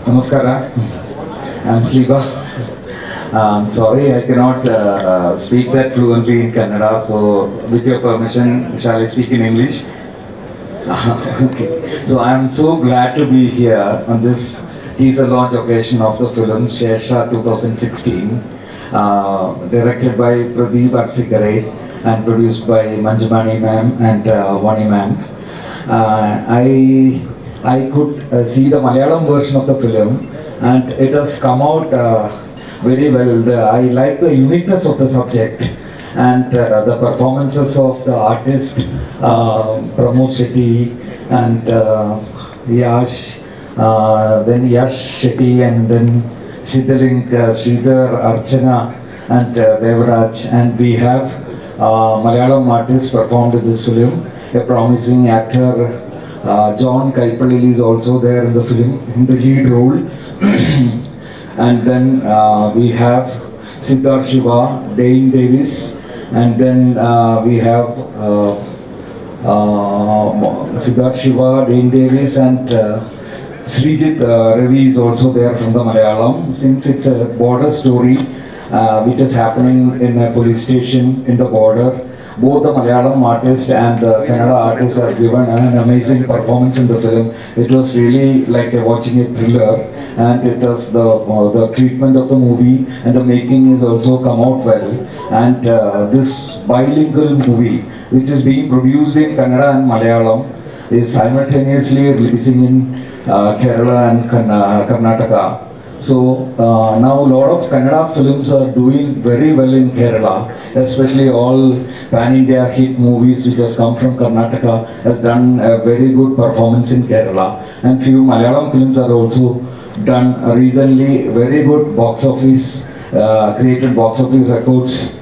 Namaskara, I'm Sliva. Sorry, I cannot speak that fluently in Kannada, so with your permission, shall I speak in English? Okay. So I'm so glad to be here on this teaser launch occasion of the film Shesha 2016, directed by Pradeep Arsikare and produced by Manjumani ma'am and Vani ma'am. I could see the Malayalam version of the film, and it has come out very well. I like the uniqueness of the subject and the performances of the artist Pramod Shetty and Yash, then Yash Shetty, and then Siddhalink, Sridhar, Archana, and Devraj. And we have Malayalam artists performed in this film. A promising actor, John Kaipalili, is also there in the film in the lead role. And then we have Siddhar Shiva, Dane Davis, and then we have Siddhar Shiva, Dane Davis, and Srijit Ravi is also there from the Malayalam. Since it's a border story which is happening in a police station in the border, both the Malayalam artist and the Kannada artist have given an amazing performance in the film. It was really like watching a thriller, and it was the treatment of the movie and the making is also come out well. And this bilingual movie, which is being produced in Kannada and Malayalam, is simultaneously releasing in Kerala and Karnataka. So now a lot of Kannada films are doing very well in Kerala, especially all pan-India hit movies which has come from Karnataka has done a very good performance in Kerala. And few Malayalam films are also done recently very good box office, created box office records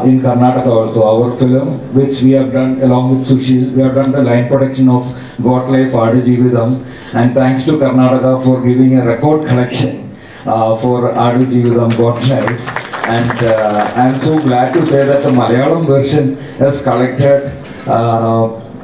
in Karnataka also. Our film, which we have done along with Sushil, we have done the line production of God Life Adu Jeevitham, and thanks to Karnataka for giving a record collection for Adu Jeevitham God Life. And I am so glad to say that the Malayalam version has collected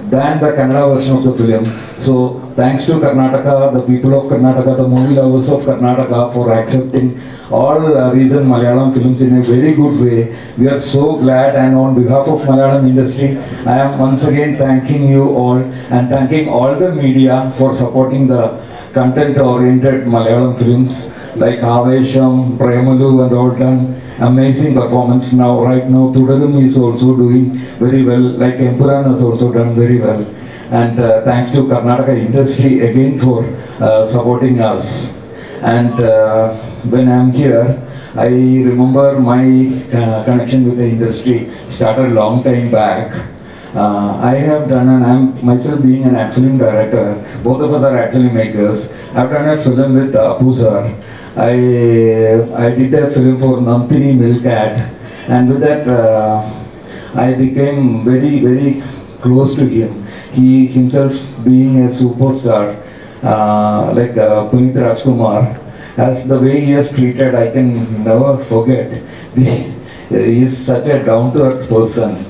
than the Kannada version of the film. So thanks to Karnataka, the people of Karnataka, the movie lovers of Karnataka, for accepting all recent Malayalam films in a very good way. We are so glad, and on behalf of Malayalam industry, I am once again thanking you all and thanking all the media for supporting the content-oriented Malayalam films like Avesham, Premalu, and all done amazing performance. Now, right now, Tudalum is also doing very well, like Empuran has also done very well. And thanks to Karnataka industry again for supporting us. And when I'm here, I remember my connection with the industry started a long time back. I have done, and I'm myself being an ad film director, both of us are ad film makers. I've done a film with Apu sir. I did a film for Nantini Milkat, and with that I became very, very close to him. He himself being a superstar, like Punit Rajkumar, as the way he has treated, I can never forget. He is such a down-to-earth person.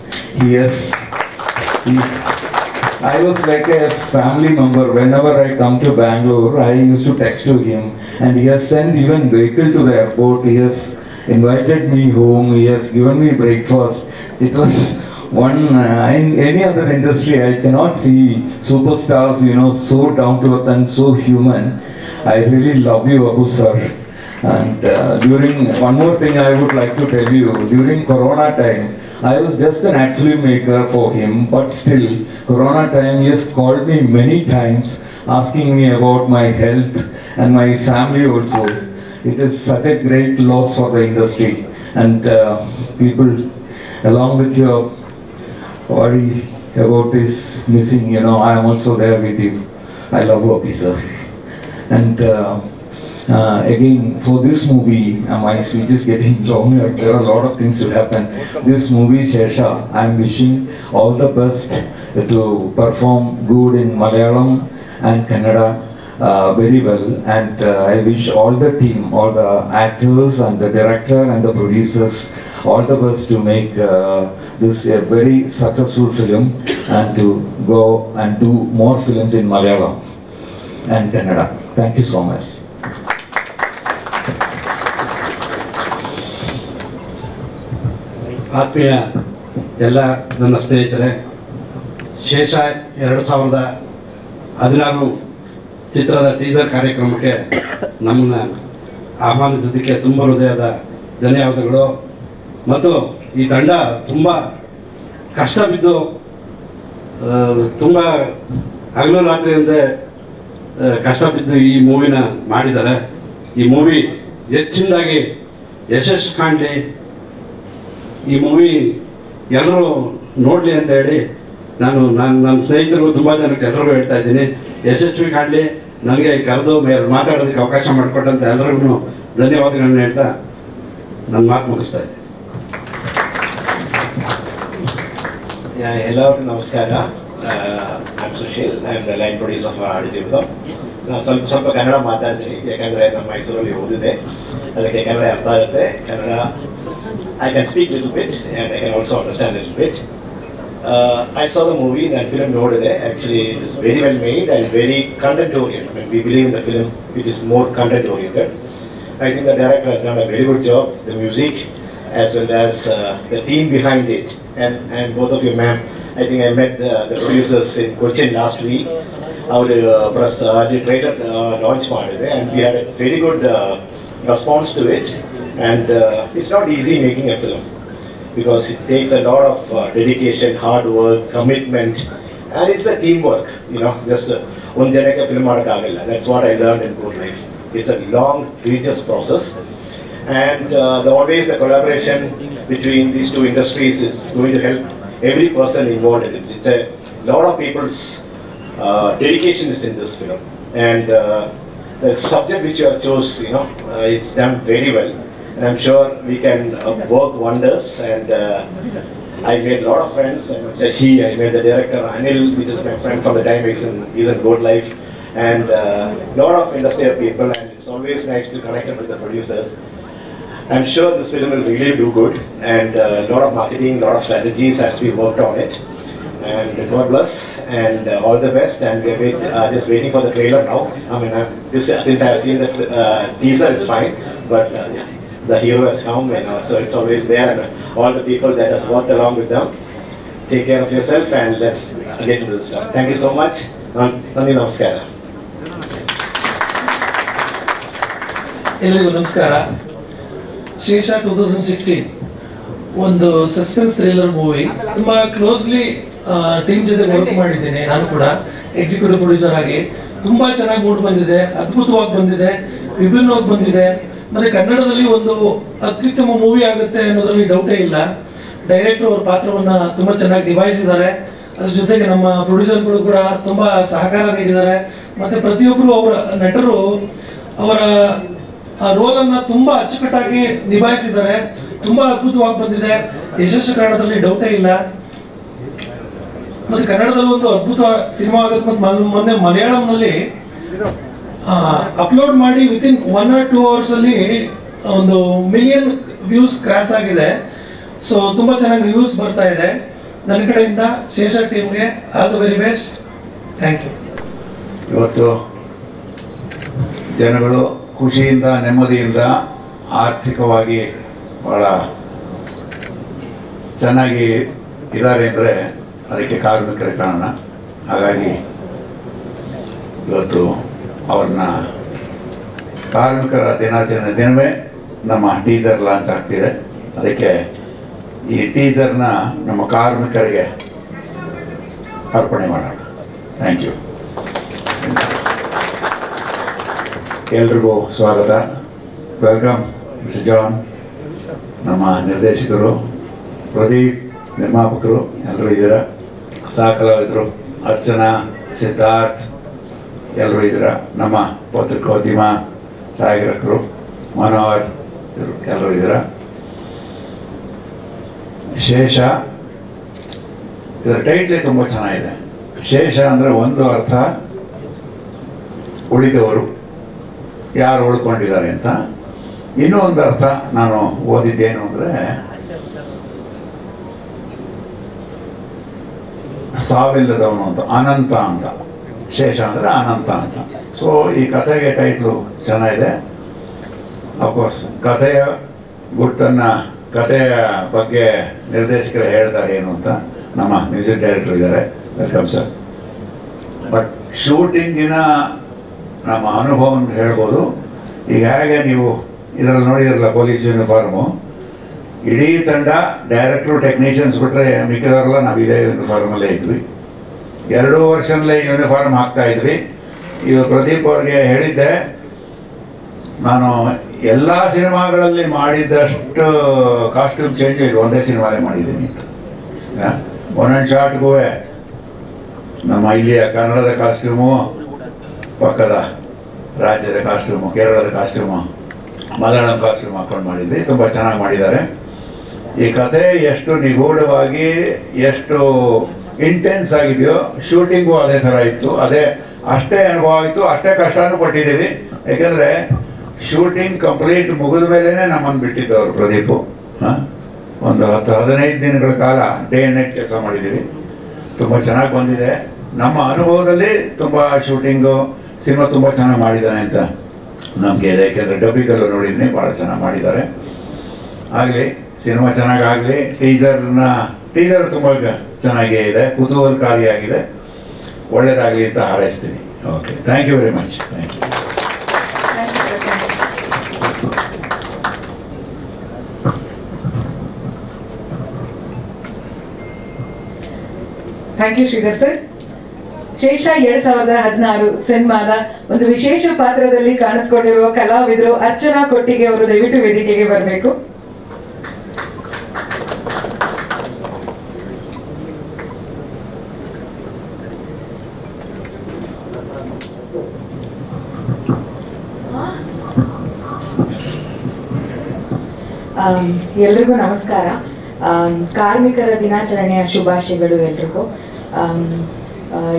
I was like a family member. Whenever I come to Bangalore, I used to text to him, and he has sent even vehicle to the airport. He has invited me home. He has given me breakfast. It was one in any other industry I cannot see superstars, you know, so down to earth and so human. I really love you, Abu sir. And during one more thing I would like to tell you, during Corona time, I was just an ad film maker for him, but still, Corona time, he has called me many times, asking me about my health and my family also. It is such a great loss for the industry, and people, along with your worry about this missing, you know, I am also there with you. I love you, sir. And again, for this movie, my speech is getting longer. There are a lot of things to happen. This movie, Shesha, I am wishing all the best to perform good in Malayalam and Kannada. very well, and I wish all the team, all the actors and the director and the producers all the best to make this a very successful film and to go and do more films in Malayalam and Kannada. Thank you so much. ಆತ್ಮೀಯ ಎಲ್ಲ ನನ್ನ ಸ್ನೇಹಿತರೆ, ಶೇಷ 2016 ಚಿತ್ರದ teaser ಕಾರ್ಯಕ್ರಮಕ್ಕೆ ನಮ್ಮನ್ನು ಆಹ್ವಾನಿಸೋದಕ್ಕೆ ತುಂಬ ಹೃದಯದ ಧನ್ಯವಾದಗಳು. ಮತ್ತು ಈ ತಂಡ ತುಂಬ ಕಷ್ಟ ಬಿದ್ದು ತುಂಬ ಹಗಲು ರಾತ್ರಿಯಿಂದ ಕಷ್ಟ ಬಿದ್ದು ಈ ಮೂವಿನ ಮಾಡಿದ್ದಾರೆ. ಈ ಮೂವಿ ಹೆಚ್ಚಿನದಾಗಿ ಯಶಸ್ಸು ಕಾಣಲಿ, ಈ ಮೂವಿ ಎಲ್ಲರೂ ನೋಡಲಿ ಅಂತ ಹೇಳಿ ನನ್ನ ಸ್ನೇಹಿತರು ತುಂಬ ಜನಕ್ಕೆ ಎಲ್ಲರಿಗೂ ಹೇಳ್ತಾ ಇದ್ದೀನಿ. ಯಶಸ್ವಿ ಕಾಣಲಿ, ನನಗೆ ಕರೆದು ಮಾತಾಡೋದಕ್ಕೆ ಅವಕಾಶ ಮಾಡಿಕೊಟ್ಟಂತ ಎಲ್ಲರಿಗೂ ಧನ್ಯವಾದಗಳನ್ನ ಹೇಳ್ತಾ ನನ್ನ ಮಾತು ಮುಗಿಸ್ತಾ ಇದ್ದೀನಿ. ಎಲ್ಲರಿಗೂ ನಮಸ್ಕಾರ. I am Sushil, I am the line producer for ಆಡಿಜಿಬ್ದು. ನಾನು ಸ್ವಲ್ಪ ಕನ್ನಡ ಮಾತಾಡ್ತೀನಿ, ಯಾಕಂದರೆ ನಮ್ಮ ಮೈಸೂರಲ್ಲಿ ಓದಿದೆ, ಅದಕ್ಕೆ ಕನ್ನಡ ಅರ್ಥ ಆಗುತ್ತೆ. Kannada I can speak a little bit and I can also understand a little bit. I saw the movie, that film noted there. Actually, it is very well made and very content oriented. I mean, we believe in the film which is more content oriented. I think the director has done a very good job. The music as well as the team behind it. And both of you, ma'am, I think I met the producers in Cochin last week. Our press trailer launch ಮಾಡಿದೆ, and we had a very good response to it. And it's not easy making a film because it takes a lot of dedication, hard work, commitment, and it's a teamwork. Just one janaka film madakagalla. That's what I learned in both life. It's a long, tedious process, and always the collaboration between these two industries is going to help every person involved in it. It's a lot of people's dedication is in this film, and the subject which you have chose, it's done very well. And I'm sure we can work wonders. And I made a lot of friends. Shashi, I made the director Anil, which is my friend from the time he's in Good Life, and a lot of industrial people. And it's always nice to connect with the producers. I'm sure this film will really do good, and a lot of marketing, a lot of strategies has to be worked on it. And God bless and all the best. And we're just waiting for the trailer now. I mean, since I've seen the teaser, it's fine, but yeah. The hero has come, so it's always there, and all the people that has worked along with them. Take care of yourself, and let's get into the stuff. Thank you so much. Nandi namaskara. ಎಲ್ಲರಿಗೂ ನಮಸ್ಕಾರ. ಶೇಷ 2016 ಒಂದು suspense thriller movie. ತುಂಬ closely team ಜೊತೆ work ಮಾಡಿದ್ದೇನೆ. ನಾನು ಕೂಡ executive producer ಆಗಿ. ತುಂಬ ಚೆನ್ನಾಗಿ ಮೂಡ್ ಬಂದಿದೆ, ಅದ್ಭುತವಾಗಿ ಬಂದಿದೆ, ವಿಭಿನ್ನವಾಗಿ ಬಂದಿದೆ. ಮತ್ತೆ ಕನ್ನಡದಲ್ಲಿ ಒಂದು ಅತ್ಯುತ್ತಮ ಮೂವಿ ಆಗುತ್ತೆ ಅನ್ನೋದ್ರಲ್ಲಿ ಡೌಟೇ ಇಲ್ಲ. ಡೈರೆಕ್ಟರ್ ಅವ್ರ ಪಾತ್ರವನ್ನ ತುಂಬಾ ಚೆನ್ನಾಗಿ ನಿಭಾಯಿಸಿದ್ದಾರೆ. ಅದ್ರ ಜೊತೆಗೆ ನಮ್ಮ ಪ್ರೊಡ್ಯೂಸರ್ಗಳು ಕೂಡ ತುಂಬಾ ಸಹಕಾರ ನೀಡಿದ್ದಾರೆ. ಮತ್ತೆ ಪ್ರತಿಯೊಬ್ಬರು ಅವರ ನಟರು ಅವರ ರೋಲ್ ಅನ್ನ ತುಂಬಾ ಅಚ್ಚುಕಟ್ಟಾಗಿ ನಿಭಾಯಿಸಿದ್ದಾರೆ. ತುಂಬಾ ಅದ್ಭುತವಾಗಿ ಬಂದಿದೆ. ಯಶಸ್ಸು ಕಾರಣದಲ್ಲಿ ಡೌಟೇ ಇಲ್ಲ. ಮತ್ತೆ ಕನ್ನಡದಲ್ಲಿ ಒಂದು ಅದ್ಭುತ ಸಿನಿಮಾ ಆಗುತ್ತೆ. ಮತ್ತೆ ಮೊನ್ನೆ ಮಲಯಾಳಂನಲ್ಲಿ ಅಪ್ಲೋಡ್ ಮಾಡಿ ವಿತಿನ್ 1 or 2 hours ಅಲ್ಲಿ ಒಂದು 1 million ವ್ಯೂಸ್ ಕ್ರಾಸ್ ಆಗಿದೆ. ಸೊ ತುಂಬಾ ಚೆನ್ನಾಗಿ ರಿವ್ಯೂಸ್ ಬರ್ತಾ ಇದೆ. ನನ್ನ ಕಡೆಯಿಂದ ಶೇಷ ಟೀಮ್ಗೆ all the very best. Thank you. ಇವತ್ತು ಜನಗಳು ಖುಷಿಯಿಂದ ನೆಮ್ಮದಿಯಿಂದ ಆರ್ಥಿಕವಾಗಿ ಬಹಳ ಚೆನ್ನಾಗಿ ಇದ್ದಾರೆ ಅಂದರೆ ಅದಕ್ಕೆ ಕಾರ್ಮಿಕರ ಕಾರಣ. ಹಾಗಾಗಿ ಇವತ್ತು ಅವ್ರನ್ನ ಕಾರ್ಮಿಕರ ದಿನಾಚರಣೆ ದಿನವೇ ನಮ್ಮ ಟೀಸರ್ ಲಾಂಚ್ ಆಗ್ತಿದೆ. ಅದಕ್ಕೆ ಈ ಟೀಸರ್ನ ನಮ್ಮ ಕಾರ್ಮಿಕರಿಗೆ ಅರ್ಪಣೆ ಮಾಡೋಣ. Thank you. ಎಲ್ರಿಗೂ ಸ್ವಾಗತ. Welcome mister John. ನಮ್ಮ ನಿರ್ದೇಶಕರು, ಪ್ರದೀಪ್ ನಿರ್ಮಾಪಕರು ಎಲ್ಲರೂ ಇದ್ದೀರ, ಸಹ ಕಲಾವಿದರು ಅರ್ಚನಾ, ಸಿದ್ಧಾರ್ಥ್ ಎಲ್ಲರೂ ಇದ್ದೀರ, ನಮ್ಮ ಪತ್ರಿಕೋದ್ಯಮ ಛಾಯಾಗ್ರಾಹಕರು ಮನೋಹರ್ ಎಲ್ಲರೂ ಇದ್ದೀರ. ಶೇಷ ಇದರ ಟೈಟ್ಲೇ ತುಂಬ ಚೆನ್ನಾಗಿದೆ. ಶೇಷ ಅಂದರೆ ಒಂದು ಅರ್ಥ ಉಳಿದವರು ಯಾರು ಉಳ್ಕೊಂಡಿದ್ದಾರೆ ಅಂತ. ಇನ್ನೂ ಒಂದು ಅರ್ಥ ನಾನು ಓದಿದ್ದೇನು ಅಂದರೆ, ಸಾವಿಲ್ಲದವನು ಅಂತ, ಅನಂತ ಅಂತ, ಶೇಷ ಅಂದರೆ ಅನಂತ ಅಂತ. ಸೊ ಈ ಕಥೆಗೆ ಟೈಟ್ಲು ಚೆನ್ನಾಗಿದೆ. ಅಫ್ಕೋರ್ಸ್ ಕಥೆಯ ಗುಟ್ಟನ್ನು, ಕಥೆಯ ಬಗ್ಗೆ ನಿರ್ದೇಶಕರು ಹೇಳ್ತಾರೆ ಏನು ಅಂತ ನಮ್ಮ ಮ್ಯೂಸಿಕ್ ಡೈರೆಕ್ಟರ್ ಇದ್ದಾರೆ, ವೆಲ್ಕಮ್ ಸರ್. ಬಟ್ ಶೂಟಿಂಗಿನ ನಮ್ಮ ಅನುಭವವನ್ನು ಹೇಳ್ಬೋದು. ಈಗ ಹೇಗೆ ನೀವು ಇದರಲ್ಲಿ ನೋಡಿದ್ರಲ್ಲ ಪೊಲೀಸ್ ಯೂನಿಫಾರ್ಮು, ಇಡೀ ತಂಡ ಡೈರೆಕ್ಟ್ರು ಟೆಕ್ನಿಷಿಯನ್ಸ್ ಬಿಟ್ಟರೆ ಮಿಕ್ಕಿದವರೆಲ್ಲ ನಾವು ಇದೇ ಯೂನಿಫಾರ್ಮಲ್ಲೇ ಇದ್ವಿ. 2 ವರ್ಷದಲ್ಲೇ ಯೂನಿಫಾರ್ಮ್ ಹಾಕ್ತಾ ಇದ್ವಿ. ಈಗ ಪ್ರದೀಪ್ ಅವ್ರಿಗೆ ಹೇಳಿದ್ದೆ, ನಾನು ಎಲ್ಲ ಸಿನಿಮಾಗಳಲ್ಲಿ ಮಾಡಿದ್ದಷ್ಟು ಕಾಸ್ಟ್ಯೂಮ್ ಚೇಂಜ್ ಇದು ಒಂದೇ ಸಿನಿಮಾಲೇ ಮಾಡಿದ್ದೀನಿ ಅಂತ. ಒಂದೊಂದು ಶಾರ್ಟ್ಗೂ ನಮ್ಮ ಇಲ್ಲಿಯ ಕನ್ನಡದ ಕಾಸ್ಟ್ಯೂಮು, ಪಕ್ಕದ ರಾಜ್ಯದ ಕಾಸ್ಟ್ಯೂಮು, ಕೇರಳದ ಕಾಸ್ಟ್ಯೂಮು, ಮಲಯಾಳಂ ಕಾಸ್ಟ್ಯೂಮ್ ಹಾಕೊಂಡು ಮಾಡಿದ್ವಿ. ತುಂಬ ಚೆನ್ನಾಗಿ ಮಾಡಿದ್ದಾರೆ. ಈ ಕತೆ ಎಷ್ಟು ನಿಗೂಢವಾಗಿ, ಎಷ್ಟು ಇಂಟೆನ್ಸ್ ಆಗಿದೆಯೋ, ಶೂಟಿಂಗು ಅದೇ ಥರ ಇತ್ತು. ಅಷ್ಟೇ ಅನುಭವ ಆಯಿತು, ಅಷ್ಟೇ ಕಷ್ಟನೂ ಪಟ್ಟಿದ್ದೀವಿ. ಯಾಕೆಂದರೆ ಶೂಟಿಂಗ್ ಕಂಪ್ಲೀಟ್ ಮುಗಿದ ಮೇಲೇ ನಮ್ಮನ್ನು ಬಿಟ್ಟಿದ್ದವರು ಪ್ರದೀಪು. ಒಂದು 10-15 ದಿನಗಳ ಕಾಲ ಡೇ ಆ್ಯಂಡ್ ನೈಟ್ ಕೆಲಸ ಮಾಡಿದ್ದೀವಿ. ತುಂಬ ಚೆನ್ನಾಗಿ ಬಂದಿದೆ. ನಮ್ಮ ಅನುಭವದಲ್ಲಿ ತುಂಬ ಶೂಟಿಂಗು, ಸಿನಿಮಾ ತುಂಬ ಚೆನ್ನಾಗಿ ಮಾಡಿದ್ದಾನೆ ಅಂತ ನಮಗೆ ಇದೆ. ಯಾಕೆಂದರೆ ಡಬ್ಬಿಗಲ್ಲೂ ನೋಡಿದ್ದೀನಿ, ಭಾಳ ಚೆನ್ನಾಗಿ ಮಾಡಿದ್ದಾರೆ. ಆಗಲಿ, ಸಿನಿಮಾ ಚೆನ್ನಾಗಾಗಲಿ. ಟೀಸರ್ ತುಂಬ ಚೆನ್ನಾಗೇ ಇದೆ, ಕುತೂಹಲಕಾರಿಯಾಗಿದೆ. ಒಳ್ಳೆಯದಾಗಲಿ ಅಂತ ಹಾರೈಸ್ತೀನಿ. Okay, thank you very much. Thank you. Thank you Shridhar sir. Shesha 2016 ಸಿನಿಮಾದ ಒಂದು ವಿಶೇಷ ಪಾತ್ರದಲ್ಲಿ ಕಾಣಿಸ್ಕೊಂಡಿರುವ ಕಲಾವಿದರು ಅರ್ಚನಾ ಕೊಟ್ಟಿಗೆ ಅವರು ದಯವಿಟ್ಟು ವೇದಿಕೆಗೆ ಬರಬೇಕು. ಎಲ್ರಿಗೂ ನಮಸ್ಕಾರ. ಕಾರ್ಮಿಕರ ದಿನಾಚರಣೆಯ ಶುಭಾಶಯಗಳು ಎಲ್ರಿಗೂ.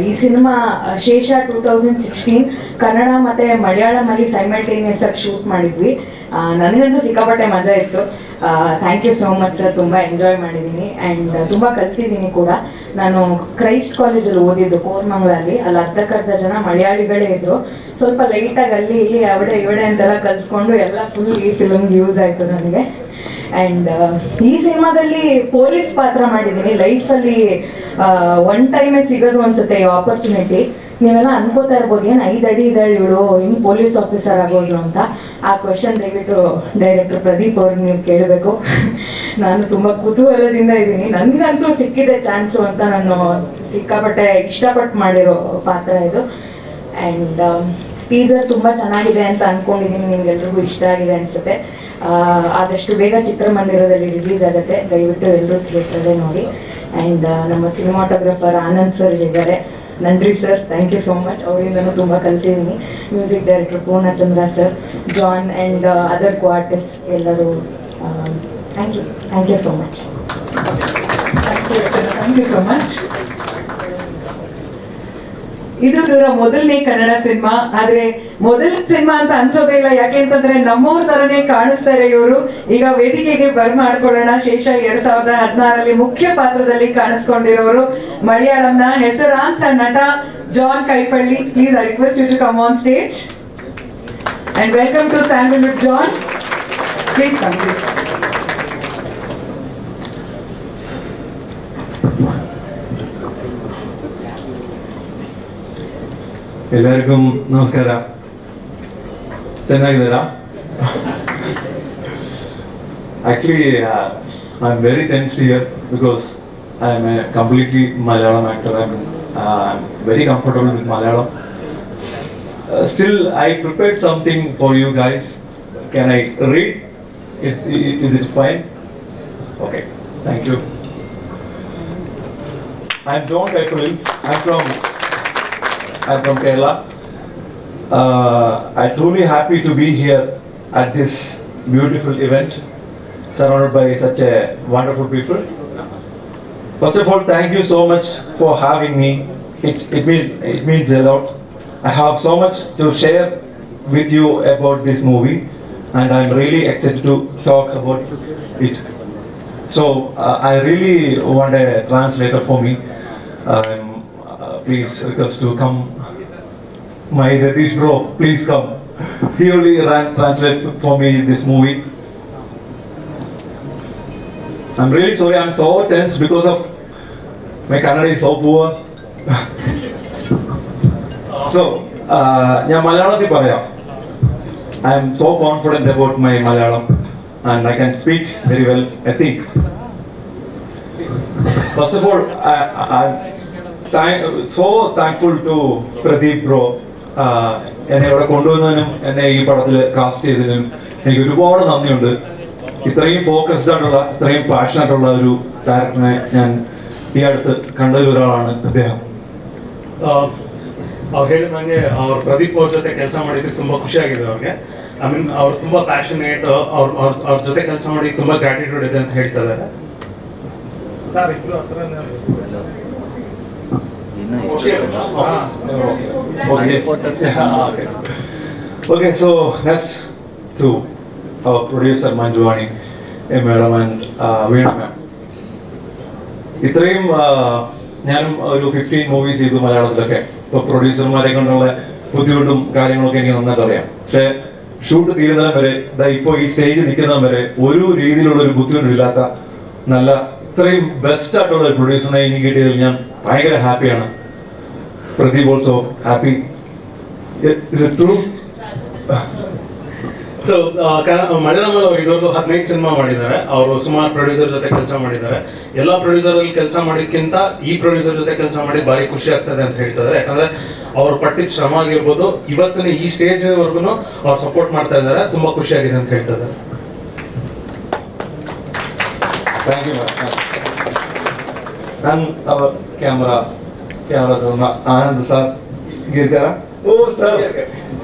ಈ ಸಿನಿಮಾ ಶೇಷ 2016 ಕನ್ನಡ ಮತ್ತು ಮಲಯಾಳಮಲ್ಲಿ ಸೈಮಲ್ಟೇನಿಯಸ್ ಆಗಿ ಶೂಟ್ ಮಾಡಿದ್ವಿ. ನನಗಂತೂ ಸಿಕ್ಕಾಪಟ್ಟೆ ಮಜಾ ಇತ್ತು. Thank you so much sir. ತುಂಬ ಎಂಜಾಯ್ ಮಾಡಿದ್ದೀನಿ ಆ್ಯಂಡ್ ತುಂಬ ಕಲ್ತಿದ್ದೀನಿ ಕೂಡ. ನಾನು ಕ್ರೈಸ್ಟ್ ಕಾಲೇಜಲ್ಲಿ ಓದಿದ್ದು ಕೋರ್ಮಂಗ್ಲಲ್ಲಿ. ಅಲ್ಲಿ ಅರ್ಧಕ್ಕರ್ಧ ಜನ ಮಲಯಾಳಿಗಳೇ ಇದ್ದರು. ಸ್ವಲ್ಪ ಲೈಟಾಗಿ ಅಲ್ಲಿ ಇಲ್ಲಿ ಅವಡೆ ಇವಡೆ ಅಂತೆಲ್ಲ ಕಲ್ತ್ಕೊಂಡು ಎಲ್ಲ ಫುಲ್ ಈ ಫಿಲ್ಮ್ಗೆ ಯೂಸ್ ಆಯಿತು ನನಗೆ. ಆ್ಯಂಡ್ ಈ ಸಿನಿಮಾದಲ್ಲಿ ಪೊಲೀಸ್ ಪಾತ್ರ ಮಾಡಿದ್ದೀನಿ. ಲೈಫಲ್ಲಿ ಒನ್ ಟೈಮೇ ಸಿಗೋದು ಅನ್ಸುತ್ತೆ ಈ ಆಪರ್ಚುನಿಟಿ. ನೀವೆಲ್ಲ ಅನ್ಕೋತಾ ಇರ್ಬೋದು, ಏನು 5 ಅಡಿ ಇದ್ದಾಳೆ ಇವಳು, ಹಿಂಗೆ ಪೊಲೀಸ್ ಆಫೀಸರ್ ಆಗೋದು ಅಂತ. ಆ ಕ್ವೆಶನ್ ದಯವಿಟ್ಟು ಡೈರೆಕ್ಟರ್ ಪ್ರದೀಪ್ ಅವ್ರಿಗೆ ನೀವು ಕೇಳಬೇಕು. ನಾನು ತುಂಬ ಕುತೂಹಲದಿಂದ ಇದ್ದೀನಿ. ನನಗಂತೂ ಸಿಕ್ಕಿದೆ ಚಾನ್ಸು ಅಂತ ನಾನು ಸಿಕ್ಕಾಪಟ್ಟೆ ಇಷ್ಟಪಟ್ಟು ಮಾಡಿರೋ ಪಾತ್ರ ಇದು. ಆ್ಯಂಡ್ ಟೀಸರ್ ತುಂಬ ಚೆನ್ನಾಗಿದೆ ಅಂತ ಅಂದ್ಕೊಂಡಿದ್ದೀನಿ. ನಿಮ್ಗೆಲ್ರಿಗೂ ಇಷ್ಟ ಆಗಿದೆ ಅನಿಸುತ್ತೆ. ಆದಷ್ಟು ಬೇಗ ಚಿತ್ರಮಂದಿರದಲ್ಲಿ ರಿಲೀಸ್ ಆಗುತ್ತೆ. ದಯವಿಟ್ಟು ಎಲ್ಲರೂ ಥಿಯೇಟ್ರಲ್ಲೇ ನೋಡಿ. ಆ್ಯಂಡ್ ನಮ್ಮ ಸಿನಿಮಾಟೋಗ್ರಫರ್ ಆನಂದ್ ಸರ್ ಇದ್ದಾರೆ. ನನ್ರಿ sir, thank you so much. ಅವರಿಂದನೂ ತುಂಬ ಕಲ್ತಿದ್ದೀನಿ. Music director Poornachandra sir, John and other co artist ಎಲ್ಲರೂ thank you so much. Thank you so much. ಇದು ಇವರ ಮೊದಲನೇ ಕನ್ನಡ ಸಿನಿಮಾ. ಆದ್ರೆ ಮೊದಲ ಸಿನಿಮಾ ಅಂತ ಅನ್ಸೋದೇ ಇಲ್ಲ, ಯಾಕೆಂತಂದ್ರೆ ನಮ್ಮವ್ರ ತರನೇ ಕಾಣಿಸ್ತಾರೆ ಇವರು. ಈಗ ವೇದಿಕೆಗೆ ಬರ್ಮಾಡ್ಕೊಳ್ಳೋಣ. ಶೇಷ 2016 ಮುಖ್ಯ ಪಾತ್ರದಲ್ಲಿ ಕಾಣಿಸ್ಕೊಂಡಿರೋರು ಮಲಯಾಳಂನ ಹೆಸರಾಂತ ನಟ John Kaipally. Please I request you to come on stage and welcome to Sandalwood John. Please come, please. ಎಲ್ಲರಿಗೂ ನಮಸ್ಕಾರ. ಚೆನ್ನಾಗಿದ್ದೀರಾ? Actually, I'm very tensed here because I'm a completely Malayalam actor. I'm very comfortable with Malayalam. Still, I prepared something for you guys. Can I read? Is it fine? Okay, thank you. I'm John Kaipalli. I'm from Kerala. I'm truly happy to be here at this beautiful event, surrounded by such a wonderful people. First of all, thank you so much for having me. It means a lot. I have so much to share with you about this movie, and I'm really excited to talk about it. So I really want a translator for me. Please request to come. My Radish bro, please come. He only translate for me this movie. I'm really sorry, I'm so tense because of my Kannada is so poor. So, ഞാൻ മലയാളത്തിൽ പറയാം. I am so confident about my Malayalam and I can speak very well, I think. First of all, I'm so thankful to Pradeep bro. എന്നെ ഇവിടെ കൊണ്ടുവന്നതിനും എന്നെ ഈ പടത്തിൽ cast ചെയ്തതിനും എനിക്ക് ഒരുപാട് നന്ദിയുണ്ട്. ഇത്രയും ഫോക്കസ്ഡ് ആയിട്ടുള്ള ഇത്രയും പാഷൻ ആയിട്ടുള്ള ഒരു ഡയറക്ടറിനെ ഞാൻ ಈ അടുത്ത് ಕಂಡದ ಒರಾಳಾണ് അദ്ദേഹം. ಅವ್ರು ಹೇಳಿದಂಗೆ ಅವ್ರ ಪ್ರದೀಪ್ ಅವ್ರ ಜೊತೆ ಕೆಲಸ ಮಾಡಿದ್ರೆ ತುಂಬಾ ಖುಷಿ ಆಗಿದೆ ಅವ್ರಿಗೆ. ಐ ಮೀನ್ ಅವ್ರು ತುಂಬಾ ಪ್ಯಾಷನೇಟ್, ಅವ್ರ ಜೊತೆ ಕೆಲಸ ಮಾಡಿ ತುಂಬಾ ಗ್ರಾಟಿಟ್ಯೂಡ್ ಇದೆ ಅಂತ ಹೇಳ್ತಾ ಇದ್ದಾರೆ. Okay, so next to our producer Manjuani, madam and Veenu ma'am. ഇത്രയും ഞാനും ഒരു 15 മൂവീസ് ചെയ്തു മലയാളത്തിലൊക്കെ. ഇപ്പോൾ പ്രൊഡ്യൂസർമാരെ കൊണ്ടുള്ള ബുദ്ധിമുട്ടും കാര്യങ്ങളൊക്കെ എനിക്ക് നന്നായിട്ട് അറിയാം. പക്ഷേ ഷൂട്ട് തീരുന്നതിന് വരെ ഇപ്പോൾ ഈ സ്റ്റേജിൽ നിൽക്കുന്നതിന് വരെ ഒരു രീതിയിലുള്ള ഒരു ബുദ്ധിമുട്ടില്ലാത്ത നല്ല ഇത്രയും ബെസ്റ്റ് ആയിട്ടുള്ള ഒരു പ്രൊഡ്യൂസറിനെ എനിക്ക് കിട്ടിയതിൽ ഞാൻ ഭയങ്കര ഹാപ്പിയാണ്. Pradeep also happy. Is it true? So ಮಲಯಾಳಮಲ್ಲಿ ಅವರು ಇದುವರೆಗೂ 15 ಸಿನಿಮಾ ಮಾಡಿದ್ದಾರೆ. ಅವರು ಸುಮಾರು ಪ್ರೊಡ್ಯೂಸರ್ ಜೊತೆ ಕೆಲಸ ಮಾಡಿದ್ದಾರೆ. ಎಲ್ಲ ಪ್ರೊಡ್ಯೂಸರ್ ಅಲ್ಲಿ ಕೆಲಸ ಮಾಡಿದ್ಕಿಂತ ಈ ಪ್ರೊಡ್ಯೂಸರ್ ಜೊತೆ ಕೆಲಸ ಮಾಡಿ ಭಾರಿ ಖುಷಿ ಆಗ್ತದೆ ಅಂತ ಹೇಳ್ತಾರೆ. ಯಾಕಂದ್ರೆ ಅವ್ರು ಪಟ್ಟಿದ ಶ್ರಮ ಆಗಿರ್ಬೋದು, ಇವತ್ತಿನ ಈ ಸ್ಟೇಜ್ ವರ್ಗು ಅವ್ರು ಸಪೋರ್ಟ್ ಮಾಡ್ತಾ ಇದ್ದಾರೆ. ತುಂಬಾ ಖುಷಿ ಆಗಿದೆ ಅಂತ ಹೇಳ್ತಾರೆ. Thank you, and our camera Anand sir, Girkara. Oh sir,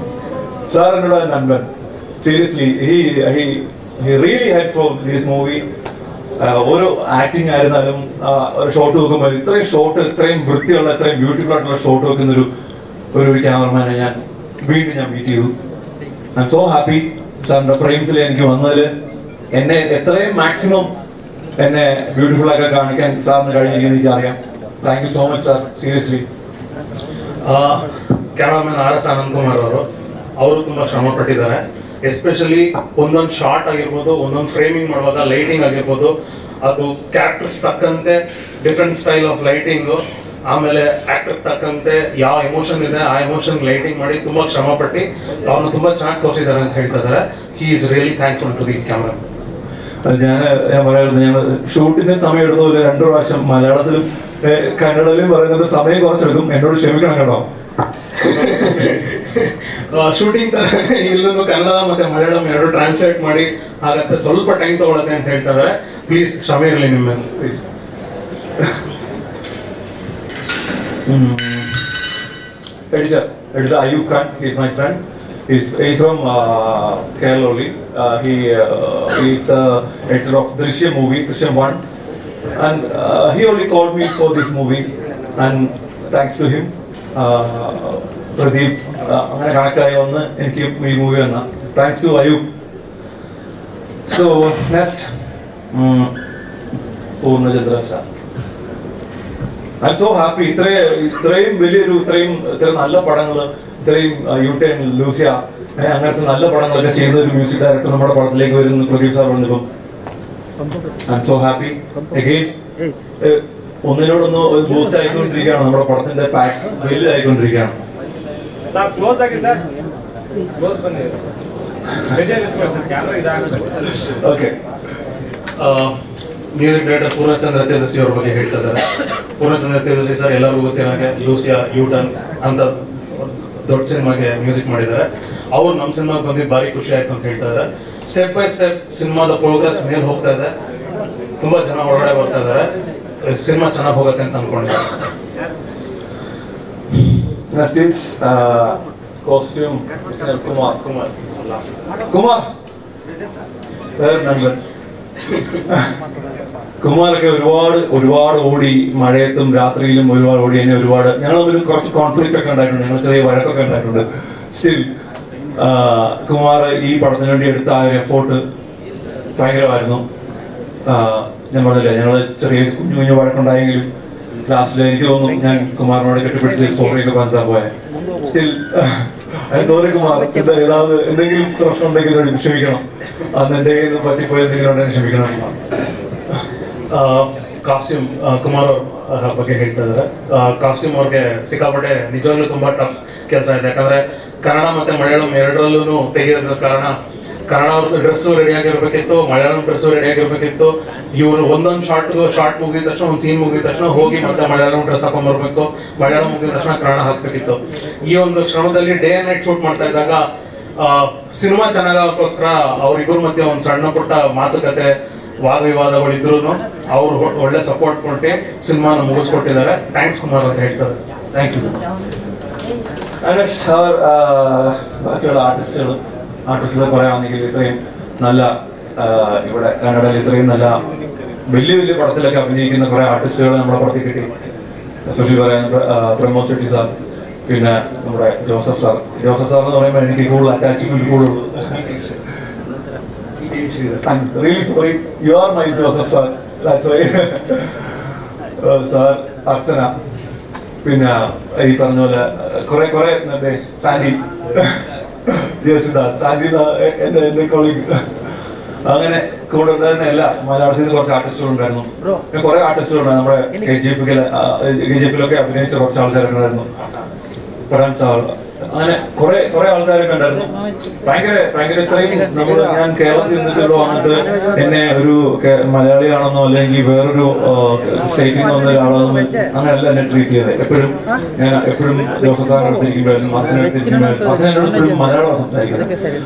sir and Nanban. Seriously, he really helped for this movie. ഓരോ ആക്ടിങ് ആയിരുന്നാലും ഒരു ഷോട്ട് വെക്കുമ്പോൾ ഇത്രയും വൃത്തിയുള്ള ഇത്രയും ബ്യൂട്ടിഫുൾ ആയിട്ടുള്ള ഷോട്ട് വെക്കുന്ന ഒരു ക്യാമറമാനെ ഞാൻ വീണ്ടും മീറ്റ് ചെയ്തു. ഐ എം സോ ഹാപ്പി സാറിന്റെ ഫ്രെയിംസിൽ എനിക്ക് വന്നതിൽ എന്നെ എത്രയും മാക്സിമം എന്നെ ബ്യൂട്ടിഫുൾ ആക്കി കാണിക്കാൻ സാറിന് കഴിഞ്ഞിരിക്കുന്നത് എനിക്കറിയാം. Thank you so much sir, seriously. Cameraman RS Anand Kumar ಅವರು ತುಂಬಾ ಶ್ರಮ ಪಟ್ಟಿದ್ದಾರೆ. ಎಸ್ಪೆಷಲಿ ಒಂದೊಂದು ಶಾರ್ಟ್ ಆಗಿರ್ಬೋದು, ಒಂದೊಂದು ಫ್ರೇಮಿಂಗ್ ಮಾಡುವಾಗ ಲೈಟಿಂಗ್ ಆಗಿರ್ಬೋದು, ಅದು ಕ್ಯಾರೆಕ್ಟರ್ಸ್ ತಕ್ಕಂತೆ ಡಿಫ್ರೆಂಟ್ ಸ್ಟೈಲ್ ಆಫ್ ಲೈಟಿಂಗು, ಆಮೇಲೆ ಆಕ್ಟರ್ ತಕ್ಕಂತೆ ಯಾವ ಎಮೋಷನ್ ಇದೆ ಆ ಎಮೋಷನ್ ಲೈಟಿಂಗ್ ಮಾಡಿ ತುಂಬಾ ಶ್ರಮ ಪಟ್ಟು ಅವ್ರನ್ನ ತುಂಬಾ ಚೆನ್ನಾಗಿ ತೋರಿಸಿದ್ದಾರೆ ಅಂತ ಹೇಳ್ತಾ ಇದ್ದಾರೆ. He is really thankful to the camera. ഞാൻ പറയാറുണ്ട്, ഞങ്ങൾ ഷൂട്ടിന് സമയം എടുത്തതുപോലെ 2 പ്രാവശ്യം മലയാളത്തിലും കന്നഡയിലും പറയുന്നത് സമയം കുറച്ചെടുക്കും. എന്നോട് ക്ഷമിക്കണം കേട്ടോ. ಶೂಟಿಂಗ್ ತರ ಇಲ್ಲೂ ಕನ್ನಡ ಮತ್ತೆ ಮಲಯಾಳಂ ಎರಡು ಟ್ರಾನ್ಸ್ಲೇಟ್ ಮಾಡಿ ಆಗತ್ತೆ, ಸ್ವಲ್ಪ ಟೈಮ್ ತಗೊಳತ್ತೆ ಅಂತ ಹೇಳ್ತಾ ಇದ್ದಾರೆ. ಪ್ಲೀಸ್ ಕ್ಷಮೆ ಇರಲಿ ನಿಮ್ಮ ಮೇಲೆ, please. Editor Ayub Khan, he is my friend. He's from Kerala only. He is the editor of Drishyam movie, Drishyam 1, and he only called me for this movie, and thanks to him, Pradeep അങ്ങനെ കണക്റ്റായി വന്ന് എനിക്ക് ഈ movie വന്ന. Thanks to Ayoob. So next Poornachandra sir. I am so happy. ഇത്രയും വലിയൊരു ഇത്രയും നല്ല പടങ്ങൾ, ഇത്രയും യൂട്ടേൺ, ലൂസിയ, അങ്ങനത്തെ നല്ല പടങ്ങളൊക്കെ ചെയ്ത ഒരു മ്യൂസിക് ഡയറക്ടർ നമ്മുടെ പടത്തിലേക്ക് വരുന്നു പ്രദീപ് സാർ വന്നപ്പം I am so happy. Again ഒന്നിനോടൊന്ന് ബൂസ്റ്റ് ആയിക്കൊണ്ടിരിക്കുകയാണ്. നമ്മുടെ പടത്തിന്റെ പാക്ക് വലുതായിക്കൊണ്ടിരിക്കുകയാണ്. Okay, music director Poornachandra Tejaswi ಅವ್ರ ಬಗ್ಗೆ ಹೇಳ್ತಾ ಇದ್ದಾರೆ. ಪೂರ್ಣಚಂದ್ರ ತೇಜಸ್ವಿ ಸರ್ ಎಲ್ಲರಿಗೂ ಗೊತ್ತಿರೋಂಗೆ ಲೂಸಿಯಾ, ಯೂಟರ್ನ್ ಅಂತ ದೊಡ್ಡ ಸಿನಿಮಾಗೆ ಮ್ಯೂಸಿಕ್ ಮಾಡಿದ್ದಾರೆ. ಅವ್ರು ನಮ್ಮ ಸಿನಿಮಾಗೆ ಬಂದಿದ್ದು ಭಾರಿ ಖುಷಿ ಆಯ್ತು ಅಂತ ಹೇಳ್ತಾ ಇದ್ದಾರೆ. ಸ್ಟೆಪ್ ಬೈ ಸ್ಟೆಪ್ ಸಿನಿಮಾದ ಪ್ರೋಗ್ರೆಸ್ ಮೇಲೆ ಹೋಗ್ತಾ ಇದೆ. ತುಂಬಾ ಜನ ಒಳಗಡೆ ಬರ್ತಾ ಇದ್ದಾರೆ. ಸಿನಿಮಾ ಚೆನ್ನಾಗಿ ಹೋಗುತ್ತೆ ಅಂತ ಅನ್ಕೊಂಡಿದ್ದಾರೆ. Next is costume Kumar. Third number. കുമാരൊക്കെ ഒരുപാട് ഓടി, മഴയത്തും രാത്രിയിലും ഒരുപാട് ഓടി. എന്നെ ഞങ്ങൾ തമ്മിൽ കുറച്ച് കോൺഫ്ലിക്റ്റ് ഒക്കെ ഉണ്ടായിട്ടുണ്ട്, ഞങ്ങൾ ചെറിയ വഴക്കൊക്കെ ഉണ്ടായിട്ടുണ്ട്. സ്റ്റിൽ കുമാർ ഈ പടത്തിന് വേണ്ടി എടുത്ത ആ ഒരു എഫോർട്ട് ഭയങ്കരമായിരുന്നു. ഞാൻ പറഞ്ഞില്ലേ, ഞങ്ങൾ ചെറിയ കുഞ്ഞു വഴക്കുണ്ടായെങ്കിലും ലാസ്റ്റിൽ എനിക്ക് തോന്നുന്നു ഞാൻ കുമാറിനോട് കെട്ടിപ്പിടിച്ച് സോറിയൊക്കെ പറഞ്ഞാൽ പോയെ. സ്റ്റിൽ സോറി കുമാർ, ഏതാவது എന്തെങ്കിലും പ്രശ്നം ഉണ്ടെങ്കിൽ ക്ഷമിക്കണം. അന്ന് എൻ്റെ കയ്യിൽ നിന്ന് ಪಟ್ಟಿపోయి എന്തെങ്കിലും ഉണ്ടെങ്കിൽ ಕ್ಷಮಿക്കണം. ಕಾಸ್ಟ್ಯೂಮ್ ಕುಮಾರ್ ಅವ್ರ ಬಗ್ಗೆ ಹೇಳ್ತಾ ಇದ್ದಾರೆ. ಕಾಸ್ಟ್ಯೂಮ್ ಅವ್ರಿಗೆ ಸಿಕ್ಕಾಪಟ್ಟೆ ನಿಜವಾಗ್ಲೂ ತುಂಬಾ ಟಫ್ ಕೆಲಸ ಇದೆ. ಯಾಕಂದ್ರೆ ಕನ್ನಡ ಮತ್ತೆ ಮಲಯಾಳಂ ಎರಡರಲ್ಲೂ ತೆಗೆಯೋದ್ರ ಕಾರಣ ಕನ್ನಡ ಅವ್ರದ್ದು ಡ್ರೆಸ್ಸು ರೆಡಿ ಆಗಿರ್ಬೇಕಿತ್ತು, ಮಲಯಾಳಂ ಡ್ರೆಸ್ಸು ರೆಡಿ ಆಗಿರ್ಬೇಕಿತ್ತು. ಇವರು ಒಂದೊಂದು ಶಾರ್ಟ್ ಮುಗಿದ ತಕ್ಷಣ, ಒಂದು ಸೀನ್ ಮುಗಿದ ತಕ್ಷಣ ಹೋಗಿ ಮತ್ತೆ ಮಲಯಾಳಂ ಡ್ರೆಸ್ ಹಾಕೊಂಡ್ ಬರ್ಬೇಕು, ಮಲಯಾಳಂ ಮುಗಿದ ತಕ್ಷಣ ಕನ್ನಡ ಹಾಕ್ಬೇಕಿತ್ತು. ಈ ಒಂದು ಶ್ರಮದಲ್ಲಿ ಡೇ ಅಂಡ್ ನೈಟ್ ಶೂಟ್ ಮಾಡ್ತಾ ಇದ್ದಾಗ ಸಿನಿಮಾ ಚೆನ್ನಾಗೋಸ್ಕರ ಅವ್ರಿಬ್ಬರ ಮಧ್ಯೆ ಒಂದು ಸಣ್ಣ ಪುಟ್ಟ ಮಾತುಕತೆ, ವಾದ ವಿವಾದಗಳು ಇದ್ರು ಅವ್ರು ಒಳ್ಳೆ ಸಪೋರ್ಟ್ ಕೊಟ್ಟು ಸಿನಿಮಾನ ಮುಗಿಸ್ಕೊಟ್ಟಿದ್ದಾರೆ. ಥ್ಯಾಂಕ್ಸ್ ಕುಮಾರ್ ಅಂತ ಹೇಳ್ತಾರೆ. Thank you. ബാക്കിയുള്ള ആർട്ടിസ്റ്റുകൾ പറയുകയാണെങ്കിൽ ഇത്രയും നല്ല ഇവിടെ കന്നഡയിൽ ഇത്രയും നല്ല വലിയ പടത്തിലൊക്കെ അഭിനയിക്കുന്ന കുറെ ആർട്ടിസ്റ്റുകൾ നമ്മുടെ പടത്തിൽ കിട്ടി. എസ്പെഷ്യലി പറയാൻ പ്രമോദ് ഷെട്ടി സാർ, പിന്നെ നമ്മുടെ ജോസഫ് സാർ എന്ന് പറയുമ്പോൾ എനിക്ക് കൂടുതൽ attachment കൂടുതലുള്ളൂ. Really sorry, you are my Joseph sir. That's why. Sir, Archana, പിന്നെ ഈ പറഞ്ഞ പോലെ കുറെ മറ്റേ സാൻഡി, സാൻഡി എന്റെ കോളീഗ്, അങ്ങനെ കൂടെ ഉണ്ടായിരുന്ന എല്ലാ മലയാളത്തിൽ നിന്ന് കുറച്ച് ആർട്ടിസ്റ്റുകൾ ഉണ്ടായിരുന്നു. കുറെ ആർട്ടിസ്റ്റുകൾ ഉണ്ടായിരുന്നു. നമ്മുടെ KGF-ലൊക്കെ അഭിനയിച്ച കുറച്ച് ആൾക്കാരൊക്കെ ഉണ്ടായിരുന്നു. പഠാൻ സാർ, അങ്ങനെ കുറെ ആൾക്കാരൊക്കെ ഉണ്ടായിരുന്നു. ഭയങ്കര ഇത്രയും ഞാൻ കേരളത്തിൽ നിന്നിട്ടുള്ളൂ വന്നിട്ട് എന്നെ ഒരു മലയാളിയാണെന്നോ അല്ലെങ്കിൽ വേറൊരു സ്റ്റേറ്റിൽ നിന്ന് വന്ന ഒരാളാണെന്നോ അങ്ങനെയല്ല എന്നെ ട്രീറ്റ് ചെയ്തത്. എപ്പോഴും ജോസഫ് സാറിനെ എടുത്തിരിക്കുമ്പോഴായിരുന്നു, മാസിനെ എന്നോട് എപ്പോഴും മലയാളം സംസാരിക്കുന്നത്.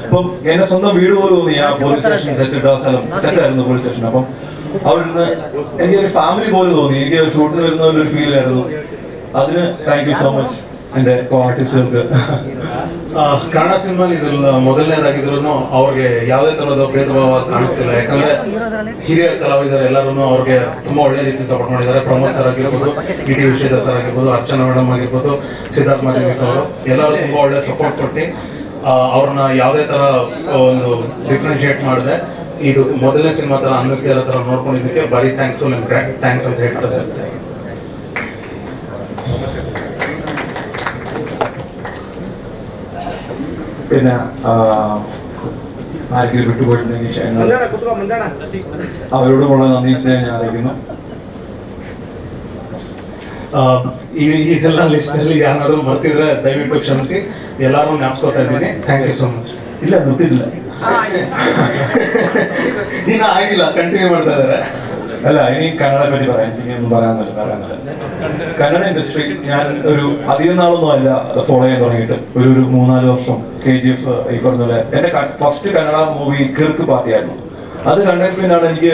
അപ്പം എന്റെ സ്വന്തം വീട് പോലും തോന്നി ആ പോലീസ് സ്റ്റേഷൻ സെറ്റായിരുന്നു പോലീസ് സ്റ്റേഷൻ. അപ്പം അവിടുന്ന് എനിക്കൊരു ഫാമിലി പോലെ തോന്നി. എനിക്ക് ഷൂട്ടിന് വരുന്ന ഒരു ഫീലായിരുന്നു. അതിന് താങ്ക് യു സോ മച്ച് എന്റെ ആർട്ടിസ്റ്റുകൾക്ക്. ಕನ್ನಡ ಸಿನಿಮಾ ಇದ್ರಲ್ಲ ಮೊದಲನೇದಾಗಿದ್ರು ಅವ್ರಿಗೆ ಯಾವುದೇ ತರಹದ ಭೇದ ಭಾವ ಕಾಣಿಸ್ತಿಲ್ಲ. ಯಾಕಂದ್ರೆ ಹಿರಿಯ ಕಲಾವಿದರು ಎಲ್ಲರೂ ಅವ್ರಿಗೆ ತುಂಬಾ ಒಳ್ಳೆ ರೀತಿ ಸಪೋರ್ಟ್ ಮಾಡಿದ್ದಾರೆ. ಪ್ರಮೋದ್ ಸರ್ ಆಗಿರ್ಬೋದು, ಟಿ ವಿಶ್ವೇಶ್ವರ ಸರ್ ಆಗಿರ್ಬೋದು, ಅರ್ಚನಾ ಮೇಡಮ್ ಆಗಿರ್ಬೋದು, ಸಿದ್ಧಾರ್ಥ್ ಮಾಧ್ಯಮಿಕ್ ಅವರು ಎಲ್ಲರೂ ತುಂಬಾ ಒಳ್ಳೆ ಸಪೋರ್ಟ್ ಕೊಟ್ಟು ಅವ್ರನ್ನ ಯಾವುದೇ ತರ ಒಂದು ಡಿಫ್ರೆನ್ಶಿಯೇಟ್ ಮಾಡಿದೆ. ಇದು ಮೊದಲನೇ ಸಿನಿಮಾ ತರ ಅನ್ನಿಸ್ದೇ ಇರೋ ತರ ನೋಡ್ಕೊಂಡಿದ್ದಕ್ಕೆ ಭಾರಿ ಥ್ಯಾಂಕ್ಸ್ ಅಂತ ಹೇಳ್ತಾರೆ. പിന്നെ ആർക്കെങ്കിലും വിട്ടുപോയിട്ടുണ്ടെങ്കിൽ അവരോടുമുള്ള നന്ദി സ്നേഹം ഞാൻ അറിയിക്കുന്നു. ಇದೆಲ್ಲ ಲಿಸ್ಟ್ ಅಲ್ಲಿ ಯಾರಾದ್ರೂ ಮರ್ತಿದ್ರೆ ದಯವಿಟ್ಟು ಕ್ಷಮಿಸಿ. ಎಲ್ಲಾರು ಜ್ಞಾಪಿಸ್ಕೊತಾ ಇದ್ದೀನಿ. Thank you so much. ಇಲ್ಲ ಗೊತ್ತಿಲ್ಲ, ಇನ್ನ ಆಗಿಲ್ಲ, ಕಂಟಿನ್ಯೂ ಮಾಡ್ತಾ ಇದಾರೆ. അല്ല, ഇനി കന്നഡയെ പറ്റി പറയാൻ ഇനിയൊന്നും പറയാനില്ല. കന്നഡ ഇൻഡസ്ട്രി ഞാൻ ഒരു അധികം നാളൊന്നും അല്ല ഫോളോ ചെയ്യാൻ തുടങ്ങിയിട്ട്. ഒരു 3-4 വർഷം KGF ഈ പറഞ്ഞ പോലെ എന്റെ ഫസ്റ്റ് കന്നഡ മൂവി കിർക്ക് പാർട്ടിയായിരുന്നു. അത് കണ്ടതിൽ പിന്നാണ് എനിക്ക്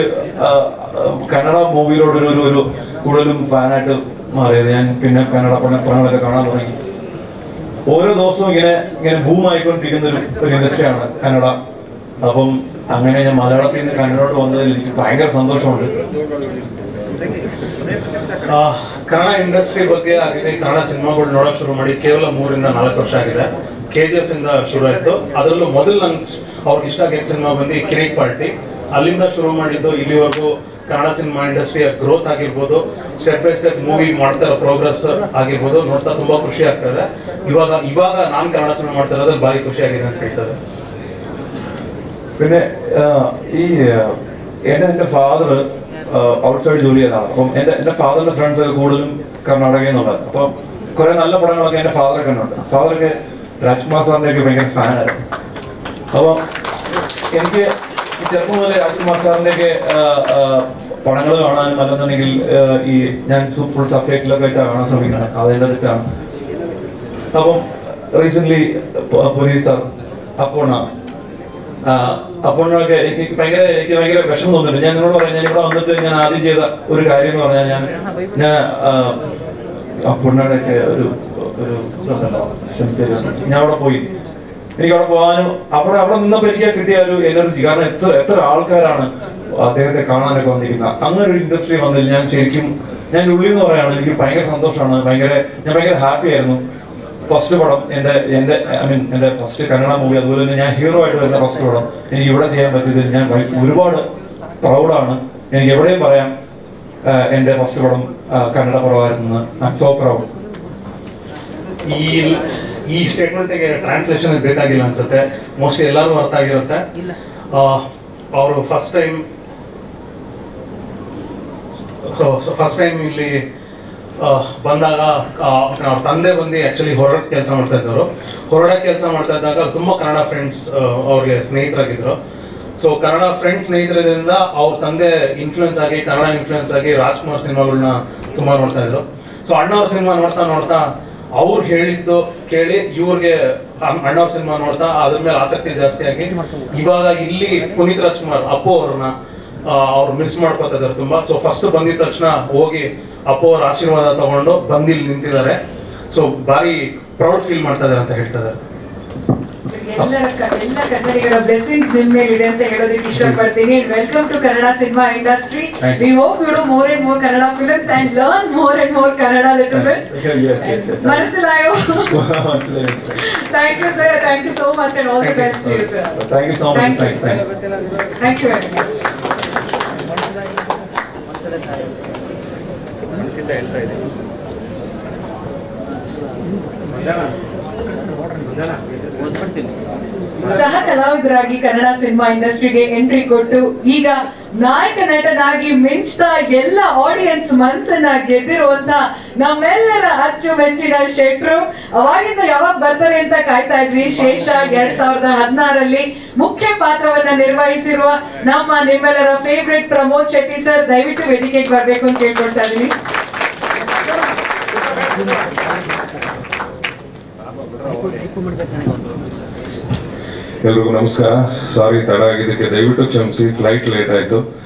കന്നഡ മൂവിയിലോടൊരു കൂടുതലും ഫാനായിട്ട് മാറിയത്. ഞാൻ പിന്നെ കന്നഡ പടങ്ങളൊക്കെ കാണാൻ തുടങ്ങി. ഓരോ ദിവസവും ഇങ്ങനെ ബൂമായിക്കൊണ്ടിരിക്കുന്ന ഒരു ഇൻഡസ്ട്രിയാണ് കന്നഡ. അപ്പം അങ്ങനെ ഞാൻ മലയാളത്തിൽ നിന്ന് കന്നഡോട്ട് വന്നതിൽ എനിക്ക് ഭയങ്കര സന്തോഷമുണ്ട്. ಕನ್ನಡ ಇಂಡಸ್ಟ್ರಿ ಬಗ್ಗೆ ಆಗಿದೆ. ಕನ್ನಡ ಸಿನಿಮಾಗಳು ನೋಡಕ್ ಶುರು ಮಾಡಿ ಕೇವಲ 3-4 ವರ್ಷ ಆಗಿದೆ. KGF ಇಂದ ಶುರು ಆಯ್ತು. ಅದರಲ್ಲೂ ಮೊದಲು ನಂಗೆ ಅವ್ರಿಗೆ ಇಷ್ಟ ಆಗಿದ್ದ ಸಿನಿಮಾ ಬಂದು ಕಿರಿಕ್ ಪಾರ್ಟಿ. ಅಲ್ಲಿಂದ ಶುರು ಮಾಡಿದ್ದು ಇಲ್ಲಿವರೆಗೂ ಕನ್ನಡ ಸಿನಿಮಾ ಇಂಡಸ್ಟ್ರಿಯ ಗ್ರೋತ್ ಆಗಿರ್ಬೋದು, ಸ್ಟೆಪ್ ಬೈ ಸ್ಟೆಪ್ ಮೂವಿ ಮಾಡ್ತಾ ಇರೋ ಪ್ರೋಗ್ರೆಸ್ ಆಗಿರ್ಬೋದು, ನೋಡ್ತಾ ತುಂಬಾ ಖುಷಿ ಆಗ್ತದೆ. ಇವಾಗ ನಾನು ಕನ್ನಡ ಸಿನಿಮಾ ಮಾಡ್ತಾ ಇರೋದು ಭಾರಿ ಖುಷಿ ಆಗಿದೆ ಅಂತ ಹೇಳ್ತಾರೆ. പിന്നെ ഈ എന്റെ ഫാദർ ഔട്ട്സൈഡ് ജോലി ചെയ്തതാണ്. അപ്പം എന്റെ ഫാദറിന്റെ ഫ്രണ്ട്സ് ഒക്കെ കൂടുതലും കർണാടകയിൽ നിന്നുള്ളത്. അപ്പം കുറെ നല്ല പടങ്ങളൊക്കെ എന്റെ ഫാദറൊക്കെ കണ്ടുണ്ട്. ഫാദറൊക്കെ രാജ്കുമാർ സാറിന്റെ ഒക്കെ ഭയങ്കര ഫാനായിരുന്നു. അപ്പം എനിക്ക് ചെറുപ്പം മുതലേ രാജ്കുമാർ സാറിന്റെ ഒക്കെ പടങ്ങൾ കാണാനും അല്ലെന്നുണ്ടെങ്കിൽ ഈ ഞാൻ ഫുൾ സബ്ജക്റ്റിലൊക്കെ വെച്ചാൽ കാണാൻ ശ്രമിക്കുന്നത്. അതെന്റെ തെറ്റാണ്. അപ്പം റീസെന്റ് പോലീസ് സാർ അപ്പോഴൊക്കെ എനിക്ക് ഭയങ്കര വിഷമം തോന്നിട്ടുണ്ട്. ഞാൻ നിങ്ങളോട് പറയാം, ഞാൻ ഇവിടെ വന്നിട്ട് ഞാൻ ആദ്യം ചെയ്ത ഒരു കാര്യം എന്ന് പറഞ്ഞാൽ ഞാൻ അപ്പോഴൊക്കെ ഞാൻ അവിടെ പോയി എനിക്ക് അവിടെ പോകാനും അവിടെ നിന്നപ്പോൾ എനിക്ക് കിട്ടിയ ഒരു എനർജി, കാരണം എത്ര ആൾക്കാരാണ് അദ്ദേഹത്തെ കാണാനൊക്കെ വന്നിരിക്കുന്നത്. അങ്ങനെ ഒരു ഇൻഡസ്ട്രി വന്നതിൽ ഞാൻ ശരിക്കും ഞാൻ ഉള്ളിൽ നിന്ന് പറയാണ്, എനിക്ക് ഭയങ്കര സന്തോഷമാണ്, ഞാൻ ഭയങ്കര ഹാപ്പി ആയിരുന്നു. ഫസ്റ്റ് പടം എൻ്റെ ഫസ്റ്റ് കന്നഡ മൂവി, അതുപോലെ തന്നെ ഞാൻ ഹീറോ ആയിട്ട് വരുന്ന ഫസ്റ്റ് പടം എനിക്ക് ഇവിടെ ചെയ്യാൻ പറ്റിയതിൽ ഞാൻ ഒരുപാട് പ്രൗഡാണ്. എനിക്ക് എവിടെയും പറയാം എൻ്റെ ഫസ്റ്റ് പടം കന്നഡ പടമായിരുന്നു. I am so proud. ಈ ಸ್ಟೇಟ್ಮೆಂಟ್ಗೆ ಟ್ರಾನ್ಸ್ಲೇಷನ್ ಬೇಕಾಗಿಲ್ಲ ಅನ್ಸುತ್ತೆ, ಮೋಸ್ಟ್ಲಿ ಎಲ್ಲರಿಗೂ ಅರ್ಥ ಆಗಿರುತ್ತೆ. ಅವರು ಫಸ್ಟ್ ಟೈಮ್ ಇಲ್ಲಿ ಬಂದಾಗ ಅವ್ರ ತಂದೆ ಬಂದು ಆಕ್ಚುಲಿ ಹೊರಡಕ್ಕೆ ಕೆಲಸ ಮಾಡ್ತಾ ಇದ್ದವರು. ಹೊರಡಕ್ಕೆ ಕೆಲಸ ಮಾಡ್ತಾ ಇದ್ದಾಗ ತುಂಬಾ ಕನ್ನಡ ಫ್ರೆಂಡ್ಸ್ ಅವ್ರಿಗೆ ಸ್ನೇಹಿತರಾಗಿದ್ರು. ಸೊ ಕನ್ನಡ ಫ್ರೆಂಡ್ಸ್ ಸ್ನೇಹಿತರಿಂದ ಅವ್ರ ತಂದೆ ಇನ್ಫ್ಲೂಯೆನ್ಸ್ ಆಗಿ, ಕನ್ನಡ ಇನ್ಫ್ಲೂಯೆನ್ಸ್ ಆಗಿ ರಾಜ್ಕುಮಾರ್ ಸಿನಿಮಾಗಳನ್ನ ತುಂಬಾ ನೋಡ್ತಾ ಇದ್ರು. ಸೊ ಅಣ್ಣವ್ರ ಸಿನಿಮಾ ನೋಡ್ತಾ ಅವ್ರು ಹೇಳಿದ್ದು ಕೇಳಿ ಇವ್ರಿಗೆ ಅಣ್ಣವ್ರ ಸಿನಿಮಾ ನೋಡ್ತಾ ಅದ್ರ ಮೇಲೆ ಆಸಕ್ತಿ ಜಾಸ್ತಿ ಆಗಿ ಇವಾಗ ಇಲ್ಲಿ ಪುನೀತ್ ರಾಜ್ಕುಮಾರ್ ಅಪ್ಪು ಅವ್ರನ್ನ ಅವ್ರು ಮಿಸ್ ಮಾಡ್ಕೊತಾ ಇದಾರೆ ತುಂಬಾ. ಸೊ ಫಸ್ಟ್ ಬಂದಿದ ತಕ್ಷಣ ಹೋಗಿ ಅಪ್ಪು ಅವ್ರ ಆಶೀರ್ವಾದ ತಗೊಂಡು ಬಂದಿಲ್ಲಿ ನಿಂತಿದ್ದಾರೆ. ಸೊ ಬಾರಿ ಪ್ರೌಡ್ ಫೀಲ್ ಮಾಡ್ತಾ ಇದಾರೆ ಅಂತ ಹೇಳ್ತಾ ಇದ್ದಾರೆ. ಎಲ್ಲ ಕನ್ನಡಿಗರ ಬ್ಲೆಸ್ಸಿಂಗ್ಸ್ ನಿಮ್ ಮೇಲಿದೆ ಅಂತ ಹೇಳೋದಕ್ಕೆ ಇಷ್ಟಪಡ್ತೀನಿ. Welcome to Kannada cinema industry. We hope you do more and more Kannada films and learn more and more Kannada little bit. മനസ്സിലായോ? Thank you sir, thank you so much and all the best to you sir. Thank you so much. Thank you very much. ಸಹ ಕಲಾವಿದರಾಗಿ Kannada cinema ಇಂಡಸ್ಟ್ರಿಗೆ entry ಕೊಟ್ಟು ಈಗ ನಾಯಕ ನಟನಾಗಿ ಮಿಂಚ್ತಾ ಎಲ್ಲ audience ಮನಸ್ಸನ್ನ ಗೆದ್ದಿರುವಂತ ನಮ್ಮೆಲ್ಲರ ಅಚ್ಚುಮೆಚ್ಚಿನ ಶೆಟ್ರು. ಅವಾಗಿಂದ ಯಾವಾಗ ಬರ್ತಾರೆ ಅಂತ ಕಾಯ್ತಾ ಇದ್ವಿ. ಶೇಷ 2016ರಲ್ಲಿ ಮುಖ್ಯ ಪಾತ್ರವನ್ನ ನಿರ್ವಹಿಸಿರುವ ನಿಮ್ಮೆಲ್ಲರ ಫೇವ್ರೆಟ್ ಪ್ರಮೋದ್ ಶೆಟ್ಟಿ ಸರ್, ದಯವಿಟ್ಟು ವೇದಿಕೆಗೆ ಬರ್ಬೇಕು ಅಂತ ಕೇಳ್ಕೊಳ್ತಾ ಇದೀನಿ. ಎಲ್ರಿಗೂ ನಮಸ್ಕಾರ. ಸಾರಿ ತಡ ಆಗಿದ್ದಕ್ಕೆ ದಯವಿಟ್ಟು ಕ್ಷಮಿಸಿ, ಫ್ಲೈಟ್ ಲೇಟ್ ಆಯ್ತು.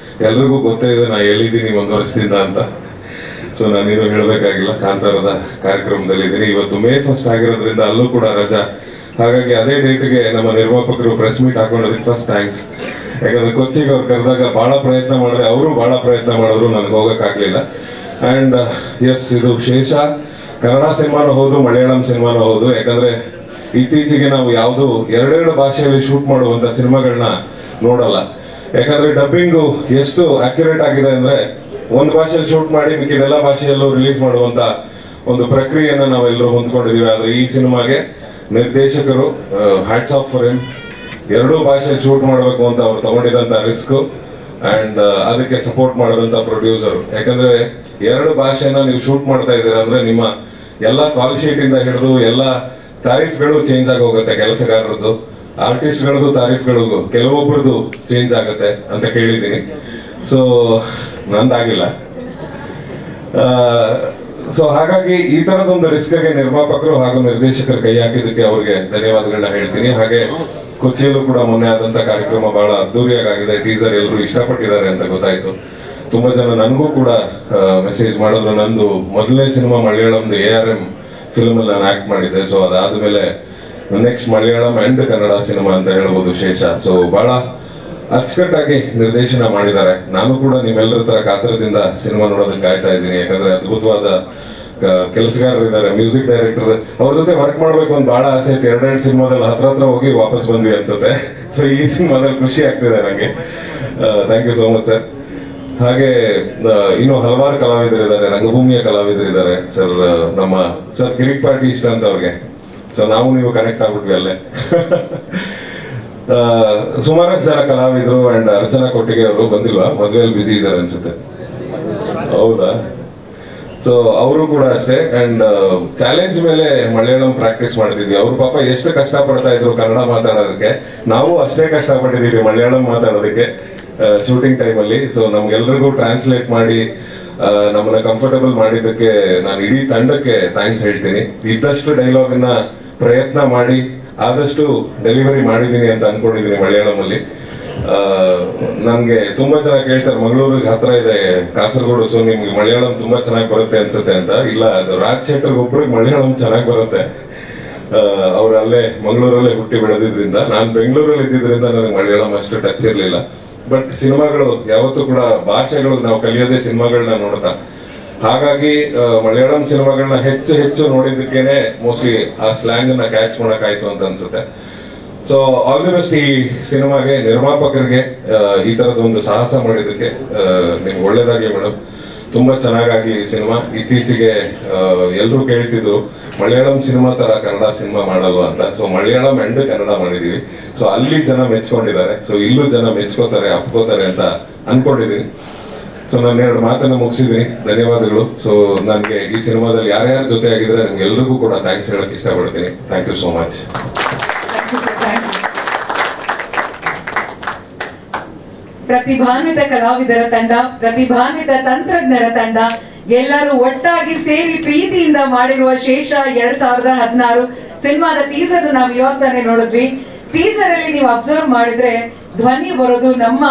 ಎಲ್ರಿಗೂ ಗೊತ್ತೇ ಇದೆ ನಾ ಎಲ್ಲಿದ್ದೀನಿ 1 ವರ್ಷದಿಂದ ಅಂತ. ಸೊ ನಾನೇನು ಹೇಳಬೇಕಾಗಿಲ್ಲ, ಕಾಂತಾರದ ಕಾರ್ಯಕ್ರಮದಲ್ಲಿ ಇದ್ದೀನಿ. ಇವತ್ತು May 1 ಆಗಿರೋದ್ರಿಂದ ಅಲ್ಲೂ ಕೂಡ ರಜಾ, ಹಾಗಾಗಿ ಅದೇ ಡೇಟ್ಗೆ ನಮ್ಮ ನಿರ್ಮಾಪಕರು ಪ್ರೆಸ್ ಮೀಟ್ ಹಾಕೊಂಡೋದಕ್ಕೆ ಫಸ್ಟ್ ಥ್ಯಾಂಕ್ಸ್. ಯಾಕಂದ್ರೆ ಕೊಚ್ಚಿಗೆ ಅವ್ರು ಕರೆದಾಗ ಬಹಳ ಪ್ರಯತ್ನ ಮಾಡಿದೆ, ಅವರು ಬಹಳ ಪ್ರಯತ್ನ ಮಾಡಿದ್ರು, ನನಗೆ ಹೋಗೋಕ್ಕಾಗಲಿಲ್ಲ. ಆ್ಯಂಡ್ ಎಸ್, ಇದು ಶೇಷ ಕನ್ನಡ ಸಿನಿಮಾನೂ ಹೌದು, ಮಲಯಾಳಂ ಸಿನಿಮಾನೂ ಹೌದು. ಯಾಕಂದ್ರೆ ಇತ್ತೀಚೆಗೆ ನಾವು ಯಾವುದು 2 ಭಾಷೆಯಲ್ಲಿ ಶೂಟ್ ಮಾಡುವಂತ ಸಿನಿಮಾಗಳನ್ನ ನೋಡಲ್ಲ. ಯಾಕಂದ್ರೆ ಡಬ್ಬಿಂಗು ಎಷ್ಟು ಅಕ್ಯುರೇಟ್ ಆಗಿದೆ ಅಂದ್ರೆ ಒಂದು ಭಾಷೆಯಲ್ಲಿ ಶೂಟ್ ಮಾಡಿ ಮಿಕ್ಕಿದೆಲ್ಲ ಭಾಷೆಯಲ್ಲೂ ರಿಲೀಸ್ ಮಾಡುವಂತ ಒಂದು ಪ್ರಕ್ರಿಯೆಯನ್ನ ನಾವೆಲ್ಲರೂ ಹೊಂದ್ಕೊಂಡಿದೀವಿ. ಆದ್ರೆ ಈ ಸಿನಿಮಾಗೆ ನಿರ್ದೇಶಕರು ಹ್ಯಾಟ್ಸ್ ಆಫ್ ಫಾರ್ ಹಿಮ್, 2 ಭಾಷೆಯಲ್ಲಿ ಶೂಟ್ ಮಾಡಬೇಕು ಅಂತ ಅವ್ರು ತಗೊಂಡಿದಂತ ರಿಸ್ಕ್ ಅಂಡ್ ಅದಕ್ಕೆ ಸಪೋರ್ಟ್ ಮಾಡಿದಂತ ಪ್ರೊಡ್ಯೂಸರ್. ಯಾಕಂದ್ರೆ 2 ಭಾಷೆನ ನೀವು ಶೂಟ್ ಮಾಡ್ತಾ ಇದ್ದೀರಾ ಅಂದ್ರೆ ನಿಮ್ಮ ಎಲ್ಲ ಕಾಲ್ ಶೀಟ್ ಇಂದ ಹಿಡಿದು ಎಲ್ಲ ತಾರೀಫ್ಗಳು ಚೇಂಜ್ ಆಗಿ ಹೋಗುತ್ತೆ. ಕೆಲಸಗಾರರದ್ದು, ಆರ್ಟಿಸ್ಟ್ಗಳದ್ದು ತಾರೀಫ್ಗಳು ಕೆಲವೊಬ್ಬರದು ಚೇಂಜ್ ಆಗುತ್ತೆ ಅಂತ ಕೇಳಿದ್ದೀನಿ. ಸೊ ನಂದಾಗಿಲ್ಲ. ಸೊ ಹಾಗಾಗಿ ಈ ತರದೊಂದು ರಿಸ್ಕ್ಗೆ ನಿರ್ಮಾಪಕರು ಹಾಗೂ ನಿರ್ದೇಶಕರು ಕೈ ಹಾಕಿದ್ದಕ್ಕೆ ಅವ್ರಿಗೆ ಧನ್ಯವಾದಗಳನ್ನ ಹೇಳ್ತೀನಿ. ಹಾಗೆ ಕೊಚ್ಚಿಯಲ್ಲೂ ಕೂಡ ಮೊನ್ನೆ ಆದಂತ ಕಾರ್ಯಕ್ರಮ ಬಹಳ ಅದ್ದೂರಿಯಾಗಿದೆ. ಟೀಸರ್ ಎಲ್ಲರೂ ಇಷ್ಟಪಟ್ಟಿದ್ದಾರೆ ಅಂತ ಗೊತ್ತಾಯ್ತು. ತುಂಬಾ ಜನ ನನಗೂ ಕೂಡ ಮೆಸೇಜ್ ಮಾಡಿದ್ರು. ನಂದು ಮೊದಲನೇ ಸಿನಿಮಾ ಮಲಯಾಳಂದು ARM ಫಿಲ್ಮ್ ಅಲ್ಲಿ ನಾನು ಆಕ್ಟ್ ಮಾಡಿದ್ದೆ. ಸೊ ಅದಾದ್ಮೇಲೆ next Malayalam and Kannada cinema ಅಂತ ಹೇಳ್ಬೋದು ಶೇಷ. ಸೊ ಬಹಳ ಅಚ್ಚುಕಟ್ಟಾಗಿ ನಿರ್ದೇಶನ ಮಾಡಿದ್ದಾರೆ. ನಾನು ಕೂಡ ನಿಮ್ಮೆಲ್ಲರ ತರ ಕಾತರದಿಂದ ಸಿನಿಮಾ ನೋಡೋದಕ್ಕೆ ಕಾಯ್ತಾ ಇದ್ದೀನಿ. ಯಾಕಂದ್ರೆ ಅದ್ಭುತವಾದ ಕೆಲಸಗಾರರಿದ್ದಾರೆ, ಮ್ಯೂಸಿಕ್ ಡೈರೆಕ್ಟರ್, ಅವ್ರ ಜೊತೆ ವರ್ಕ್ ಮಾಡ್ಬೇಕು ಅಂತ ಬಹಳ ಆಸೆ ಇತ್ತು. 2 ಸಿನಿಮಾದಲ್ಲಿ ಹತ್ರ ಹೋಗಿ ವಾಪಸ್ ಬಂದ್ವಿ ಅನ್ಸುತ್ತೆ. ಸೊ ಈ ಸಿನಿಮಾದಲ್ಲಿ ಖುಷಿ ಆಗ್ತಿದೆ ನಂಗೆ. Thank you so much sir. ಹಾಗೆ ಇನ್ನು ಹಲವಾರು ಕಲಾವಿದರಿದ್ದಾರೆ, ರಂಗಭೂಮಿಯ ಕಲಾವಿದರಿದ್ದಾರೆ ಸರ್. ನಮ್ಮ ಸರ್ ಕಿರಿಕ್ ಪಾರ್ಟಿ ಇಷ್ಟ ಅಂತ ಅವ್ರಿಗೆ. ಸೊ ನಾವು ನೀವು ಕನೆಕ್ಟ್ ಆಗ್ಬಿಟ್ವಿ ಅಲ್ಲೇ. ಸುಮಾರಷ್ಟು ಜನ ಕಲಾವಿದರು ಅಂಡ್ ಅರ್ಚನಾ ಕೊಟ್ಟಿಗೆ ಅವರು ಬಂದಿಲ್ವಾ? ಮದುವೆಯಲ್ಲಿ ಬ್ಯುಸಿ ಇದ್ದಾರೆ ಅನ್ಸುತ್ತೆ. ಹೌದಾ? ಸೊ ಅವರು ಕೂಡ ಅಷ್ಟೇ. ಅಂಡ್ ಚಾಲೆಂಜ್ ಮೇಲೆ ಮಲಯಾಳಂ ಪ್ರಾಕ್ಟೀಸ್ ಮಾಡ್ತಿದ್ವಿ. ಅವ್ರು ಪಾಪ ಎಷ್ಟು ಕಷ್ಟ ಪಡ್ತಾ ಇದ್ರು ಕನ್ನಡ ಮಾತಾಡೋದಕ್ಕೆ, ನಾವು ಅಷ್ಟೇ ಕಷ್ಟಪಟ್ಟಿದ್ದೀವಿ ಮಲಯಾಳಂ ಮಾತಾಡೋದಕ್ಕೆ ಶೂಟಿಂಗ್ ಟೈಮಲ್ಲಿ. ಸೊ ನಮ್ಗೆಲ್ರಿಗೂ ಟ್ರಾನ್ಸ್ಲೇಟ್ ಮಾಡಿ ನಮ್ಮನ್ನ ಕಂಫರ್ಟಬಲ್ ಮಾಡಿದ್ದಕ್ಕೆ ನಾನು ಇಡೀ ತಂಡಕ್ಕೆ ಥ್ಯಾಂಕ್ಸ್ ಹೇಳ್ತೀನಿ. ಇದ್ದಷ್ಟು ಡೈಲಾಗ್ನ ಪ್ರಯತ್ನ ಮಾಡಿ ಆದಷ್ಟು ಡೆಲಿವರಿ ಮಾಡಿದ್ದೀನಿ ಅಂತ ಅನ್ಕೊಂಡಿದ್ದೀನಿ ಮಲಯಾಳಮಲ್ಲಿ. ನನ್ಗೆ ತುಂಬಾ ಜನ ಕೇಳ್ತಾರೆ, ಮಂಗಳೂರಿಗೆ ಹತ್ರ ಇದೆ ಕಾಸರಗೋಡು, ಸೊ ನಿಮ್ಗೆ ಮಲಯಾಳಂ ತುಂಬಾ ಚೆನ್ನಾಗಿ ಬರುತ್ತೆ ಅನ್ಸುತ್ತೆ ಅಂತ. ಇಲ್ಲ, ಅದು ರಾಜ್ ಶೆಟ್ಟರ್ ಒಬ್ರಿಗೆ ಮಲಯಾಳಂ ಚೆನ್ನಾಗಿ ಬರುತ್ತೆ. ಅವ್ರು ಅಲ್ಲೇ ಮಂಗಳೂರಲ್ಲೇ ಹುಟ್ಟಿ ಬೆಳೆದಿದ್ರಿಂದ, ನಾನು ಬೆಂಗಳೂರಲ್ಲಿ ಇದ್ದಿದ್ರಿಂದ ನನಗೆ ಮಲಯಾಳಂ ಅಷ್ಟು ಟಚ್ ಇರಲಿಲ್ಲ. ಬಟ್ ಸಿನಿಮಾಗಳು ಯಾವತ್ತೂ ಕೂಡ ಭಾಷೆಗಳು ನಾವು ಕಲಿಯೋದೇ ಸಿನಿಮಾಗಳನ್ನ ನೋಡ್ತಾ, ಹಾಗಾಗಿ ಮಲಯಾಳಂ ಸಿನಿಮಾಗಳನ್ನ ಹೆಚ್ಚು ನೋಡಿದ್ದಕ್ಕೇನೆ ಮೋಸ್ಟ್ಲಿ ಆ ಸ್ಲ್ಯಾಂಗ್ ಅನ್ನ ಕ್ಯಾಚ್ ಮಾಡೋಕ್ಕಾಯ್ತು ಅಂತ ಅನ್ಸುತ್ತೆ. ಸೊ ಆಲ್ ದಿ ಬೆಸ್ಟ್ ಈ ಸಿನಿಮಾಗೆ, ನಿರ್ಮಾಪಕರಿಗೆ ಈ ತರದ ಒಂದು ಸಾಹಸ ಮಾಡಿದ್ದಕ್ಕೆ ನಿಮ್ಗೆ ಒಳ್ಳೇದಾಗ್ಲಿ ಮೇಡಮ್. ತುಂಬಾ ಚೆನ್ನಾಗಾಗಿ ಈ ಸಿನಿಮಾ. ಇತ್ತೀಚೆಗೆ ಎಲ್ಲರೂ ಕೇಳ್ತಿದ್ರು ಮಲಯಾಳಂ ಸಿನಿಮಾ ತರ ಕನ್ನಡ ಸಿನಿಮಾ ಮಾಡಲ್ವಾ ಅಂತ. ಸೊ ಮಲಯಾಳಂ ಅಂಡ್ ಕನ್ನಡ ಮಾಡಿದೀವಿ. ಸೊ ಅಲ್ಲಿ ಜನ ಮೆಚ್ಕೊಂಡಿದ್ದಾರೆ. ಸೊ ಇಲ್ಲೂ ಜನ ಮೆಚ್ಕೋತಾರೆ, ಅಪ್ಕೋತಾರೆ ಅಂತ ಅನ್ಕೊಂಡಿದ್ದೀನಿ. ಸೊ ನಾನು 2 ಮಾತನ್ನ ಮುಗಿಸಿದ್ದೀನಿ. ಧನ್ಯವಾದಗಳು. ಸೊ ನನಗೆ ಈ ಸಿನಿಮಾದಲ್ಲಿ ಯಾರ್ಯಾರ ಜೊತೆ ಆಗಿದ್ರೆ ನಿಮ್ಗೆ ಎಲ್ರಿಗೂ ಕೂಡ ಥ್ಯಾಂಕ್ಸ್ ಹೇಳಕ್ ಇಷ್ಟಪಡ್ತೀನಿ. Thank you so much. ಪ್ರತಿಭಾನ್ವಿತ ಕಲಾವಿದರ ತಂಡ, ಪ್ರತಿಭಾನ್ವಿತ ತಂತ್ರಜ್ಞರ ತಂಡ ಎಲ್ಲರೂ ಒಟ್ಟಾಗಿ ಸೇರಿ ಪ್ರೀತಿಯಿಂದ ಮಾಡಿರುವ ಶೇಷ 2016 ಸಿನಿಮಾದ ಟೀಸರ್ ನಾವು ಇವತ್ತಾನೆ ನೋಡಿದ್ವಿ. ಟೀಸರ್ ಅಲ್ಲಿ ನೀವು ಅಬ್ಸರ್ವ್ ಮಾಡಿದ್ರೆ ಧ್ವನಿ ಬರೋದು ನಮ್ಮ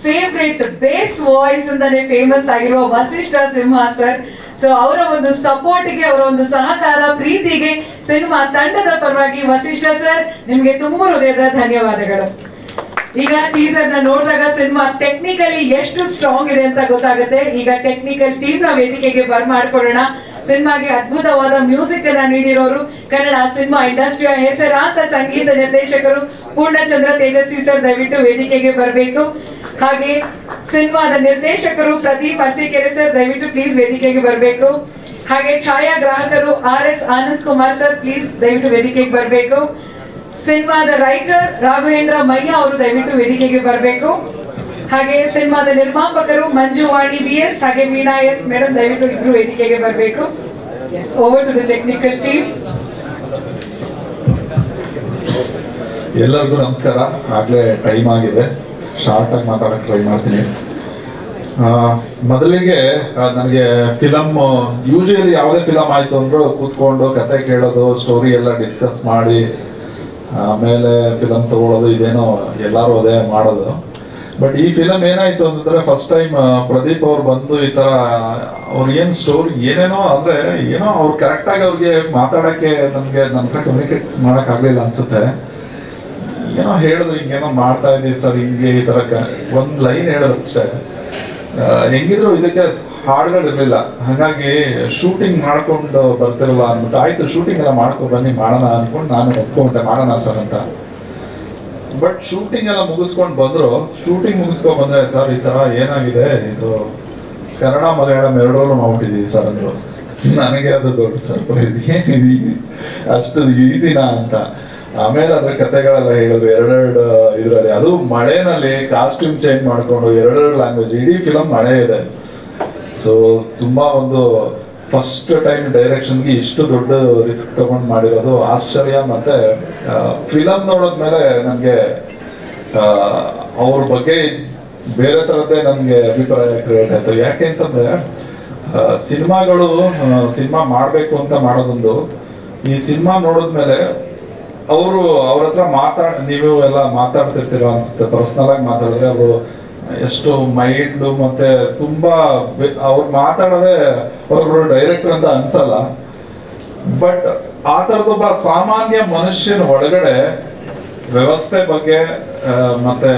ಫೇವ್ರೆಟ್ ಬೇಸ್ ವಾಯ್ಸ್ ಅಂತಾನೆ ಫೇಮಸ್ ಆಗಿರುವ ವಸಿಷ್ಠ ಸಿಂಹ ಸರ್. ಸೊ ಅವರ ಒಂದು ಸಪೋರ್ಟ್ಗೆ, ಅವರ ಒಂದು ಸಹಕಾರ, ಪ್ರೀತಿಗೆ ಸಿನಿಮಾ ತಂಡದ ಪರವಾಗಿ ವಸಿಷ್ಠ ಸರ್ ನಿಮ್ಗೆ ತುಂಬಾ ಹೃದಯದ ಧನ್ಯವಾದಗಳು. ಈಗ ಟೀಸರ್ ನ ನೋಡಿದಾಗ ಸಿನಿಮಾ ಟೆಕ್ನಿಕಲಿ ಎಷ್ಟು ಸ್ಟ್ರಾಂಗ್ ಇದೆ ಅಂತ ಗೊತ್ತಾಗುತ್ತೆ. ಈಗ ಟೆಕ್ನಿಕಲ್ ಟೀಮ್ ನ ವೇದಿಕೆಗೆ ಬರ್ಮಾಡ್ಕೊಳ್ಳೋಣ. ಸಿನಿಮಾಗೆ ಅದ್ಭುತವಾದ ಮ್ಯೂಸಿಕ್ ಅನ್ನ ನೀಡಿರೋರು ಕನ್ನಡ ಸಿನಿಮಾ ಇಂಡಸ್ಟ್ರಿಯ ಹೆಸರಾಂತ ಸಂಗೀತ ನಿರ್ದೇಶಕರು ಪೂರ್ಣಚಂದ್ರ ತೇಜಸ್ವಿ ಸರ್, ದಯವಿಟ್ಟು ವೇದಿಕೆಗೆ ಬರಬೇಕು. ಹಾಗೆ ಸಿನಿಮಾದ ನಿರ್ದೇಶಕರು ಪ್ರದೀಪ್ ಅರಸೀಕೆರೆ ಸರ್, ದಯವಿಟ್ಟು ಪ್ಲೀಸ್ ವೇದಿಕೆಗೆ ಬರಬೇಕು. ಹಾಗೆ ಛಾಯಾಗ್ರಾಹಕರು RS Anand Kumar sir, please ದಯವಿಟ್ಟು ವೇದಿಕೆಗೆ ಬರಬೇಕು. ಸಿನಿಮಾದ ರೈಟರ್ ರಾಘವೇಂದ್ರ ಮಯ್ಯ ಅವರು ದಯವಿಟ್ಟು ವೇದಿಕೆಗೆ ಬರಬೇಕು. ಹಾಗೆ ಸಿನಿಮಾದ ನಿರ್ಮಾಪಕರು ಮಂಜುವಾಣಿ BS ಹಾಗೆ ವೀಣಾ S ಮೇಡಮ್, ದಯವಿಟ್ಟು ಇಬ್ರು ವೇದಿಕೆಗೆ ಬರಬೇಕು. Yes, over to the technical team. ಎಲ್ಲರಿಗೂ ನಮಸ್ಕಾರ. ಆಗ್ಲೇ ಟೈಮ್ ಆಗಿದೆ, ಶಾರ್ಟ್ ಆಗಿ ಮಾತಾಡಕ್ಕೆ ಟ್ರೈ ಮಾಡ್ತೀನಿ. ಮೊದಲಿಗೆ ನನಗೆ ಫಿಲಮ್, ಯೂಶುವಲಿ ಯಾವುದೇ ಫಿಲಮ್ ಆಯ್ತು ಅಂದ್ರೂ ಕೂತ್ಕೊಂಡು ಕತೆ ಕೇಳೋದು, ಸ್ಟೋರಿ ಎಲ್ಲ ಡಿಸ್ಕಸ್ ಮಾಡಿ ಆಮೇಲೆ ಫಿಲಮ್ ತಗೊಳ್ಳೋದು, ಇದೇನೋ ಎಲ್ಲರೂ ಅದೇ ಮಾಡೋದು. ಬಟ್ ಈ ಫಿಲಮ್ ಏನಾಯ್ತು ಅಂತಂದ್ರೆ, ಫಸ್ಟ್ ಟೈಮ್ ಪ್ರದೀಪ್ ಅವ್ರು ಬಂದು ಈ ತರ ಅವ್ರು ಏನ್ ಸ್ಟೋರಿ ಏನೇನೋ ಅಂದ್ರೆ ಏನೋ ಅವ್ರು ಕರೆಕ್ಟ್ ಆಗಿ ಅವ್ರಿಗೆ ಮಾತಾಡಕ್ಕೆ ನನ್ನ ಹತ್ರ ಕಮ್ಯುನಿಕೇಟ್ ಮಾಡಕ್ ಆಗ್ಲಿಲ್ಲ ಅನ್ಸುತ್ತೆ. ಏನೋ ಹೇಳಿದ್ರು, ಹಿಂಗೇನೋ ಮಾಡ್ತಾ ಇದೀವಿ ಸರ್, ಹಿಂಗೆ ಈ ತರ ಒಂದ್ ಲೈನ್ ಹೇಳಿದ್ರು ಅಷ್ಟೇ. ಹೆಂಗಿದ್ರು ಇದಕ್ಕೆ ಹಾಡುಗಳು ಇರ್ಲಿಲ್ಲ, ಹಾಗಾಗಿ ಶೂಟಿಂಗ್ ಮಾಡ್ಕೊಂಡು ಬರ್ತಿರಲ್ಲ ಅಂದ್ಬಿಟ್ಟು ಆಯ್ತು ಶೂಟಿಂಗ್ ಎಲ್ಲ ಮಾಡ್ಕೊಂಡು ಬನ್ನಿ ಮಾಡೋಣ ಅನ್ಕೊಂಡು ನಾನು ಒಪ್ಕೊಂಡೆ, ಮಾಡೋಣ ಸರ್ ಅಂತ. ಬಟ್ ಶೂಟಿಂಗ್ ಎಲ್ಲ ಮುಗಿಸ್ಕೊಂಡು ಬಂದ್ರು. ಶೂಟಿಂಗ್ ಮುಗಿಸ್ಕೊಂಡ್ ಬಂದ್ರೆ, ಸರ್ ಈ ತರ ಏನಾಗಿದೆ, ಇದು ಕನ್ನಡ ಮಲಯಾಳಂ ಎರಡರಲ್ಲೂ ಮಾಡ್ಬಿಟ್ಟಿದೀವಿ ಸರ್ ಅಂದ್ರು. ನನಗೆ ಅದು ದೊಡ್ಡ ಸರ್ಪ್ರೈಸ್, ಏನಿದೆ ಅಷ್ಟು ಈಸಿನಾ ಅಂತ. ಆಮೇಲೆ ಅದ್ರ ಕತೆಗಳೆಲ್ಲ ಹೇಳಿದ್ರು, 2 ಇದ್ರಲ್ಲಿ, ಅದು ಮಳೆನಲ್ಲಿ ಕಾಸ್ಟ್ಯೂಮ್ ಚೇಂಜ್ ಮಾಡ್ಕೊಂಡು 2 ಲ್ಯಾಂಗ್ವೇಜ್, ಇಡೀ ಫಿಲಮ್ ಮಳೆ ಇದೆ. ಸೊ ತುಂಬಾ ಒಂದು ಫಸ್ಟ್ ಟೈಮ್ ಡೈರೆಕ್ಷನ್ಗೆ ಇಷ್ಟು ದೊಡ್ಡ ರಿಸ್ಕ್ ತಗೊಂಡು ಮಾಡಿರೋದು ಆಶ್ಚರ್ಯ. ಮತ್ತೆ ಫಿಲಮ್ ನೋಡಿದ್ಮೇಲೆ ನನಗೆ ಅವ್ರ ಬಗ್ಗೆ ಬೇರೆ ತರದ್ದೇ ನನಗೆ ಅಭಿಪ್ರಾಯ ಕ್ರಿಯೇಟ್ ಆಯ್ತು. ಯಾಕೆ ಅಂತಂದ್ರೆ ಸಿನಿಮಾ ಮಾಡ್ಬೇಕು ಅಂತ ಮಾಡೋದೊಂದು, ಈ ಸಿನಿಮಾ ನೋಡಿದ್ಮೇಲೆ ಅವ್ರ ಹತ್ರ ನೀವು ಎಲ್ಲ ಮಾತಾಡ್ತಿರ್ತೀರ ಅನ್ಸುತ್ತೆ, ಪರ್ಸನಲ್ ಆಗಿ ಮಾತಾಡಿದ್ರೆ ಅವರು ಎಷ್ಟು ಮೈಲ್ಡ್ ಮತ್ತೆ ತುಂಬಾ ಅವ್ರು ಮಾತಾಡೋದೇ ಅವ್ರು ಡೈರೆಕ್ಟರ್ ಅಂತ ಅನ್ಸಲ್ಲ. ಬಟ್ ಆ ತರದೊಬ್ಬ ಸಾಮಾನ್ಯ ಮನುಷ್ಯನ ಒಳಗಡೆ ವ್ಯವಸ್ಥೆ ಬಗ್ಗೆ ಮತ್ತೆ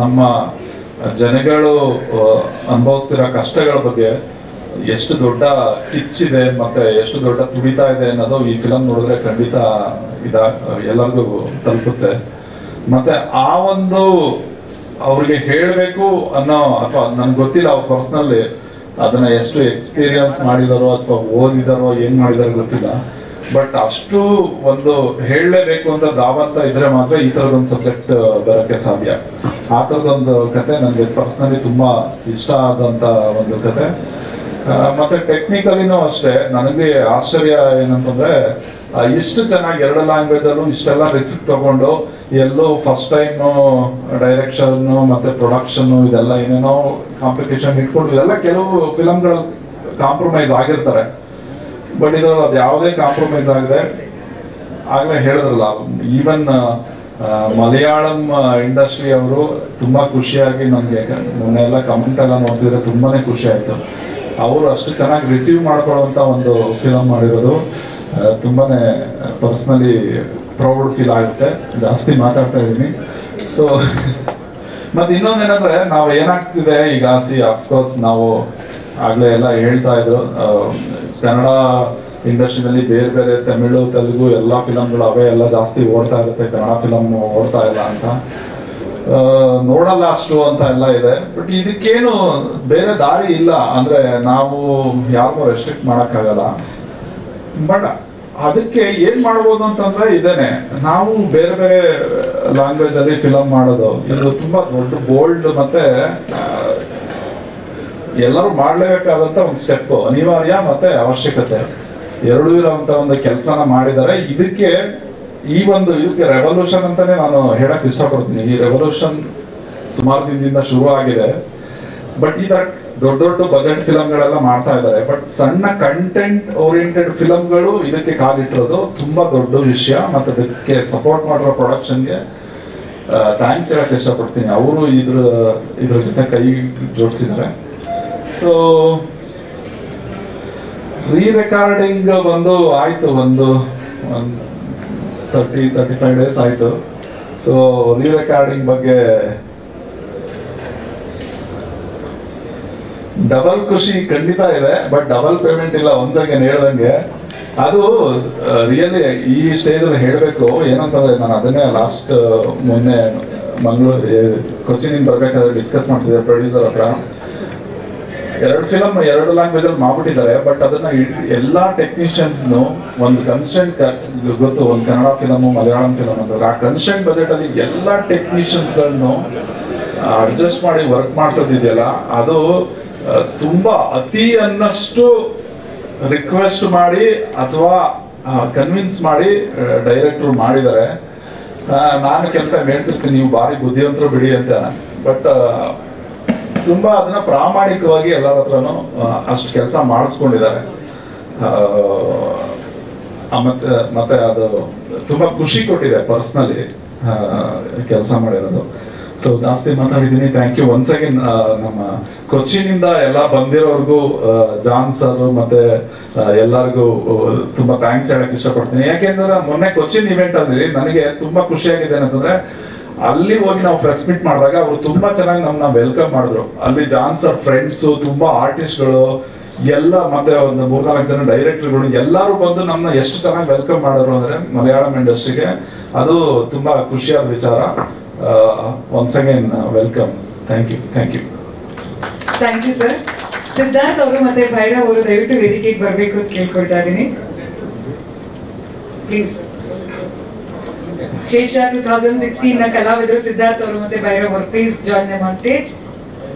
ನಮ್ಮ ಜನಗಳು ಅನುಭವಿಸ್ತಿರೋ ಕಷ್ಟಗಳ ಬಗ್ಗೆ ಎಷ್ಟು ದೊಡ್ಡ ಕಿಚ್ಚಿದೆ ಮತ್ತೆ ಎಷ್ಟು ದೊಡ್ಡ ತುಡಿತಾ ಇದೆ ಅನ್ನೋದು ಈ ಫಿಲಮ್ ನೋಡಿದ್ರೆ ಖಂಡಿತ ಎಲ್ಲರಿಗೂ ತಲುಪುತ್ತೆ. ಮತ್ತೆ ಆ ಒಂದು ಅವ್ರಿಗೆ ಹೇಳಬೇಕು ಅನ್ನೋ, ಅಥವಾ ನನ್ಗೆ ಗೊತ್ತಿಲ್ಲ ಅವ್ರು ಪರ್ಸನಲಿ ಅದನ್ನ ಎಷ್ಟು ಎಕ್ಸ್ಪೀರಿಯನ್ಸ್ ಮಾಡಿದಾರೋ ಅಥವಾ ಓದಿದಾರೋ ಏನ್ ಮಾಡಿದಾರೋ ಗೊತ್ತಿಲ್ಲ. ಬಟ್ ಅಷ್ಟು ಒಂದು ಹೇಳಲೇಬೇಕು ಅಂತ ದಾವಂತ ಇದ್ರೆ ಮಾತ್ರ ಈ ತರದೊಂದು ಸಬ್ಜೆಕ್ಟ್ ಬರೋಕ್ಕೆ ಸಾಧ್ಯ. ಆ ತರದೊಂದು ಕತೆ ನನಗೆ ಪರ್ಸನಲಿ ತುಂಬಾ ಇಷ್ಟ ಆದಂತ ಒಂದು ಕತೆ. ಮತ್ತೆ ಟೆಕ್ನಿಕಲಿನೂ ಅಷ್ಟೇ ನನಗೆ ಆಶ್ಚರ್ಯ ಏನಂತಂದ್ರೆ, ಇಷ್ಟು ಚೆನ್ನಾಗಿ 2 ಲ್ಯಾಂಗ್ವೇಜ್ ಅಲ್ಲೂ ಇಷ್ಟೆಲ್ಲ ರಿಸ್ಕ್ ತಗೊಂಡು, ಎಲ್ಲೋ ಫಸ್ಟ್ ಟೈಮ್ ಡೈರೆಕ್ಷನ್ ಮತ್ತೆ ಪ್ರೊಡಕ್ಷನ್ ಇದೆಲ್ಲ ಏನೇನೋ ಕಾಂಪ್ಲಿಕೇಶನ್ ಇಟ್ಕೊಂಡು, ಇದೆಲ್ಲ ಕೆಲವು ಫಿಲಮ್ಗಳು ಕಾಂಪ್ರಮೈಸ್ ಆಗಿರ್ತಾರೆ. ಬಟ್ ಇದ್ರಲ್ಲಿ ಅದು ಯಾವುದೇ ಕಾಂಪ್ರಮೈಸ್ ಆಗದೆ, ಆಗ್ಲೇ ಹೇಳಿದ್ರಲ್ಲ, ಈವನ್ ಮಲಯಾಳಂ ಇಂಡಸ್ಟ್ರಿ ಅವರು ತುಂಬಾ ಖುಷಿಯಾಗಿ ನನಗೆ ಮೊನ್ನೆಲ್ಲ ಕಮೆಂಟ್ ಎಲ್ಲ ನೋಡ್ತಿದ್ರೆ ತುಂಬಾನೇ ಖುಷಿ ಆಯ್ತು. ಅವರು ಅಷ್ಟು ಚೆನ್ನಾಗಿ ರಿಸೀವ್ ಮಾಡ್ಕೊಳ್ಳುವಂತ ಒಂದು ಫಿಲಮ್ ಮಾಡಿರೋದು. ತುಂಬಾ ಪರ್ಸ್ನಲಿ ಪ್ರೌಡ್ ಫೀಲ್ ಆಗುತ್ತೆ. ಜಾಸ್ತಿ ಮಾತಾಡ್ತಾ ಇದ್ದೀನಿ. ಸೊ ಮತ್ತು ಇನ್ನೊಂದೇನೆಂದರೆ ನಾವು ಏನಾಗ್ತಿದೆ ಈಗ ಅಫ್ಕೋರ್ಸ್ ನಾವು ಆಗಲೇ ಎಲ್ಲ ಹೇಳ್ತಾ ಇದ್ರು, ಕನ್ನಡ ಇಂಡಸ್ಟ್ರಿನಲ್ಲಿ ಬೇರೆ ಬೇರೆ ತಮಿಳು ತೆಲುಗು ಎಲ್ಲ ಫಿಲಮ್ಗಳು ಅವೇ ಎಲ್ಲ ಜಾಸ್ತಿ ಓಡ್ತಾ ಇರುತ್ತೆ, ಕನ್ನಡ ಫಿಲಮ್ ಓಡ್ತಾ ಇಲ್ಲ ಅಂತ, ನೋಡಲ್ಲ ಅಷ್ಟು ಅಂತ ಎಲ್ಲ ಇದೆ. ಬಟ್ ಇದಕ್ಕೇನು ಬೇರೆ ದಾರಿ ಇಲ್ಲ, ಅಂದರೆ ನಾವು ಯಾರಿಗೂ ರೆಸ್ಟ್ರಿಕ್ಟ್ ಮಾಡೋಕ್ಕಾಗಲ್ಲ. ಬಟ್ ಅದಕ್ಕೆ ಏನ್ ಮಾಡ್ಬೋದು ಅಂತಂದ್ರೆ ಇದೇನೆ, ನಾವು ಬೇರೆ ಬೇರೆ ಲ್ಯಾಂಗ್ವೇಜ್ ಅಲ್ಲಿ ಫಿಲಮ್ ಮಾಡೋದು ಇದು ತುಂಬಾ ದೊಡ್ಡ ಬೋಲ್ಡ್ ಮತ್ತೆ ಎಲ್ಲರೂ ಮಾಡ್ಲೇಬೇಕಾದಂತ ಒಂದು ಸ್ಟೆಪ್, ಅನಿವಾರ್ಯ ಮತ್ತೆ ಅವಶ್ಯಕತೆ ಎರಡೂ ಇರುವಂತ ಒಂದು ಕೆಲಸನ ಮಾಡಿದ್ದಾರೆ. ಇದಕ್ಕೆ ಇದಕ್ಕೆ ರೆವಲ್ಯೂಷನ್ ಅಂತಾನೆ ನಾನು ಹೇಳಕ್ ಇಷ್ಟಪಡ್ತೀನಿ. ಈ ರೆವಲ್ಯೂಷನ್ ಸುಮಾರು ದಿನದಿಂದ ಶುರು ಆಗಿದೆ. ಬಟ್ ಈ ತರ ದೊಡ್ಡ ದೊಡ್ಡ ಬಜೆಟ್ ಫಿಲಮ್ಗಳೆಲ್ಲ ಮಾಡ್ತಾ ಇದ್ದಾರೆ. ಬಟ್ ಸಣ್ಣ ಕಂಟೆಂಟ್ ಓರಿಯೆಂಟೆಡ್ ಫಿಲಮ್ಗಳು ಇದಕ್ಕೆ ಕಾಲಿಟ್ಟಿರೋದು ತುಂಬಾ ದೊಡ್ಡ ವಿಷಯ. ಮತ್ತೆ ಅದಕ್ಕೆ ಸಪೋರ್ಟ್ ಮಾಡಿರೋ ಪ್ರೊಡಕ್ಷನ್ಗೆ ಥ್ಯಾಂಕ್ಸ್ ಹೇಳಕ್ ಇಷ್ಟಪಡ್ತೀನಿ. ಅವರು ಇದ್ರ ಜೊತೆ ಕೈ ಜೋಡಿಸಿದ್ದಾರೆ. ಸೊ ರೀರೆಕಾರ್ಡಿಂಗ್ ಬಂದು ಆಯ್ತು, ಒಂದು 35 ಡೇಸ್ ಆಯ್ತು. ಸೊ ರೀರೆಕಾರ್ಡಿಂಗ್ ಬಗ್ಗೆ ಡಬಲ್ ಖುಷಿ ಖಂಡಿತ ಇದೆ, ಬಟ್ ಡಬಲ್ ಪೇಮೆಂಟ್ ಇಲ್ಲ. ಒಂದ್ಸಲ ಹೇಳ್ದಂಗೆ ಅದು ರಿಯಲಿ ಈ ಸ್ಟೇಜ್ ಅಲ್ಲಿ ಹೇಳ್ಬೇಕು ಏನಂತಂದ್ರೆ, ನಾನು ಅದನ್ನೇ ಲಾಸ್ಟ್ ಮೊನ್ನೆ ಕೊಚ್ಚಿನಿಂದ ಬರ್ಬೇಕಾದ್ರೆ ಡಿಸ್ಕಸ್ ಮಾಡ್ತಿದ್ದೆ ಪ್ರೊಡ್ಯೂಸರ್ ಹತ್ರ. 2 ಫಿಲಮ್ 2 ಲ್ಯಾಂಗ್ವೇಜ್ ಅಲ್ಲಿ ಮಾಡ್ಬಿಟ್ಟಿದ್ದಾರೆ. ಬಟ್ ಅದನ್ನ ಎಲ್ಲಾ ಟೆಕ್ನಿಷಿಯನ್ಸ್ನು ಒಂದು ಕನ್ಸ್ಟೆಂಟ್ ಗೊತ್ತು, ಒಂದು ಕನ್ನಡ ಫಿಲಮ್ ಮಲಯಾಳಂ ಫಿಲಮ್ ಅಂತಂದ್ರೆ ಆ ಕನ್ಸ್ಟೆಂಟ್ ಬಜೆಟ್ ಅಲ್ಲಿ ಎಲ್ಲಾ ಟೆಕ್ನಿಷಿಯನ್ಸ್ ಗಳನ್ನು ಅಡ್ಜಸ್ಟ್ ಮಾಡಿ ವರ್ಕ್ ಮಾಡ್ಸೋದಿದೆಯಲ್ಲ, ಅದು ತುಂಬಾ ಅತಿ ಅನ್ನಷ್ಟು ರಿಕ್ವೆಸ್ಟ್ ಮಾಡಿ ಅಥವಾ ಕನ್ವಿನ್ಸ್ ಮಾಡಿ ಡೈರೆಕ್ಟರ್ ಮಾಡಿದ್ದಾರೆ. ನಾನು ಕೆಲವು ಟೈಮ್ ಹೇಳ್ತಿರ್ತೀನಿ, ನೀವು ಭಾರಿ ಬುದ್ಧಿವಂತರು ಬಿಡಿ ಅಂತ. ಬಟ್ ತುಂಬಾ ಅದನ್ನ ಪ್ರಾಮಾಣಿಕವಾಗಿ ಎಲ್ಲರ ಹತ್ರನು ಅಷ್ಟು ಕೆಲಸ ಮಾಡಿಸ್ಕೊಂಡಿದ್ದಾರೆ. ಮತ್ತೆ ಅದು ತುಂಬಾ ಖುಷಿ ಕೊಟ್ಟಿದೆ ಪರ್ಸ್ನಲಿ ಕೆಲಸ ಮಾಡಿರೋದು. ಸೊ ಜಾಸ್ತಿ ಮಾತಾಡಿದ್ದೀನಿ. Thank you once again. ನಮ್ಮ ಕೊಚ್ಚಿನಿಂದ ಎಲ್ಲ ಬಂದಿರೋರ್ಗು, ಜಾನ್ ಸರ್ ಮತ್ತೆ ಎಲ್ಲರಿಗೂ ತುಂಬಾ ಥ್ಯಾಂಕ್ಸ್ ಹೇಳಕ್ ಇಷ್ಟಪಡ್ತೀನಿ. ಯಾಕೆಂದ್ರೆ ಮೊನ್ನೆ ಕೊಚ್ಚಿನ್ ಇವೆಂಟ್ ಅಲ್ಲಿ ನನಗೆ ತುಂಬಾ ಖುಷಿಯಾಗಿದೆ ಅಂತಂದ್ರೆ, ಅಲ್ಲಿ ಹೋಗಿ ನಾವು ಪ್ರೆಸ್ ಮೀಟ್ ಮಾಡಿದಾಗ ಅವರು ತುಂಬಾ ಚೆನ್ನಾಗಿ ನಮ್ಮನ್ನ ವೆಲ್ಕಮ್ ಮಾಡಿದ್ರು. ಅಲ್ಲಿ ಜಾನ್ ಸರ್ ಫ್ರೆಂಡ್ಸ್, ತುಂಬಾ ಆರ್ಟಿಸ್ಟ್ಗಳು ಎಲ್ಲ, ಮತ್ತೆ ಒಂದು 3-4 ಜನ ಡೈರೆಕ್ಟರ್ಗಳು ಎಲ್ಲರೂ ಬಂದು ನಮ್ಮನ್ನ ಎಷ್ಟು ಚೆನ್ನಾಗಿ ವೆಲ್ಕಮ್ ಮಾಡಿದ್ರು ಅಂದ್ರೆ ಮಲಯಾಳಂ ಇಂಡಸ್ಟ್ರಿಗೆ, ಅದು ತುಂಬಾ ಖುಷಿಯಾದ ವಿಚಾರ. Once again welcome. Thank you. Thank you sir. Siddharth ಅವರು ಮತ್ತೆ ಭೈರವ್ ಅವರು ದಯವಿಟ್ಟು ವೇದಿಕೆಗೆ ಬರಬೇಕು ಅಂತ ಕೇಳ್ಕೊಳ್ತಾ ಇದ್ದೀನಿ ಪ್ಲೀಸ್. ಶೇಷ 2016 ನ ಕಲಾವಿದರು ಸಿದ್ಧಾರ್ಥ್ ಅವರು ಮತ್ತೆ ಭೈರವ್ ಅವರು, please join them on stage.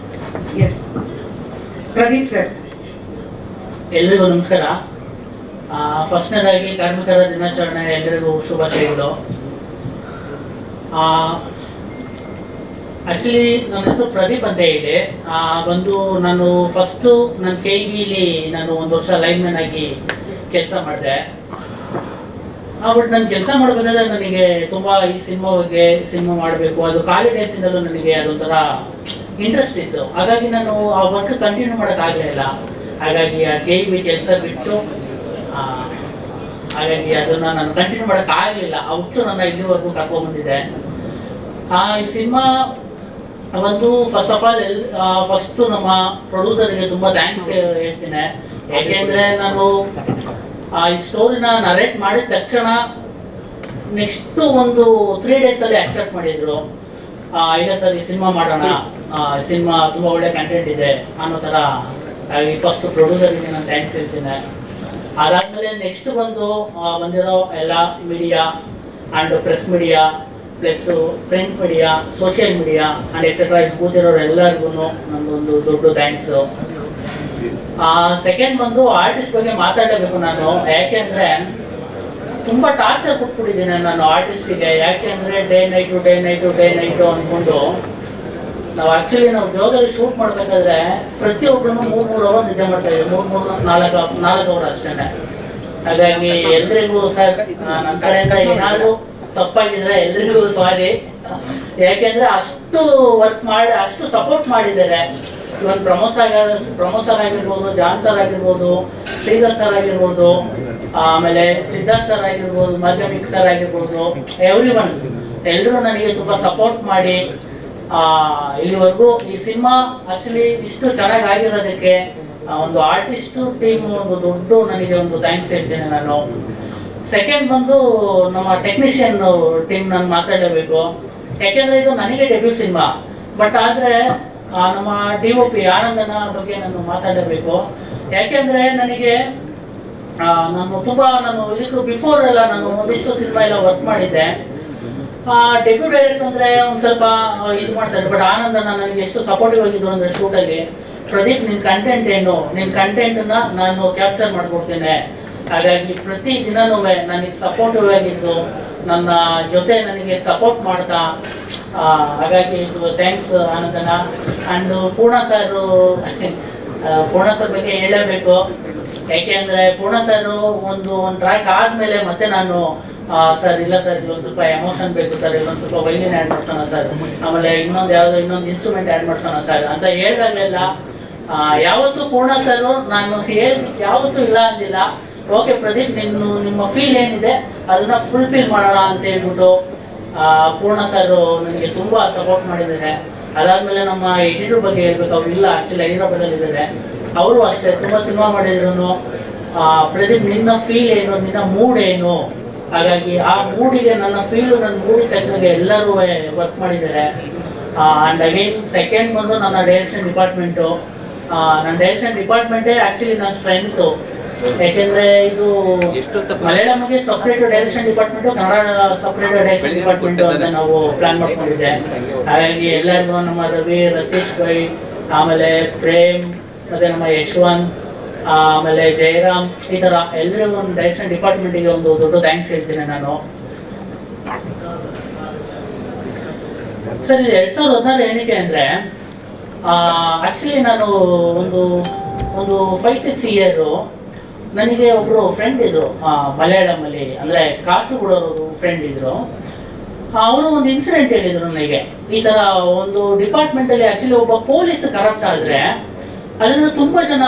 Yes Pradeep sir. ಎಲ್ರಿಗೂ ನಮಸ್ಕಾರ. ಫಸ್ಟ್ನೇದಾಗಿ ಕಾರ್ಮಿಕರ ದಿನಾಚರಣೆ ಎಲ್ಲರಿಗೂ ಶುಭಾಶಯಗಳು. ಆಕ್ಚುಲಿ ನನ್ನ ಹೆಸರು ಪ್ರದೀಪ್ ಅಂತ ಇದೆ. ನಾನು ಫಸ್ಟು ನನ್ನ KVಲಿ ನಾನು 1 ವರ್ಷ ಲೈನ್ಮನ್ ಆಗಿ ಕೆಲಸ ಮಾಡಿದೆ. ಬಟ್ ನಾನು ಕೆಲಸ ಮಾಡಬೇಕಾದ್ರೆ ನನಗೆ ತುಂಬ ಈ ಸಿನಿಮಾ ಮಾಡಬೇಕು, ಅದು ಖಾಲಿ ಡೇಸಿಂದಲೂ ನನಗೆ ಅದೊಂಥರ ಇಂಟ್ರೆಸ್ಟ್ ಇತ್ತು. ಹಾಗಾಗಿ ನಾನು ಆ ವರ್ಕ್ ಕಂಟಿನ್ಯೂ ಮಾಡೋಕ್ಕಾಗಲಿಲ್ಲ. ಹಾಗಾಗಿ ಆ KV ಕೆಲಸ ಬಿಟ್ಟು ಹಾಗಾಗಿ ಅದನ್ನು ನಾನು ಕಂಟಿನ್ಯೂ ಮಾಡೋಕ್ಕಾಗಲಿಲ್ಲ. ಆ ಹುಚ್ಚು ನನ್ನ ಇಲ್ಲಿವರೆಗೂ ಕರ್ಕೊಂಡ್ಬಂದಿದೆ. ಈ ಸಿನಿಮಾ ಒಂದು ಫಸ್ಟ್ ಆಫ್ ಆಲ್ ಫಸ್ಟು ನಮ್ಮ ಪ್ರೊಡ್ಯೂಸರ್ಗೆ ತುಂಬ ಥ್ಯಾಂಕ್ಸ್ ಹೇಳ್ತೀನಿ. ಯಾಕೆಂದರೆ ನಾನು ಈ ಸ್ಟೋರಿನ ನರೇಟ್ ಮಾಡಿದ ತಕ್ಷಣ ನೆಕ್ಸ್ಟ್ ಒಂದು 3 ಡೇಸಲ್ಲಿ ಆಕ್ಸೆಪ್ಟ್ ಮಾಡಿದ್ರು. ಇಲ್ಲ ಸರ್, ಈ ಸಿನಿಮಾ ಮಾಡೋಣ, ಸಿನಿಮಾ ತುಂಬ ಒಳ್ಳೆ ಕಂಟೆಂಟ್ ಇದೆ ಅನ್ನೋ ಥರ. ಹಾಗಾಗಿ ಫಸ್ಟ್ ಪ್ರೊಡ್ಯೂಸರ್ಗೆ ನಾನು ಥ್ಯಾಂಕ್ಸ್ ಹೇಳ್ತೀನಿ. ಅದಾದಮೇಲೆ ನೆಕ್ಸ್ಟ್ ಬಂದಿರೋ ಎಲ್ಲ media and press media plus print media, social media and etcetera ಇದು ಕೂತಿರೋರು ಎಲ್ಲರಿಗೂ ನನ್ನೊಂದು ದೊಡ್ಡ ಥ್ಯಾಂಕ್ಸು. ಸೆಕೆಂಡ್ ಆರ್ಟಿಸ್ಟ್ ಬಗ್ಗೆ ಮಾತಾಡಬೇಕು ನಾನು. ಯಾಕೆಂದರೆ ತುಂಬ ಟಾರ್ಚರ್ ಕೊಟ್ಬಿಟ್ಟಿದ್ದೀನಿ ನಾನು ಆರ್ಟಿಸ್ಟಿಗೆ. ಯಾಕೆಂದರೆ ಡೇ ನೈಟು ಅಂದ್ಕೊಂಡು ನಾವು ಜೋಗಲ್ಲಿ ಶೂಟ್ ಮಾಡಬೇಕಾದ್ರೆ ಪ್ರತಿಯೊಬ್ಬರೂ 3 ಅವರ್ ನಿದ್ದೆ ಮಾಡ್ತಾ ಇದ್ದೀವಿ. 4 ಅವರ್ ಅಷ್ಟೇ. ಹಾಗಾಗಿ ಎಲ್ರಿಗೂ ಸರ್ ನನ್ನ ಕಡೆಯಿಂದ ಏನಾದರೂ ತಪ್ಪಾಗಿದ್ರೆ ಎಲ್ರಿಗೂ ಸಾರಿ. ಯಾಕೆಂದ್ರೆ ಅಷ್ಟು ವರ್ಕ್ ಮಾಡಿ ಅಷ್ಟು ಸಪೋರ್ಟ್ ಮಾಡಿದ್ದಾರೆ. ಇವನ್ ಪ್ರಮೋದ್ ಸರ್ ಆಗಿರ್ಬೋದು, ಜಾನ್ ಸರ್ ಆಗಿರ್ಬೋದು, ಶ್ರೀಧರ್ ಸರ್ ಆಗಿರ್ಬೋದು, ಆಮೇಲೆ ಸಿದ್ಧಾರ್ಥ್ ಸರ್ ಆಗಿರ್ಬೋದು, ಮಾಧ್ಯಮಿಕ್ ಸರ್ ಆಗಿರ್ಬೋದು, ಎವ್ರಿವನ್ ಎಲ್ಲರೂ ನನಗೆ ತುಂಬಾ ಸಪೋರ್ಟ್ ಮಾಡಿ ಇಲ್ಲಿವರೆಗೂ ಈ ಸಿನಿಮಾ ಆಕ್ಚುಲಿ ಇಷ್ಟು ಚೆನ್ನಾಗಿ ಆಗಿರೋದಕ್ಕೆ ಒಂದು ಆರ್ಟಿಸ್ಟ್ ಟೀಮ್ ಒಂದು ದೊಡ್ಡ ನನಗೆ ಒಂದು ಥ್ಯಾಂಕ್ಸ್ ಹೇಳ್ತೇನೆ ನಾನು. ಸೆಕೆಂಡ್ ಬಂದು ನಮ್ಮ ಟೆಕ್ನಿಷಿಯನ್ ಟೀಮ್ ನಾನು ಮಾತಾಡಬೇಕು. ಯಾಕೆಂದ್ರೆ ಇದು ನನಗೆ ಡೆಬ್ಯೂ ಸಿನಿಮಾ, ಬಟ್ ಆದ್ರೆ ನಮ್ಮ DOP ಆನಂದನ ಬಗ್ಗೆ ನಾನು ಮಾತಾಡಬೇಕು. ಯಾಕೆಂದ್ರೆ ನನಗೆ ನಾನು ಇದಕ್ಕೂ ಬಿಫೋರ್ ಎಲ್ಲ ನಾನು ಒಂದಿಷ್ಟು ಸಿನಿಮಾ ಎಲ್ಲ ವರ್ಕ್ ಮಾಡಿದ್ದೆ. ಡೆಬ್ಯೂ ಡೈರೆಕ್ಟ್ ಅಂದ್ರೆ ಒಂದ್ ಸ್ವಲ್ಪ ಇದು ಮಾಡ್ತಾರೆ, ಬಟ್ ಆನಂದನ ನನಗೆ ಎಷ್ಟು ಸಪೋರ್ಟಿವ್ ಆಗಿದ್ರು ಅಂದ್ರೆ ಶೂಟಲ್ಲಿ, ಪ್ರದೀಪ್ ನಿನ್ ಕಂಟೆಂಟ್ ಏನು, ನಿನ್ ಕಂಟೆಂಟ್ ನಾನು ಕ್ಯಾಪ್ಚರ್ ಮಾಡ್ಕೊಡ್ತೇನೆ. ಹಾಗಾಗಿ ಪ್ರತಿ ದಿನನೂ ನನಗೆ ಸಪೋರ್ಟಿವ್ ಆಗಿದ್ದು, ನನ್ನ ಜೊತೆ ನನಗೆ ಸಪೋರ್ಟ್ ಮಾಡ್ತಾ, ಹಾಗಾಗಿ ಥ್ಯಾಂಕ್ಸ್ ಆನಂದನ. ಅಂಡ್ ಪೂರ್ಣ ಸರ್ ಬಗ್ಗೆ ಹೇಳಬೇಕು. ಯಾಕೆಂದ್ರೆ ಪೂರ್ಣ ಸರ್ ಒಂದು ಟ್ರ್ಯಾಕ್ ಆದ್ಮೇಲೆ ಮತ್ತೆ ನಾನು ಸರ್ ಇಲ್ಲ ಸರ್ ಇಲ್ಲೊಂದು ಸ್ವಲ್ಪ ಎಮೋಷನ್ ಬೇಕು ಸರ್, ಇಲ್ಲೊಂದು ಸ್ವಲ್ಪ ವೈಲಿನ್ ಆ್ಯಡ್ ಮಾಡ್ಸೋಣ ಸರ್, ಆಮೇಲೆ ಇನ್ನೊಂದು ಇನ್ಸ್ಟ್ರೂಮೆಂಟ್ ಆ್ಯಡ್ ಮಾಡ್ಸೋಣ ಸರ್ ಅಂತ ಹೇಳಿದಾಗಲೆಲ್ಲ ಯಾವತ್ತೂ ಪೂರ್ಣ ಸರ್ ನಾನು ಹೇಳಿದ್ದಕ್ಕೆ ಯಾವತ್ತೂ ಇಲ್ಲ ಅಂದಿಲ್ಲ. ಓಕೆ ಪ್ರದೀಪ್, ನಿಮ್ಮ ಫೀಲ್ ಏನಿದೆ ಅದನ್ನ ಫುಲ್ಫಿಲ್ ಮಾಡೋಣ ಅಂತ ಹೇಳ್ಬಿಟ್ಟು ಪೂರ್ಣ ಸರ್ ನನಗೆ ತುಂಬಾ ಸಪೋರ್ಟ್ ಮಾಡಿದ್ದಾರೆ. ಅದಾದ್ಮೇಲೆ ನಮ್ಮ ಎಡಿಟರ್ ಬಗ್ಗೆ ಹೇಳ್ಬೇಕು, ಅವ್ರು ಇಲ್ಲ ಆಕ್ಚುಲಿ ಹೈದರಾಬಾದಲ್ಲಿ ಇದ್ದಾರೆ, ಅವರು ಅಷ್ಟೇ ತುಂಬಾ ಸಿನಿಮಾ ಮಾಡಿದ್ರು. ಪ್ರದೀಪ್ ನಿನ್ನ ಫೀಲ್ ಏನು, ನಿನ್ನ ಮೂಡ್ ಏನು, ಹಾಗಾಗಿ ಆ ಮೂಡಿಗೆ ನನ್ನ ಫೀಲು ನನ್ನ ಮೂಡಿಗೆ ತಕ್ಕನಾಗೆ ಎಲ್ಲರೂ ವರ್ಕ್ ಮಾಡಿದ್ದಾರೆ. ಅಂಡ್ ಅಗೇನ್ ಸೆಕೆಂಡ್ ಬಂದು ನನ್ನ ಡೈರೆಕ್ಷನ್ ಡಿಪಾರ್ಟ್ಮೆಂಟು. ನನ್ನ ಡೈರೆಕ್ಷನ್ ಡಿಪಾರ್ಟ್ಮೆಂಟೇ ಆಕ್ಚುಲಿ ನನ್ನ ಸ್ಟ್ರೆಂತು. ಯಾಕೆಂದ್ರೆ ಇದು ಮಲಯಾಳಂಗೆ separate direction department, Kannada separate direction department ಅಂತ ನಾವು ಪ್ಲಾನ್ ಮಾಡ್ಕೊಂಡಿದ್ದೆ. ಹಾಗಾಗಿ ಎಲ್ಲರಿಗೂ ನಮ್ಮ ರವಿ, ರತೀಶ್ ಬೈ, ಆಮೇಲೆ ಪ್ರೇಮ್, ಮತ್ತೆ ನಮ್ಮ ಯಶವಂತ್, ಆಮೇಲೆ ಜಯರಾಮ್, ಈ ತರ ಎಲ್ಲರಿಗೂ ಒಂದು ಡೈರೆಕ್ಷನ್ ಡಿಪಾರ್ಟ್ಮೆಂಟಿಗೆ ಒಂದು ದೊಡ್ಡ ಥ್ಯಾಂಕ್ಸ್ ಹೇಳ್ತೀನಿ ನಾನು. ಸರ್ 2016 ಏನಕ್ಕೆ ಅಂದ್ರೆ ಆಕ್ಚುಲಿ ನಾನು ಒಂದು 5-6 ಇಯರ್ ನನಗೆ ಒಬ್ರು ಫ್ರೆಂಡ್ ಇದ್ರು ಮಲಯಾಳಮಲ್ಲಿ, ಅಂದ್ರೆ ಕಾಸರಗೋಡವರು ಫ್ರೆಂಡ್ ಇದ್ರು. ಅವರು ಒಂದು ಇನ್ಸಿಡೆಂಟ್ ಹೇಳಿದ್ರು ನನಗೆ, ಈ ತರ ಒಂದು ಡಿಪಾರ್ಟ್ಮೆಂಟ್ ಅಲ್ಲಿ ಆಕ್ಚುಲಿ ಒಬ್ಬ ಪೊಲೀಸ್ ಕರಪ್ಟ್ ಆದ್ರೆ ಅದನ್ನ ತುಂಬಾ ಜನ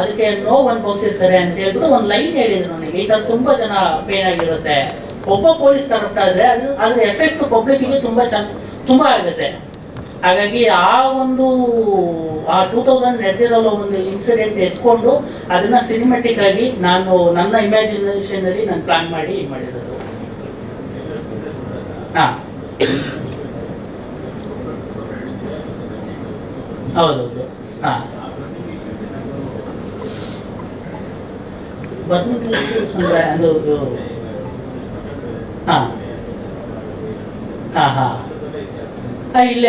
ಅದಕ್ಕೆ ನೋವು ಅನುಭವಿಸಿರ್ತಾರೆ ಅಂತ ಹೇಳ್ಬಿಟ್ಟು ಒಂದು ಲೈನ್ ಹೇಳಿದ್ರು ನನಗೆ. ಈ ತರ ತುಂಬಾ ಜನ ಪೇನ್ ಆಗಿರುತ್ತೆ, ಒಬ್ಬ ಪೊಲೀಸ್ ಕರಪ್ಟ್ ಆದ್ರೆ ಅದ್ರ ಎಫೆಕ್ಟ್ ಪಬ್ಲಿಕ್ಗೆ ತುಂಬಾ ಆಗುತ್ತೆ. ಹಾಗಾಗಿ ಆ 2000 ನಡೆದಿರೋ ಒಂದು ಇನ್ಸಿಡೆಂಟ್ ಎತ್ಕೊಂಡು ಅದನ್ನ ಸಿನಿಮ್ಯಾಟಿಕ್ ಆಗಿ ನಾನು ನನ್ನ ಇಮ್ಯಾಜಿನೇಷನ್ ಅಲ್ಲಿ ನಾನು ಪ್ಲಾನ್ ಮಾಡಿ ಮಾಡಿರೋದು. ಹೌದೌದು. ಬದನೆಕಾಯಿ ಅದು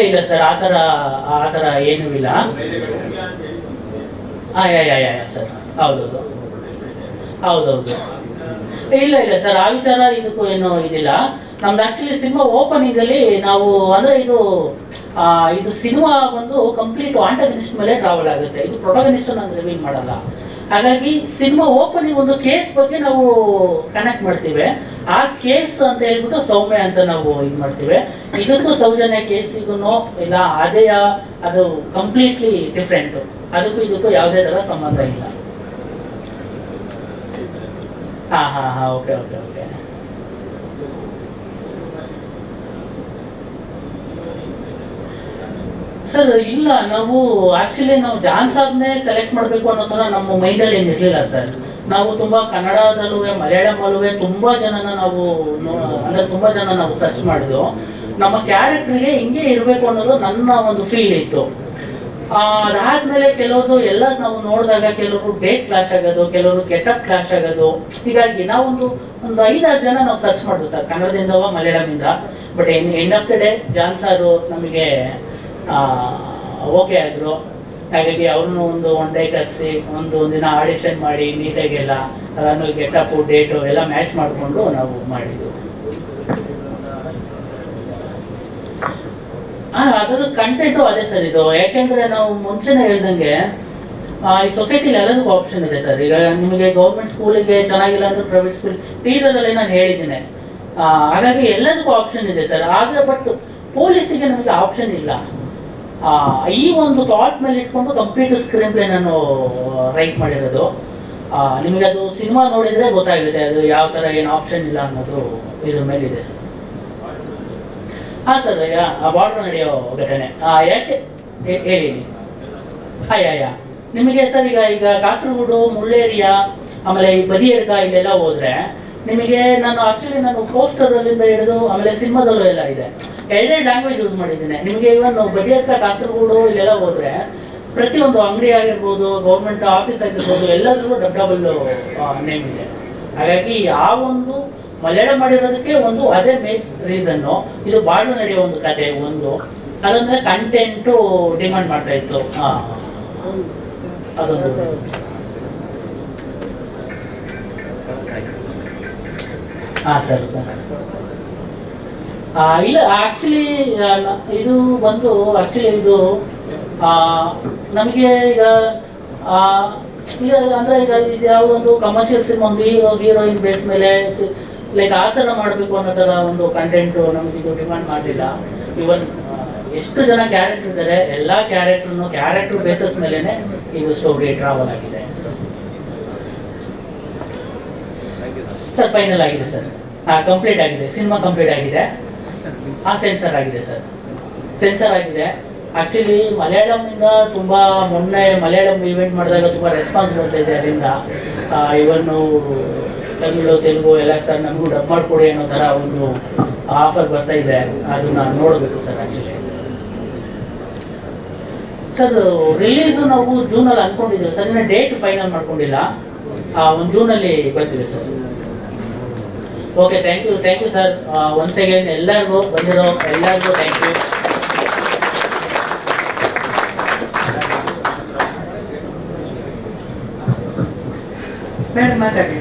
ಇಲ್ಲ ಸರ್, ಆ ಥರ ಏನೂ ಇಲ್ಲ. ಸರ್ ಹೌದೌದು. ಇಲ್ಲ ಸರ್, ಆ ವಿಚಾರ ಇದಕ್ಕೂ ಏನೋ ಇದಿಲ್ಲ. ನಮ್ದು ಆಕ್ಚುಲಿ ಸಿನಿಮಾ ಓಪನಿಂಗ್ ಅಲ್ಲಿ ನಾವು ಅಂದ್ರೆ ಇದು ಸಿನಿಮಾ ಒಂದು ಕಂಪ್ಲೀಟ್ ಆಂಟಗನಿಸ್ಟ್ ಮೇಲೆ ಟ್ರಾವೆಲ್ ಆಗುತ್ತೆ. ಇದು ಪ್ರೊಟಗನಿಸ್ಟ್ ನಾನು ರಿವೀಲ್ ಮಾಡಲ್ಲ. ಹಾಗಾಗಿ ಸಿನಿಮಾ ಓಪನಿಂಗ್ ಒಂದು ಕೇಸ್ ಬಗ್ಗೆ ನಾವು ಕನೆಕ್ಟ್ ಮಾಡ್ತೀವಿ. ಆ ಕೇಸ್ ಅಂತ ಹೇಳ್ಬಿಟ್ಟು ಸೌಮ್ಯ ಅಂತ ನಾವು ಇದು ಮಾಡ್ತೀವಿ. ಇದಕ್ಕೂ ಸೌಜನ್ಯ ಕೇಸಿಗೂ ಇಲ್ಲ, ಅದು ಕಂಪ್ಲೀಟ್ಲಿ ಡಿಫ್ರೆಂಟ್. ಅದಕ್ಕೂ ಇದಕ್ಕೂ ಯಾವುದೇ ತರ ಸಂಬಂಧ ಇಲ್ಲ. ಓಕೆ. ಸರ್ ಇಲ್ಲ, ನಾವು ಜಾನ್ ಸಾಬ್ನೇ ಸೆಲೆಕ್ಟ್ ಮಾಡಬೇಕು ಅನ್ನೋ ತರ ನಮ್ಮ ಮೈಂಡಲ್ಲಿ ಏನಿರಲಿಲ್ಲ ಸರ್. ನಾವು ತುಂಬಾ ಕನ್ನಡದಲ್ಲೂ ಮಲಯಾಳಮಲ್ಲೂ ತುಂಬಾ ಜನನ ನಾವು ಸರ್ಚ್ ಮಾಡಿದ್ವು. ನಮ್ಮ ಕ್ಯಾರೆಕ್ಟರ್ಗೆ ಹಿಂಗೆ ಇರಬೇಕು ಅನ್ನೋದು ನನ್ನ ಒಂದು ಫೀಲ್ ಇತ್ತು. ಅದಾದ್ಮೇಲೆ ಕೆಲವರು ಎಲ್ಲ ನಾವು ನೋಡಿದಾಗ ಕೆಲವರು ಡೇಟ್ ಕ್ಲಾಶ್ ಆಗೋದು, ಕೆಲವರು ಗೆಟಪ್ ಕ್ಲಾಶ್ ಆಗೋದು. ಹೀಗಾಗಿ ನಾವೊಂದು 5-6 ಜನ ನಾವು ಸರ್ಚ್ ಮಾಡಿದ್ವಿ ಸರ್, ಕನ್ನಡದಿಂದ ಮಲಯಾಳಮಿಂದ. But end of the day John sir ನಮಗೆ ಓಕೆ ಆದ್ರು. ಹಾಗಾಗಿ ಅವ್ರನ್ನು ಒನ್ ಡೇ ಕರೆಸಿ ಒಂದು ದಿನ ಆಡಿಷನ್ ಮಾಡಿ ನೀಟಾಗೆಲ್ಲ ಅದನ್ನು ಗೆಟಪ್ ಡೇಟು ಎಲ್ಲ ಮ್ಯಾಚ್ ಮಾಡಿಕೊಂಡು ನಾವು ಮಾಡಿದ್ವು. ಅದರ ಕಂಟೆಂಟು ಅದೇ ಸರ್ ಇದು. ಯಾಕೆಂದ್ರೆ ನಾವು ಮುಂಚೆನೆ ಹೇಳ್ದಂಗೆ ಈ ಸೊಸೈಟಿಲಿ ಎಲ್ಲದಕ್ಕೂ ಆಪ್ಷನ್ ಇದೆ ಸರ್. ಈಗ ನಿಮಗೆ ಗೌರ್ಮೆಂಟ್ ಸ್ಕೂಲಿಗೆ ಚೆನ್ನಾಗಿಲ್ಲ ಅಂದ್ರೆ ಪ್ರೈವೇಟ್ ಸ್ಕೂಲ್ ಟೀಸರಲ್ಲಿ ನಾನು ಹೇಳಿದ್ದೀನಿ. ಹಾಗಾಗಿ ಎಲ್ಲದಕ್ಕೂ ಆಪ್ಷನ್ ಇದೆ ಸರ್. ಆದ್ರೆ ಬಟ್ ಪೊಲೀಸಿಗೆ ನಮಗೆ ಆಪ್ಷನ್ ಇಲ್ಲ. ಈ ಒಂದು ಥಾಟ್ ಮೇಲೆ ಇಟ್ಕೊಂಡು ಕಂಪ್ಲೀಟ್ ಸ್ಕ್ರೀನ್ ಪ್ಲೇ ನಾನು ರೈಟ್ ಮಾಡಿರೋದು. ನಿಮಗೆ ಅದು ಸಿನಿಮಾ ನೋಡಿದರೆ ಗೊತ್ತಾಗುತ್ತೆ ಅದು ಯಾವ ಥರ ಏನು ಆಪ್ಷನ್ ಇಲ್ಲ ಅನ್ನೋದು ಇದ್ರ ಮೇಲಿದೆ ಸರ್. ಹಾಂ ಸರ್, ಆ ಬಾರ್ಡರ್ ನಡೆಯೋ ಘಟನೆ ಯಾಕೆ ಹೇಳಿ. ಯಾ ನಿಮಗೆ ಸರ್ ಈಗ ಕಾಸರಗೋಡು, ಮುಳ್ಳೇರಿಯಾ, ಆಮೇಲೆ ಈ ಬದಿಯಡ್ಕ ಇಲ್ಲೆಲ್ಲ ಹೋದ್ರೆ ನಿಮಗೆ ನಾನು ಪೋಸ್ಟರಲ್ಲಿಂದ ಹಿಡಿದು ಆಮೇಲೆ ಸಿನಿಮಾದಲ್ಲೂ ಎಲ್ಲ ಇದೆ, ಎರಡೆರಡು ಲ್ಯಾಂಗ್ವೇಜ್ ಯೂಸ್ ಮಾಡಿದ್ದೀನಿ. ನಿಮಗೆ ಇವನ್ ಬದಿಯಡ್ಕ, ಕಾಸರಗೋಡು ಇಲ್ಲೆಲ್ಲ ಹೋದ್ರೆ ಪ್ರತಿಯೊಂದು ಅಂಗಡಿ ಆಗಿರ್ಬೋದು, ಗೌರ್ಮೆಂಟ್ ಆಫೀಸ್ ಆಗಿರ್ಬೋದು, ಎಲ್ಲದರಲ್ಲೂ ಡಬಲ್ ನೇಮ್ ಇದೆ. ಹಾಗಾಗಿ ಆ ಒಂದು ಮಲಯಾಳಂ ಮಾಡಿರೋದಕ್ಕೆ ಒಂದು ಅದೇ ಮೇನ್ ರೀಸನ್ನು. ಇದು ಬಾರ್ಡರ್ ನಡೆಯೋ ಒಂದು ಕತೆ ಒಂದು, ಅದಂದ್ರೆ ಕಂಟೆಂಟು ಡಿಮಾಂಡ್ ಮಾಡ್ತಾ ಇತ್ತು, ಅದೊಂದು. ಹಾಂ ಸರ್, ಇಲ್ಲ ಆ್ಯಕ್ಚುಲಿ ಇದು ಬಂದು ಇದು ನಮಗೆ ಈಗ ಅಂದರೆ ಈಗ ಇದು ಯಾವುದೊಂದು ಕಮರ್ಷಿಯಲ್ ಸಿನಿಮಾ, ಒಂದು ಹೀರೋಯಿನ್ ಬೇಸ್ ಮೇಲೆ ಲೈಕ್ ಆ ಥರ ಮಾಡಬೇಕು ಅನ್ನೋ ಥರ ಒಂದು ಕಂಟೆಂಟು ನಮಗೆ ಇದು ಡಿಮಾಂಡ್ ಮಾಡಲಿಲ್ಲ. ಇವನ್ ಎಷ್ಟು ಜನ ಕ್ಯಾರೆಕ್ಟರ್ ಇದ್ದಾರೆ, ಎಲ್ಲ ಕ್ಯಾರೆಕ್ಟರ್ ಬೇಸಸ್ ಮೇಲೇ ಇದು ಸ್ಟೋರಿ ಟ್ರಾವೆಲ್ ಆಗಿದೆ ಸರ್. ಫೈನಲ್ ಆಗಿದೆ ಸರ್, ಕಂಪ್ಲೀಟ್ ಆಗಿದೆ, ಸಿನಿಮಾ ಕಂಪ್ಲೀಟ್ ಆಗಿದೆ. ಸೆನ್ಸರ್ ಆಗಿದೆ ಸರ್, ಸೆನ್ಸರ್ ಆಗಿದೆ. ಆ್ಯಕ್ಚುಲಿ ಮಲಯಾಳಂನಿಂದ ತುಂಬ ಮೊನ್ನೆ ಮಲಯಾಳಂ ಇವೆಂಟ್ ಮಾಡಿದಾಗ ತುಂಬ ರೆಸ್ಪಾನ್ಸ್ ಬರ್ತಾ ಇದೆ ಅಲ್ಲಿಂದ. ಇವನ್ನು ತಮಿಳು, ತೆಲುಗು ಎಲ್ಲ ಸರ್ ನಮಗೂ ಡಬ್ ಮಾಡಿಕೊಡಿ ಅನ್ನೋ ಥರ ಒಂದು ಆಫರ್ ಬರ್ತಾ ಇದೆ, ಅದನ್ನ ನೋಡಬೇಕು ಸರ್. ಆ್ಯಕ್ಚುಲಿ ಸರ್ ರಿಲೀಸು ನಾವು ಜೂನಲ್ಲಿ ಅಂದ್ಕೊಂಡಿದ್ದೀವಿ ಸರ್, ಇನ್ನು ಡೇಟ್ ಫೈನಲ್ ಮಾಡ್ಕೊಂಡಿಲ್ಲ, ಒಂದು ಜೂನಲ್ಲಿ ಬರ್ತೀವಿ sir. Okay, thank you sir. Once again ಎಲ್ಲರಿಗೂ ಬಂದಿರೋ ಎಲ್ಲರಿಗೂ ಥ್ಯಾಂಕ್ ಯು. ಮೇಡಮ್ ಮಾತಾಡಿ.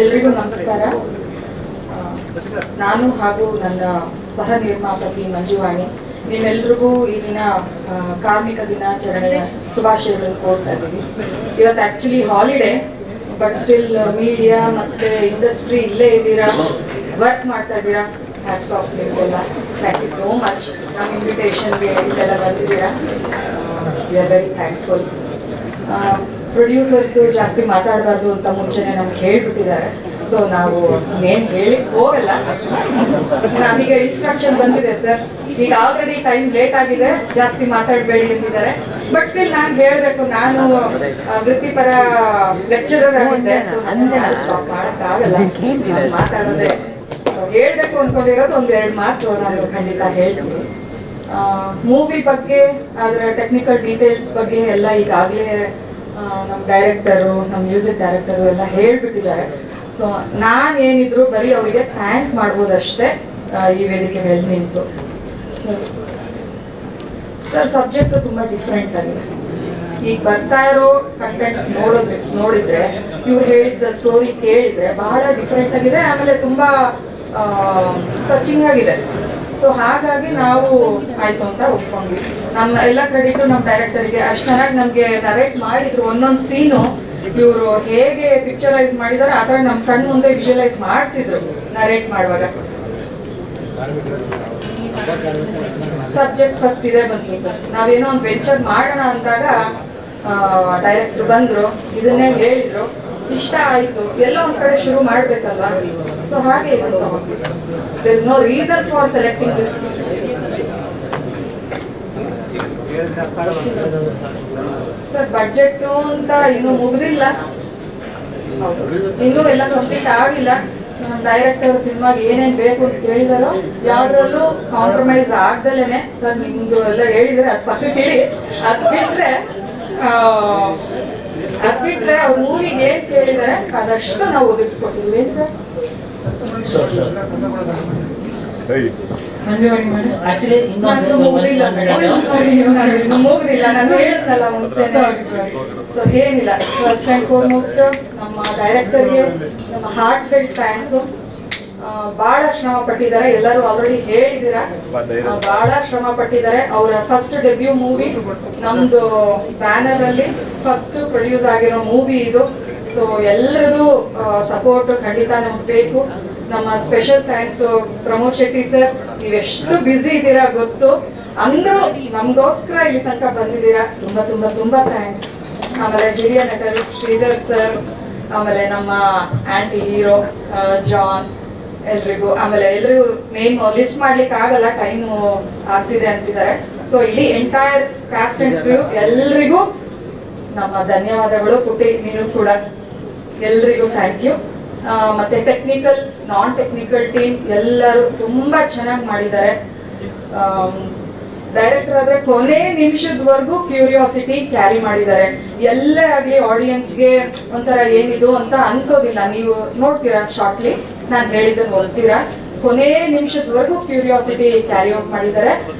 ಎಲ್ರಿಗೂ ನಮಸ್ಕಾರ. ನಾನು ಹಾಗೂ ನನ್ನ ಸಹ ನಿರ್ಮಾಪಕಿ ಮಂಜುವಾಣಿ ನಿಮ್ಮೆಲ್ರಿಗೂ ಈ ದಿನ ಕಾರ್ಮಿಕ ದಿನಾಚರಣೆಯ ಶುಭಾಶಯಗಳನ್ನು ಕೋರ್ತಾ ಇದ್ದೀವಿ. ಇವತ್ತು actually holiday, but still media ಮತ್ತು ಇಂಡಸ್ಟ್ರಿ ಇಲ್ಲೇ ಇದ್ದೀರಾ, ವರ್ಕ್ ಮಾಡ್ತಾ ಇದ್ದೀರಾ. ಹ್ಯಾಟ್ಸ್ ಆಫ್ ನಿಮಗೆಲ್ಲ. Thank you so much. ನಮ್ಮ ಇನ್ವಿಟೇಷನ್ಗೆ ಇಲ್ಲೆಲ್ಲ ಬಂದಿದ್ದೀರಾ. We are very thankful. Producers ಜಾಸ್ತಿ ಮಾತಾಡಬಾರ್ದು ಅಂತ ಮುಂಚೆನೆ ನಮ್ಗೆ ಹೇಳ್ಬಿಟ್ಟಿದ್ದಾರೆ, ಸೊ ನಾವು ಏನು ಹೇಳಿಕ್ ಹೋಗಲ್ಲ. ನಾವೀಗ ಇನ್ಸ್ಟ್ರಕ್ಷನ್ ಬಂದಿದೆ ಸರ್, ಈಗ ಆಲ್ರೆಡಿ ಟೈಮ್ ಲೇಟ್ ಆಗಿದೆ, ಜಾಸ್ತಿ ಮಾತಾಡಬೇಡಿ ಅಂತಿದ್ದಾರೆ. ಬಟ್ ಸ್ಟಿಲ್ ನಾನು ಹೇಳಬೇಕು, ನಾನು ವೃತ್ತಿಪರ ಲೆಕ್ಚರರ್ ಆಗಿದ್ದೆ, ಸೊ ನನ್ನಿಂದ ನಾನು ಸ್ಟಾಪ್ ಮಾಡೋಕ್ಕಾಗಲ್ಲ, ನಾನು ಮಾತಾಡೋದೇ. ಹೇಳ್ಬೇಕು ಅಂದ್ಕೊಂಡಿರೋದು ಒಂದೆರಡು ಮಾತು ನಾನು ಖಂಡಿತ ಹೇಳ್ತೀನಿ. ಮೂವಿ ಬಗ್ಗೆ, ಅದರ ಟೆಕ್ನಿಕಲ್ ಡೀಟೇಲ್ಸ್ ಬಗ್ಗೆ ಎಲ್ಲ ಈಗಾಗಲೇ ನಮ್ಮ ಡೈರೆಕ್ಟರು, ನಮ್ಮ ಮ್ಯೂಸಿಕ್ ಡೈರೆಕ್ಟರು ಎಲ್ಲ ಹೇಳ್ಬಿಟ್ಟಿದ್ದಾರೆ. ಸೊ ನಾನೇನಿದ್ರು ಬರೀ ಅವರಿಗೆ ಥ್ಯಾಂಕ್ ಮಾಡ್ಬೋದಷ್ಟೇ ಈ ವೇದಿಕೆ ಮೇಲೆ ನಿಂತು. ಸರ್ ಸಬ್ಜೆಕ್ಟ್ ತುಂಬ ಡಿಫ್ರೆಂಟ್ ಆಗಿದೆ. ಈಗ ಬರ್ತಾ ಇರೋ ಕಂಟೆಂಟ್ಸ್ ನೋಡಿದ್ರೆ, ಇವ್ರು ಹೇಳಿದ್ದ ಸ್ಟೋರಿ ಕೇಳಿದ್ರೆ ಬಹಳ ಡಿಫ್ರೆಂಟ್ ಆಗಿದೆ, ಆಮೇಲೆ ತುಂಬ ಟಚಿಂಗ್ ಆಗಿದೆ. ಸೊ ಹಾಗಾಗಿ ನಾವು ಆಯ್ತು ಅಂತ ಒಪ್ಕೊಂಡ್ವಿ. ನಮ್ಮ ಎಲ್ಲ ಕ್ರೆಡಿಟು ನಮ್ಮ ಡೈರೆಕ್ಟರಿಗೆ. ಅಷ್ಟು ಚೆನ್ನಾಗಿ ನಮಗೆ ನರೇಟ್ ಮಾಡಿದ್ರು, ಒಂದೊಂದು ಸೀನು ಇವರು ಹೇಗೆ ಪಿಕ್ಚರೈಸ್ ಮಾಡಿದಾರೆ ಆ ಥರ ನಮ್ಮ ಕಣ್ಣು ಮುಂದೆ ವಿಜುವಲೈಸ್ ಮಾಡಿಸಿದ್ರು ನರೇಟ್ ಮಾಡುವಾಗ. ಸಬ್ಜೆಕ್ಟ್ ಫಸ್ಟ್ ಇದೇ ಬಂತು ಸರ್. ನಾವೇನೋ ಒಂದು ವೆಂಚರ್ ಮಾಡೋಣ ಅಂದಾಗ ಡೈರೆಕ್ಟರ್ ಬಂದರು, ಇದನ್ನೇ ಹೇಳಿದ್ರು, ಇಷ್ಟ ಆಯಿತು, ಎಲ್ಲ ಒಂದು ಕಡೆ ಶುರು ಮಾಡಬೇಕಲ್ವಾ. ಸೊ ಹಾಗೆ ಇದನ್ನು ತಗೊಂಡ್ವಿ. There is no reason for selecting this. Sir budget ಅಂತ ಇನ್ನೂ ಮುಗಿದಿಲ್ಲ, ಹೌದು, ಇನ್ನೂ ಎಲ್ಲ ಕಂಪ್ಲೀಟ್ ಆಗಿಲ್ಲ. ಸೊ ನಮ್ಮ ಡೈರೆಕ್ಟರ್ ಸಿನಿಮಾಗೆ ಏನೇನು ಬೇಕು ಅಂತ ಕೇಳಿದಾರೋ ಯಾವ್ದ್ರಲ್ಲೂ ಕಾಂಪ್ರಮೈಸ್ ಆಗ್ದಲೇನೆ. ಸರ್ ನಿಮ್ದು ಎಲ್ಲ ಹೇಳಿದ್ರೆ ಅದು ಪಕ್ಕ ಹೇಳಿ, ಅದು ಬಿಟ್ರೆ ಅವ್ರ ಮೂವಿಗೆ ಏನ್ ಕೇಳಿದಾರೆ ಅದಷ್ಟು ನಾವು ಒದಗಿಸ್ಕೊಟ್ಟಿದ್ವಿ. ಏನ್ ಸರ್? ಮುಗಿದಿಲ್ಲ, ನಾನು ಹೇಳಿದ್ನಲ್ಲ ಮುಂಚೆ. ಸೊ ಏನಿಲ್ಲ, ಫಸ್ಟ್ ಅಂಡ್ ಫಾರ್ಮೋಸ್ಟ್ ನಮ್ಮ ಡೈರೆಕ್ಟರ್ಗೆ ನಮ್ಮ ಹಾರ್ಟ್ ಫೆಲ್ಟ್ ಥ್ಯಾಂಕ್ಸು. ಬಹಳ ಶ್ರಮ ಪಟ್ಟಿದ್ದಾರೆ, ಎಲ್ಲರೂ ಆಲ್ರೆಡಿ ಹೇಳಿದ್ದೀರಾ, ಬಹಳ ಶ್ರಮ ಪಟ್ಟಿದ್ದಾರೆ. ಅವರ ಫಸ್ಟ್ ಡೆಬ್ಯೂ ಮೂವಿ, ನಮ್ದು ಬ್ಯಾನರ್ ಅಲ್ಲಿ ಫಸ್ಟ್ ಪ್ರೊಡ್ಯೂಸ್ ಆಗಿರೋ ಮೂವಿ ಇದು. ಸೊ ಎಲ್ಲರದು ಸಪೋರ್ಟ್ ಖಂಡಿತ ನಮ್ಗೆ ಬೇಕು. ನಮ್ಮ special thanks Pramod Shetty sir, ನೀವೆಷ್ಟು ಬ್ಯುಸಿ ಇದ್ದೀರಾ ಗೊತ್ತು, ಅಂದ್ರೂ ನಮಗೋಸ್ಕರ ಇಲ್ಲಿ ತನಕ ಬಂದಿದ್ದೀರಾ, ತುಂಬಾ ತುಂಬಾ ತುಂಬಾ ಥ್ಯಾಂಕ್ಸ್. ಆಮೇಲೆ ಹಿರಿಯ ನಟರು ಶ್ರೀಧರ್ ಸರ್, ಆಮೇಲೆ ನಮ್ಮ ಆಂಟಿ ಹೀರೋ ಜಾನ್, ಎಲ್ರಿಗೂ, ಆಮೇಲೆ ಎಲ್ರಿಗೂ ನೇಮ್ ಲಿಸ್ಟ್ ಮಾಡ್ಲಿಕ್ಕೆ ಆಗಲ್ಲ, ಟೈಮ್ ಆಗ್ತಿದೆ ಅಂತಿದ್ದಾರೆ. ಸೊ ಇಡೀ ಎಂಟೈರ್ ಕ್ಯಾಸ್ಟ್ ಅಂಡ್ ಕ್ರೂ ಎಲ್ರಿಗೂ ನಮ್ಮ ಧನ್ಯವಾದಗಳು. ಪುಟ್ಟಿ ನೀನು ಕೂಡ ಎಲ್ರಿಗೂ ಥ್ಯಾಂಕ್ ಯು. ಮತ್ತೆ ಟೆಕ್ನಿಕಲ್ ನಾನ್ ಟೆಕ್ನಿಕಲ್ ಟೀಮ್ ಎಲ್ಲರೂ ತುಂಬಾ ಚೆನ್ನಾಗಿ ಮಾಡಿದ್ದಾರೆ. ಡೈರೆಕ್ಟರ್ ಆದ್ರೆ ಕೊನೆ ನಿಮಿಷದವರೆಗೂ ಕ್ಯೂರಿಯಾಸಿಟಿ ಕ್ಯಾರಿ ಮಾಡಿದ್ದಾರೆ. ಎಲ್ಲೇ ಆಗ್ಲಿ ಆಡಿಯನ್ಸ್ಗೆ ಒಂಥರ ಏನಿದು ಅಂತ ಅನ್ಸೋದಿಲ್ಲ. ನೀವು ನೋಡ್ತೀರಾ ಶಾರ್ಟ್ಲಿ, ನಾನು ಹೇಳಿದ್ದನ್ನು ಓದ್ತೀರಾ, ಕೊನೆ ನಿಮಿಷದವರೆಗೂ ಕ್ಯೂರಿಯಾಸಿಟಿ ಕ್ಯಾರಿ ಔಟ್ ಮಾಡಿದ್ದಾರೆ.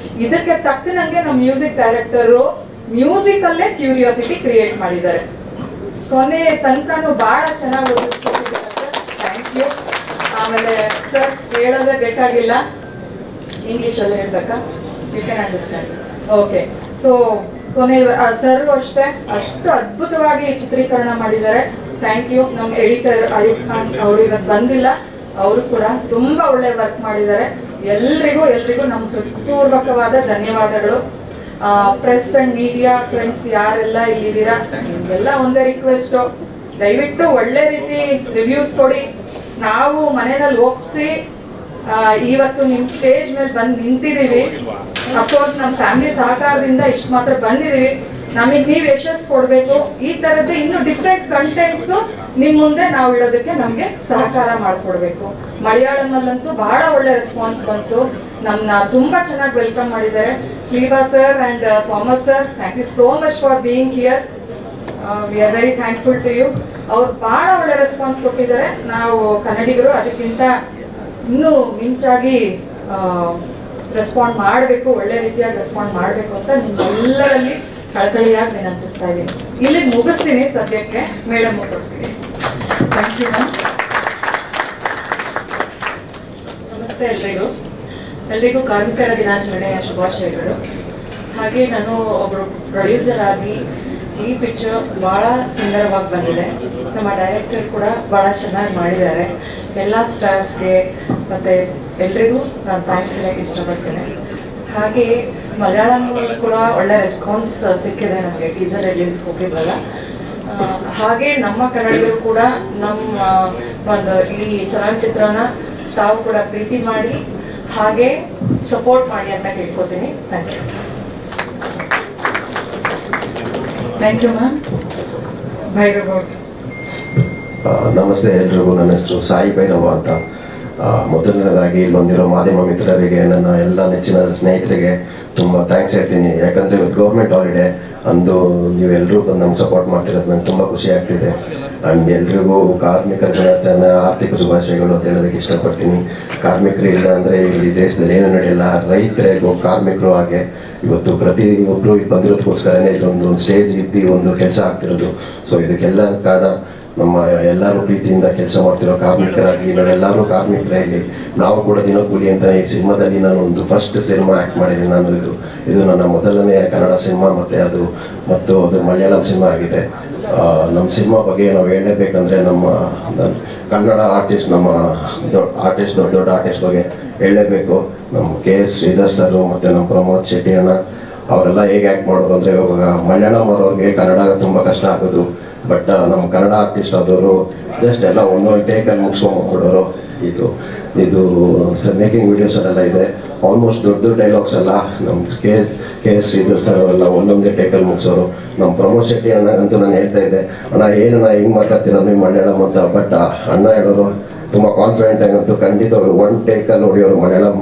ಇದಕ್ಕೆ ತಕ್ಕನಂಗೆ ನಮ್ಮ ಮ್ಯೂಸಿಕ್ ಡೈರೆಕ್ಟರು ಮ್ಯೂಸಿಕ್ ಅಲ್ಲೇ ಕ್ಯೂರಿಯಾಸಿಟಿ ಕ್ರಿಯೇಟ್ ಮಾಡಿದ್ದಾರೆ. ಕೊನೆ ತನಕನೂ ಬಹಳ ಚೆನ್ನಾಗಿ ಓದಿಸ್ಕೊಟ್ಟಿದ್ದಾರೆ ಸರ್, ಥ್ಯಾಂಕ್ ಯು. ಆಮೇಲೆ ಸರ್ ಹೇಳೋದೇ ಬೇಕಾಗಿಲ್ಲ, ಇಂಗ್ಲಿಷಲ್ಲಿ ಹೇಳ್ಬೇಕಾ? You can understand. Okay, so ಕೊನೆ ಸರ್ ಅಷ್ಟೇ ಅಷ್ಟು ಅದ್ಭುತವಾಗಿ ಚಿತ್ರೀಕರಣ ಮಾಡಿದ್ದಾರೆ. Thank you. ನಮ್ಮ ಎಡಿಟರ್ ಅಯೂಬ್ ಖಾನ್ ಅವರು ಇವತ್ತು ಬಂದಿಲ್ಲ, ಅವರು ಕೂಡ ತುಂಬಾ ಒಳ್ಳೆ ವರ್ಕ್ ಮಾಡಿದ್ದಾರೆ. ಎಲ್ರಿಗೂ ನಮ್ಮ ಹೃತ್ಪೂರ್ವಕವಾದ ಧನ್ಯವಾದಗಳು. ಪ್ರೆಸ್ ಅಂಡ್ ಮೀಡಿಯಾ ಫ್ರೆಂಡ್ಸ್ ಯಾರೆಲ್ಲ ಇಲ್ಲಿದ್ದೀರಾ, ನಿಮ್ಗೆಲ್ಲ ಒಂದೇ ರಿಕ್ವೆಸ್ಟ್, ದಯವಿಟ್ಟು ಒಳ್ಳೆ ರೀತಿ ರಿವ್ಯೂಸ್ ಕೊಡಿ. ನಾವು ಮನೆಯಲ್ಲಿ ಒಪ್ಸಿ ಇವತ್ತು ನಿಮ್ ಸ್ಟೇಜ್ ಮೇಲೆ ಬಂದು ನಿಂತಿದೀವಿ. ಅಫ್ಕೋರ್ಸ್ ನಮ್ಮ ಫ್ಯಾಮಿಲಿ ಸಹಕಾರದಿಂದ ಇಷ್ಟು ಮಾತ್ರ ಬಂದಿದೀವಿ. ನಮಗೆ ನೀವು ಯಶಸ್ಸು ಕೊಡ್ಬೇಕು. ಈ ತರದ್ದು ಇನ್ನು ಡಿಫ್ರೆಂಟ್ ಕಂಟೆಂಟ್ಸ್ ನಿಮ್ ಮುಂದೆ ನಾವು ಇಡೋದಕ್ಕೆ ನಮ್ಗೆ ಸಹಕಾರ ಮಾಡ್ಕೊಡ್ಬೇಕು. ಮಲಯಾಳಮಲ್ಲಂತೂ ಬಹಳ ಒಳ್ಳೆ ರೆಸ್ಪಾನ್ಸ್ ಬಂತು. ನಮ್ನ ತುಂಬಾ ಚೆನ್ನಾಗಿ ವೆಲ್ಕಮ್ ಮಾಡಿದ್ದಾರೆ. Shriva sir and Thomas sir, thank you so much for being here. We are very thankful to you. ಅವ್ರು ಬಹಳ ಒಳ್ಳೆ ರೆಸ್ಪಾನ್ಸ್ ಕೊಟ್ಟಿದ್ದಾರೆ. ನಾವು ಕನ್ನಡಿಗರು ಅದಕ್ಕಿಂತ ಇನ್ನೂ ಮಿಂಚಾಗಿ ರೆಸ್ಪಾಂಡ್ ಮಾಡಬೇಕು, ಒಳ್ಳೆ ರೀತಿಯಾಗಿ ರೆಸ್ಪಾಂಡ್ ಮಾಡಬೇಕು ಅಂತ ನಿಮ್ಮೆಲ್ಲರಲ್ಲಿ ಕಳಕಳಿಯಾಗಿ ವಿನಂತಿಸ್ತಾ ಇದ್ದೀನಿ. ಇಲ್ಲಿಗೆ ಮುಗಿಸ್ತೀನಿ ಸದ್ಯಕ್ಕೆ, ಮೇಡಮ್ ಕೊಡ್ತೀನಿ. Thank you ma'am. ನಮಸ್ತೆ ಎಲ್ರಿಗೂ ಕಾರ್ಮಿಕರ ದಿನಾಚರಣೆಯ ಶುಭಾಶಯಗಳು. ಹಾಗೆ ನಾನು ಒಬ್ಬರು ಪ್ರೊಡ್ಯೂಸರ್ ಆಗಿ ಈ ಪಿಕ್ಚರ್ ಭಾಳ ಸುಂದರವಾಗಿ ಬಂದಿದೆ. ನಮ್ಮ ಡೈರೆಕ್ಟರ್ ಕೂಡ ಭಾಳ ಚೆನ್ನಾಗಿ ಮಾಡಿದ್ದಾರೆ. ಎಲ್ಲ ಸ್ಟಾರ್ಸ್ಗೆ ಮತ್ತು ಎಲ್ರಿಗೂ ನಾನು ಥ್ಯಾಂಕ್ಸ್ ಹೇಳಕ್ಕೆ ಇಷ್ಟಪಡ್ತೇನೆ. ಹಾಗೆ ಮಲಯಾಳಂನಲ್ಲಿ ಕೂಡ ಒಳ್ಳೆ ರೆಸ್ಪಾನ್ಸ್ ಸಿಕ್ಕಿದೆ ನಮಗೆ, ಟೀಸರ್ ರಿಲೀಸ್ ಹೋಗಿದ್ವಲ್ಲ. ಹಾಗೆ ನಮ್ಮ ಕನ್ನಡಿಗರು ಕೂಡ ನಮ್ಮ ಒಂದು ಈ ಚಲನಚಿತ್ರನ ತಾವು ಕೂಡ ಪ್ರೀತಿ ಮಾಡಿ ಹಾಗೆ ಸಪೋರ್ಟ್ ಮಾಡಿ ಅಂತ ಕೇಳ್ಕೊತೀನಿ. Thank you. Thank you ma'am. Bhairav ಅವರು. ನಮಸ್ತೆ ಎಲ್ರಿಗೂ. ನನ್ನ ಹೆಸರು ಸಾಯಿ ಭೈರವ ಅಂತ. ಮೊದಲನೇದಾಗಿ ಇಲ್ಲಿ ಬಂದಿರೋ ಮಾಧ್ಯಮ ಮಿತ್ರರಿಗೆ, ನನ್ನ ಎಲ್ಲ ನೆಚ್ಚಿನ ಸ್ನೇಹಿತರಿಗೆ ತುಂಬ ಥ್ಯಾಂಕ್ಸ್ ಹೇಳ್ತೀನಿ. ಯಾಕಂದರೆ ಇವತ್ತು ಗೌರ್ಮೆಂಟ್ ಹಾಲಿಡೇ ಅಂದು ನೀವೆಲ್ಲರೂ ಬಂದು ನಮ್ಗೆ ಸಪೋರ್ಟ್ ಮಾಡ್ತಿರೋದು ನಂಗೆ ತುಂಬ ಖುಷಿ ಆಗ್ತಿದೆ. ಆ್ಯಂಡ್ ಎಲ್ರಿಗೂ ಕಾರ್ಮಿಕರ ದಿನಾಚರಣೆ ಆರ್ಥಿಕ ಶುಭಾಶಯಗಳು ಅಂತ ಹೇಳೋದಕ್ಕೆ ಇಷ್ಟಪಡ್ತೀನಿ. ಕಾರ್ಮಿಕರು ಇಲ್ಲ ಅಂದರೆ ಈ ದೇಶದಲ್ಲಿ ಏನೂ ನಡೆಯಲ್ಲ. ರೈತರಿಗೂ ಕಾರ್ಮಿಕರು ಹಾಗೆ ಇವತ್ತು ಪ್ರತಿಯೊಬ್ಬರು ಇಲ್ಲಿ ಬಂದಿರೋದಕ್ಕೋಸ್ಕರನೇ ಇದೊಂದು ಸ್ಟೇಜ್ ಇದ್ದು ಒಂದು ಕೆಲಸ ಆಗ್ತಿರೋದು. ಸೊ ಇದಕ್ಕೆಲ್ಲ ಕಾರಣ ನಮ್ಮ ಎಲ್ಲರೂ ಪ್ರೀತಿಯಿಂದ ಕೆಲಸ ಮಾಡ್ತಿರೋ ಕಾರ್ಮಿಕರಾಗಿ ನಾವೆಲ್ಲರೂ ಕಾರ್ಮಿಕರಾಗಿ ನಾವು ಕೂಡ ದಿನಕೂಲಿ ಅಂತ ಈ ಸಿನಿಮಾದಲ್ಲಿ ನಾನು ಒಂದು ಫಸ್ಟ್ ಸಿನಿಮಾ ಆ್ಯಕ್ಟ್ ಮಾಡಿದ್ದೀನಿ. ನಾನು ಇದು ನನ್ನ ಮೊದಲನೇ ಕನ್ನಡ ಸಿನಿಮಾ ಮತ್ತು ಅದು ಮಲಯಾಳಂ ಸಿನಿಮಾ ಆಗಿದೆ. ನಮ್ಮ ಸಿನಿಮಾ ಬಗ್ಗೆ ನಾವು ಹೇಳಲೇಬೇಕಂದ್ರೆ ನಮ್ಮ ಕನ್ನಡ ಆರ್ಟಿಸ್ಟ್, ನಮ್ಮ ದೊಡ್ಡ ಆರ್ಟಿಸ್ಟ್ ಬಗ್ಗೆ ಹೇಳಲೇಬೇಕು. ನಮ್ಮ KS ಶ್ರೀಧರ್ ಸರ್ ಮತ್ತು ನಮ್ಮ ಪ್ರಮೋದ್ ಶೆಟ್ಟಿ ಅಣ್ಣ ಅವರೆಲ್ಲ ಹೇಗೆ ಆ್ಯಕ್ಟ್ ಮಾಡೋದು ಅಂದರೆ, ಇವಾಗ ಮಲಯಾಳಂ ಅವ್ರಿಗೆ ಕನ್ನಡ ತುಂಬ ಕಷ್ಟ ಆಗೋದು. ಬಟ್ ನಮ್ಮ ಕನ್ನಡ ಆರ್ಟಿಸ್ಟ್ ಆದವರು ಜಸ್ಟ್ ಎಲ್ಲ ಒಂದೊಂದು ಟೇಕಲ್ಲಿ ಮುಗಿಸ್ಕೊಂಡ್ಬಿಡೋರು. ಇದು ಮೇಕಿಂಗ್ ವಿಡಿಯೋಸಲ್ಲೆಲ್ಲ ಇದೆ. ಆಲ್ಮೋಸ್ಟ್ ದೊಡ್ಡ ಡೈಲಾಗ್ಸ್ ಎಲ್ಲ ನಮ್ಮ KS ಶ್ರೀಧರ್ ಸರ್ ಅವರೆಲ್ಲ ಒಂದೊಂದೇ ಟೇಕಲ್ಲಿ ಮುಗಿಸೋರು. ನಮ್ಮ ಪ್ರಮೋದ್ ಶೆಟ್ಟಿ ಅಣ್ಣಗಂತೂ ನಾನು ಹೇಳ್ತಾ ಇದ್ದೆ, ಅಣ್ಣ ಏನಣ್ಣ ಹಿಂಗೆ ಮಾತಾಡ್ತೀರ ನೀವು ಮಲಯಾಳಂ ಅಂತ. ಬಟ್ ಅಣ್ಣ ಹೇಳೋರು ತುಂಬ ಕಾನ್ಫಿಡೆಂಟ್ ಆಗಂತೂ ಖಂಡಿತವರು ಒನ್ ಟೇಕಲ್ಲಿ ಹೊಡಿಯೋರು ಮಲಯಾಳಂ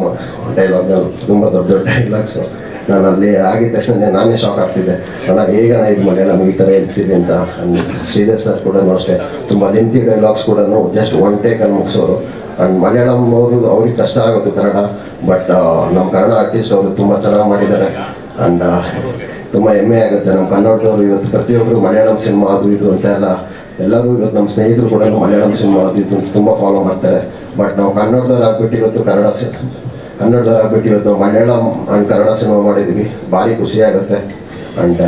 ಡೈಲಾಗ್ನಲ್ಲಿ. ತುಂಬ ದೊಡ್ಡ ಡೈಲಾಗ್ಸು. ನಾನು ಅಲ್ಲಿ ಆಗಿದ ತಕ್ಷಣ ನಾನೇ ಶಾಕ್ ಆಗ್ತಿದ್ದೆ, ಅಣ್ಣ ಹೇಗಣ್ಣ ಇದು ಮಲಯಾಳಂ ಈ ಥರ ಹೇಳ್ತಿದೆ ಅಂತ. ಶ್ರೀಧರ್ ಸರ್ ಕೂಡ ಅಷ್ಟೇ ತುಂಬ ಲೆಂತಿ ಡೈಲಾಗ್ಸ್ ಕೂಡ ಜಸ್ಟ್ ಒನ್ ಟೇಕಲ್ಲಿ ಮುಗಿಸೋರು. ಆ್ಯಂಡ್ ಮಲಯಾಳಂ ಅವ್ರಿಗೆ ಕಷ್ಟ ಆಗೋದು ಕನ್ನಡ. ಬಟ್ ನಮ್ಮ ಕನ್ನಡ ಆರ್ಟಿಸ್ಟ್ ಅವರು ತುಂಬ ಚೆನ್ನಾಗಿ ಮಾಡಿದ್ದಾರೆ. ಆ್ಯಂಡ್ ತುಂಬ ಹೆಮ್ಮೆ ಆಗುತ್ತೆ. ನಮ್ಮ ಕನ್ನಡದವರು ಇವತ್ತು ಪ್ರತಿಯೊಬ್ಬರು ಮಲಯಾಳಂ ಸಿನಿಮಾ ಅದು ಇದು ಅಂತ ಎಲ್ಲರೂ ಇವತ್ತು ನಮ್ಮ ಸ್ನೇಹಿತರು ಕೂಡ ಮಲಯಾಳಂ ಸಿನಿಮಾ ಅದು ಇದು ತುಂಬ ಫಾಲೋ ಮಾಡ್ತಾರೆ. ಬಟ್ ನಾವು ಕನ್ನಡದವ್ರು ಆಗ್ಬಿಟ್ಟು ಇವತ್ತು ಇವತ್ತು ಮಲಯಾಳಂ ಆ್ಯಂಡ್ ಕನ್ನಡ ಸಿನಿಮಾ ಮಾಡಿದ್ವಿ. ಭಾರಿ ಖುಷಿ ಆಗುತ್ತೆ. ಆ್ಯಂಡ್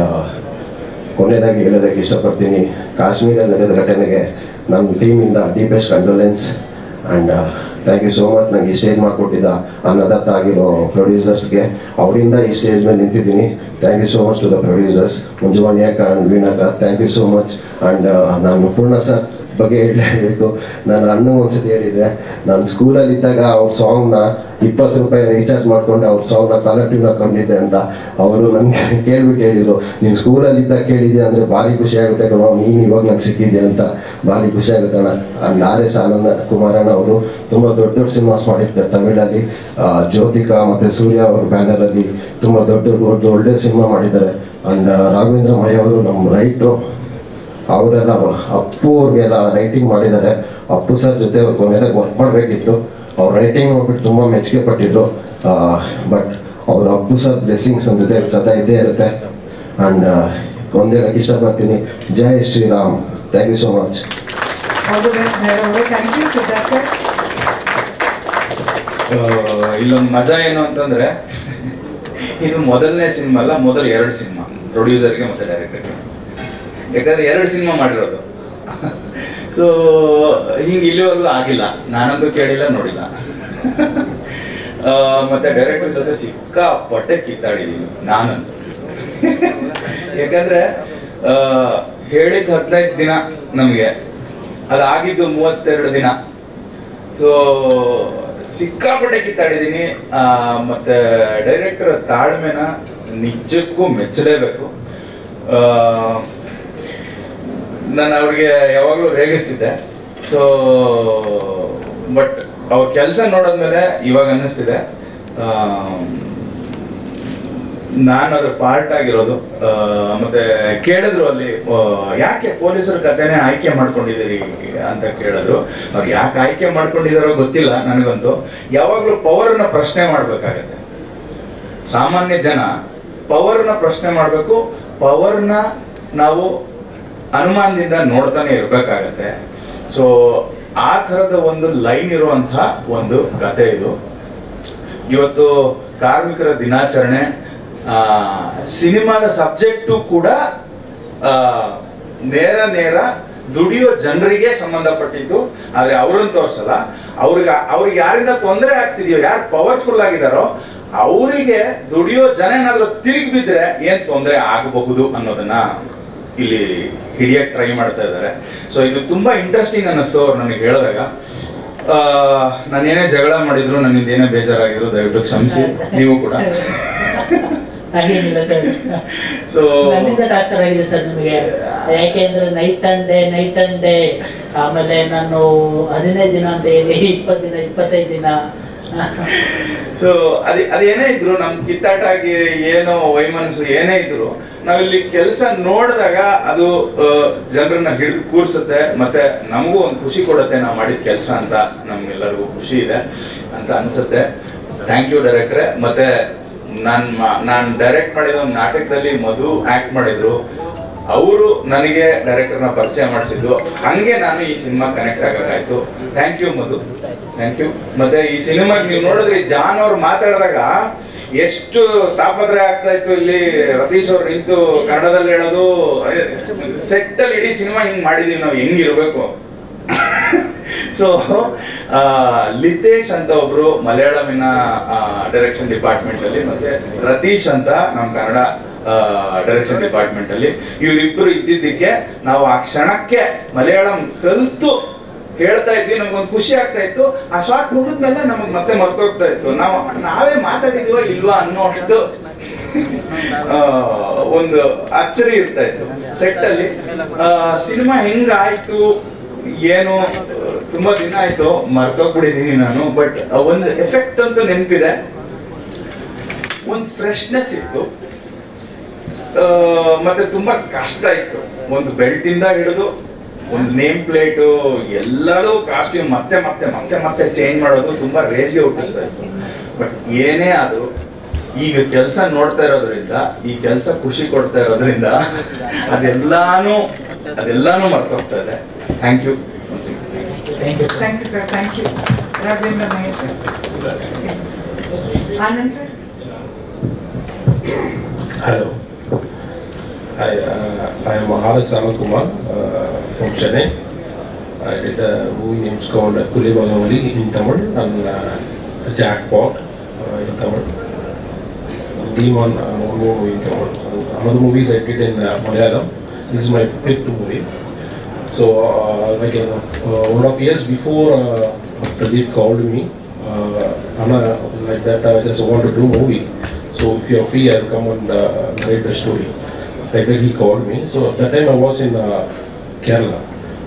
ಕೊನೆಯದಾಗಿ ಹೇಳೋದಕ್ಕೆ ಇಷ್ಟಪಡ್ತೀನಿ, ಕಾಶ್ಮೀರಲ್ಲಿ ನಡೆದ ಘಟನೆಗೆ ನಮ್ಮ ಟೀಮಿಂದ deepest condolence. And thank you so much. ನನಗೆ ಈ ಸ್ಟೇಜ್ ಮಾಡಿಕೊಟ್ಟಿದ್ದ ಅನ್ನದಾತ ಆಗಿರೋ ಪ್ರೊಡ್ಯೂಸರ್ಸ್ಗೆ, ಅವರಿಂದ ಈ ಸ್ಟೇಜ್ ಮೇಲೆ ನಿಂತಿದ್ದೀನಿ. Thank you so much to the producers ಮುಂಜುವಾಣಿಯಾಕ ಆ್ಯಂಡ್ ವೀಣಾಕ. Thank you so much. And ನಾನು ಪೂರ್ಣ ಸರ್ ಬಗ್ಗೆ ಹೇಳಲೇಬೇಕು. ನಾನು ಅಣ್ಣ ಒಂದ್ಸತಿ ಹೇಳಿದ್ದೆ, ನಾನು ಸ್ಕೂಲಲ್ಲಿದ್ದಾಗ ಅವ್ರ ಸಾಂಗ್ನ 20 ರೂಪಾಯಿ ರೀಚಾರ್ಜ್ ಮಾಡ್ಕೊಂಡು ಅವ್ರ ಸಾಂಗ್ನ ಕಾಲರ್ಟ್ಯೂನ್ ಹಾಕೊಂಡಿದ್ದೆ ಅಂತ ಅವರು ನನಗೆ ಕೇಳ್ಬಿಟ್ಟು ಹೇಳಿದರು, ನೀನು ಸ್ಕೂಲಲ್ಲಿದ್ದಾಗ ಕೇಳಿದ್ದೆ ಅಂದರೆ ಭಾರಿ ಖುಷಿ ಆಗುತ್ತೆ ಕಣೋ, ನೀನು ಇವಾಗ ನಂಗೆ ಸಿಕ್ಕಿದ್ದೆ ಅಂತ ಭಾರಿ ಖುಷಿ ಆಗುತ್ತೆ ಅಣ್ಣ. ಆ್ಯಂಡ್ ಆರ್.ಎಸ್. ಆನಂದ ಕುಮಾರಣ್ಣ ಅವರು ತುಂಬ ದೊಡ್ಡ ದೊಡ್ಡ ಸಿನಿಮಾಸ್ ಮಾಡಿದ್ದಾರೆ ತಮಿಳಲ್ಲಿ. ಜ್ಯೋತಿಕಾ ಮತ್ತು ಸೂರ್ಯ ಅವ್ರ ಬ್ಯಾನರಲ್ಲಿ ತುಂಬ ದೊಡ್ಡ ಒಳ್ಳೆ ಸಿನಿಮಾ ಮಾಡಿದ್ದಾರೆ. ಆ್ಯಂಡ್ ರಾಘವೇಂದ್ರ ಮೈ ಅವರು ನಮ್ಮ ರೈಟ್ರು, ಅವರೆಲ್ಲ ಅಪ್ಪು ಅವ್ರಿಗೆಲ್ಲ ರೈಟಿಂಗ್ ಮಾಡಿದ್ದಾರೆ. ಅಪ್ಪು ಸರ್ ಜೊತೆ ಅವ್ರು ಕೊನೆಯದಾಗಿ ವರ್ಕ್ ಮಾಡಬೇಕಿತ್ತು. ಅವ್ರ ರೈಟಿಂಗ್ ನೋಡ್ಬಿಟ್ಟು ತುಂಬ ಮೆಚ್ಚುಗೆ ಪಟ್ಟಿದ್ರು. ಬಟ್ ಅವ್ರ ಅಪ್ಪು ಸರ್ ಬ್ಲೆಸ್ಸಿಂಗ್ಸ್ ನಮ್ಮ ಜೊತೆ ಸದಾ ಇದ್ದೇ ಇರುತ್ತೆ. ಆ್ಯಂಡ್ ಒಂದು ಹೇಳಕ್ಕೆ ಇಷ್ಟಪಡ್ತೀನಿ, ಜೈ Shriram. Thank you so much. ಇಲ್ಲೊಂದು ಮಜಾ ಏನು ಅಂತಂದ್ರೆ, ಇದು ಮೊದಲನೇ ಸಿನಿಮಾ ಅಲ್ಲ, ಮೊದಲು 2 ಸಿನಿಮಾ ಪ್ರೊಡ್ಯೂಸರ್ಗೆ ಮತ್ತೆ ಡೈರೆಕ್ಟರ್ಗೆ. ಯಾಕಂದ್ರೆ 2 ಸಿನಿಮಾ ಮಾಡಿರೋದು. ಸೊ ಹಿಂಗೆ ಇಲ್ಲಿವರೆಗೂ ಆಗಿಲ್ಲ, ನಾನಂತೂ ಕೇಳಿಲ್ಲ ನೋಡಿಲ್ಲ. ಮತ್ತೆ ಡೈರೆಕ್ಟರ್ ಜೊತೆ ಸಿಕ್ಕಾಪಟ್ಟೆ ಕಿತ್ತಾಡಿದ್ದೀನಿ ನಾನಂತೂ. ಯಾಕಂದ್ರೆ ಹೇಳಿದ 15 ದಿನ ನಮಗೆ, ಅದಾಗಿದ್ದು 32 ದಿನ. ಸೊ ಸಿಕ್ಕಾಪಟ್ಟೆ ಕಿತ್ತಾಡಿದ್ದೀನಿ. ಮತ್ತೆ ಡೈರೆಕ್ಟರ್ ತಾಳ್ಮೆನ ನಿಜಕ್ಕೂ ಮೆಚ್ಚಲೇಬೇಕು. ನಾನು ಅವ್ರಿಗೆ ಯಾವಾಗಲೂ ರೇಗಿಸ್ತಿದ್ದೆ. ಸೊ ಬಟ್ ಅವ್ರ ಕೆಲಸ ನೋಡಿದ್ಮೇಲೆ ಇವಾಗ ಅನ್ನಿಸ್ತಿದೆ ನಾನು ಅದ್ರ ಪಾರ್ಟ್ ಆಗಿರೋದು. ಮತ್ತೆ ಕೇಳಿದ್ರು ಅಲ್ಲಿ, ಯಾಕೆ ಪೊಲೀಸರ ಕಥೆನೇ ಆಯ್ಕೆ ಮಾಡ್ಕೊಂಡಿದ್ದೀರಿ ಅಂತ ಕೇಳಿದ್ರು. ಅವ್ರು ಯಾಕೆ ಆಯ್ಕೆ ಮಾಡ್ಕೊಂಡಿದಾರೋ ಗೊತ್ತಿಲ್ಲ ನನಗಂತೂ. ಯಾವಾಗಲೂ ಪವರ್ನ ಪ್ರಶ್ನೆ ಮಾಡ್ಬೇಕಾಗತ್ತೆ. ಸಾಮಾನ್ಯ ಜನ ಪವರ್ನ ಪ್ರಶ್ನೆ ಮಾಡಬೇಕು, ಪವರ್ನ ನಾವು ಅನುಮಾನದಿಂದ ನೋಡ್ತಾನೆ ಇರ್ಬೇಕಾಗತ್ತೆ. ಸೊ ಆ ಥರದ ಒಂದು ಲೈನ್ ಇರುವಂಥ ಒಂದು ಕತೆ ಇದು. ಇವತ್ತು ಕಾರ್ಮಿಕರ ದಿನಾಚರಣೆ. ಸಿನಿಮಾದ ಸಬ್ಜೆಕ್ಟು ಕೂಡ ನೇರ ದುಡಿಯೋ ಜನರಿಗೆ ಸಂಬಂಧಪಟ್ಟಿದ್ದು. ಆದ್ರೆ ಅವ್ರನ್ನ ತೋರಿಸಲ್ಲ. ಅವ್ರಿಗೆ ಯಾರಿಂದ ತೊಂದರೆ ಆಗ್ತಿದೆಯೋ, ಯಾರು ಪವರ್ಫುಲ್ ಆಗಿದಾರೋ ಅವರಿಗೆ ದುಡಿಯೋ ಜನ ಏನಾದ್ರು ತಿರುಗಿ ಬಿದ್ರೆ ಏನ್ ತೊಂದರೆ ಆಗಬಹುದು ಅನ್ನೋದನ್ನ ಇಲ್ಲಿ ಹಿಡಿಯಕ್ಕೆ ಟ್ರೈ ಮಾಡ್ತಾ ಇದ್ದಾರೆ. ಸೊ ಇದು ತುಂಬಾ ಇಂಟ್ರೆಸ್ಟಿಂಗ್ ಅನ್ನಿಸ್ತು ಅವ್ರು ನನಗೆ ಹೇಳಿದಾಗ. ನಾನೇನೇ ಜಗಳ ಮಾಡಿದ್ರು, ನನ್ನಿಂದ ಏನೇ ಬೇಜಾರಾಗಿದ್ರು ದಯವಿಟ್ಟು ಕ್ಷಮಿಸಿ, ನೀವು ಕೂಡ. ಹಾಗೇನಿಲ್ಲ ಸರ್. ಸೊ ನನ್ನಿಂದ ಟಾರ್ಚರ್ ಆಗಿದೆ ಸರ್ ನಿಮಗೆ. ಯಾಕೆಂದ್ರೆ ನೈಟ್ ಅಂಡ್ ಡೇ ಆಮೇಲೆ ನಾನು 15 ದಿನ ಅಂತ ಹೇಳಿ 20 ದಿನ 25 ದಿನ. ಸೊ ಅದೇನೇ ಇದ್ರು ನಮ್ ಕಿತ್ತಾಟ ಆಗಿ ಏನೋ ವೈಮನಸ್ಸು ಏನೇ ಇದ್ರು ನಾವಿಲ್ಲಿ ಕೆಲಸ ನೋಡಿದಾಗ ಅದು ಜನರನ್ನ ಹಿಡಿದು ಕೂರ್ಸುತ್ತೆ. ಮತ್ತೆ ನಮಗೂ ಒಂದು ಖುಷಿ ಕೊಡುತ್ತೆ, ನಾವು ಮಾಡಿದ ಕೆಲಸ ಅಂತ ನಮ್ಗೆಲ್ಲರಿಗೂ ಖುಷಿ ಇದೆ ಅಂತ ಅನ್ಸುತ್ತೆ. ಥ್ಯಾಂಕ್ ಯು ಡೈರೆಕ್ಟ್ರೆ. ಮತ್ತೆ ನಾನು ಡೈರೆಕ್ಟ್ ಮಾಡಿದ ಒಂದು ನಾಟಕದಲ್ಲಿ ಮಧು ಆಕ್ಟ್ ಮಾಡಿದ್ರು. ಅವರು ನನಗೆ ಡೈರೆಕ್ಟರ್ನ ಪರಿಚಯ ಮಾಡಿಸಿದ್ದು, ಹಂಗೆ ನಾನು ಈ ಸಿನಿಮಾ ಕನೆಕ್ಟ್ ಆಗಕ್ಕಾಯ್ತು. Thank you Madhu, thank you. ಮತ್ತೆ ಈ ಸಿನಿಮಾಗೆ ನೀವು ನೋಡಿದ್ರಿ, ಜಾನ್ ಅವ್ರು ಮಾತಾಡಿದಾಗ ಎಷ್ಟು ತಾಪತ್ರೆ ಆಗ್ತಾ ಇತ್ತು. ಇಲ್ಲಿ ರತೀಶ್ ಅವ್ರು ನಿಂತು ಕನ್ನಡದಲ್ಲಿ ಹೇಳೋದು, ಸೆಟ್ ಅಲ್ಲಿ ಇಡೀ ಸಿನಿಮಾ ಹಿಂಗ್ ಮಾಡಿದೀವಿ ನಾವು, ಹೆಂಗಿರ್ಬೇಕು. ಸೊ ಲಿತೇಶ್ ಅಂತ ಒಬ್ರು ಮಲಯಾಳಮಿನ ಡೈರೆಕ್ಷನ್ ಡಿಪಾರ್ಟ್ಮೆಂಟ್ ಅಲ್ಲಿ, ಮತ್ತೆ ರತೀಶ್ ಅಂತ ನಮ್ಮ ಕನ್ನಡ ಡೈರೆಕ್ಷನ್ ಡಿಪಾರ್ಟ್ಮೆಂಟ್ ಅಲ್ಲಿ, ಇವರಿಬ್ರು ಇದ್ದಿದ್ದಕ್ಕೆ ನಾವು ಆ ಕ್ಷಣಕ್ಕೆ ಮಲಯಾಳಂ ಕಲ್ತು ಹೇಳ್ತಾ ಇದ್ವಿ. ನಮ್ಗೊಂದು ಖುಷಿ ಆಗ್ತಾ ಇತ್ತು. ಆ ಶಾರ್ಟ್ ಮುಗಿದ್ಮೇಲೆ ನಮಗ್ ಮತ್ತೆ ಮರ್ತೋಗ್ತಾ ಇತ್ತು. ನಾವೇ ಮಾತಾಡಿದ್ವೋ ಇಲ್ವಾ ಅನ್ನೋ ಅಷ್ಟು ಒಂದು ಅಚ್ಚರಿ ಇರ್ತಾ ಇತ್ತು ಸೆಟ್ ಅಲ್ಲಿ. ಸಿನಿಮಾ ಹೆಂಗಾಯ್ತು ಏನು ತುಂಬಾ ದಿನ ಆಯ್ತು, ಮರ್ತೋಗ್ಬಿಟ್ಟಿದೀನಿ ನಾನು. ಬಟ್ ಒಂದು ಎಫೆಕ್ಟ್ ಅಂತೂ ನೆನಪಿದೆ, ಒಂದು ಫ್ರೆಶ್ನೆಸ್ ಇತ್ತು. ಮತ್ತೆ ತುಂಬಾ ಕಷ್ಟ ಇತ್ತು. ಒಂದು ಬೆಲ್ಟ್ ಇಂದ ಹಿಡಿದು ಒಂದು ನೇಮ್ ಪ್ಲೇಟು ಎಲ್ಲರೂ ಕಾಸ್ಟ್ಯೂಮ್ ಮತ್ತೆ ಮತ್ತೆ ಮತ್ತೆ ಮತ್ತೆ ಚೇಂಜ್ ಮಾಡೋದು ತುಂಬಾ ರೇಜ್ಗೆ ಹುಟ್ಟಿಸ್ತಾ ಇತ್ತು. ಬಟ್ ಏನೇ ಆದ್ರೂ ಈಗ ಕೆಲಸ ನೋಡ್ತಾ ಇರೋದ್ರಿಂದ, ಈ ಕೆಲಸ ಖುಷಿ ಕೊಡ್ತಾ ಇರೋದ್ರಿಂದ ಅದೆಲ್ಲಾನು ಮರ್ತೋಗ್ತಾ ಇದೆ. Thank you. Thank you sir. Thank you Raghavendra ಮೈ sir. Anand sir. Hello. I am R.S. Anand Kumar from Chennai. I did a movie named called Kule Bhagavali in Tamil and Jackpot in Tamil. Team on one more movie in Tamil. Another movies I did in Malayalam. This is my 5th movie. So, 1.5 years before Pradeep called me, Anna, like that, I just want to do movie. So, if you're free, I'll come and narrate the story. Like that, he called me. So, at that time, I was in Kerala.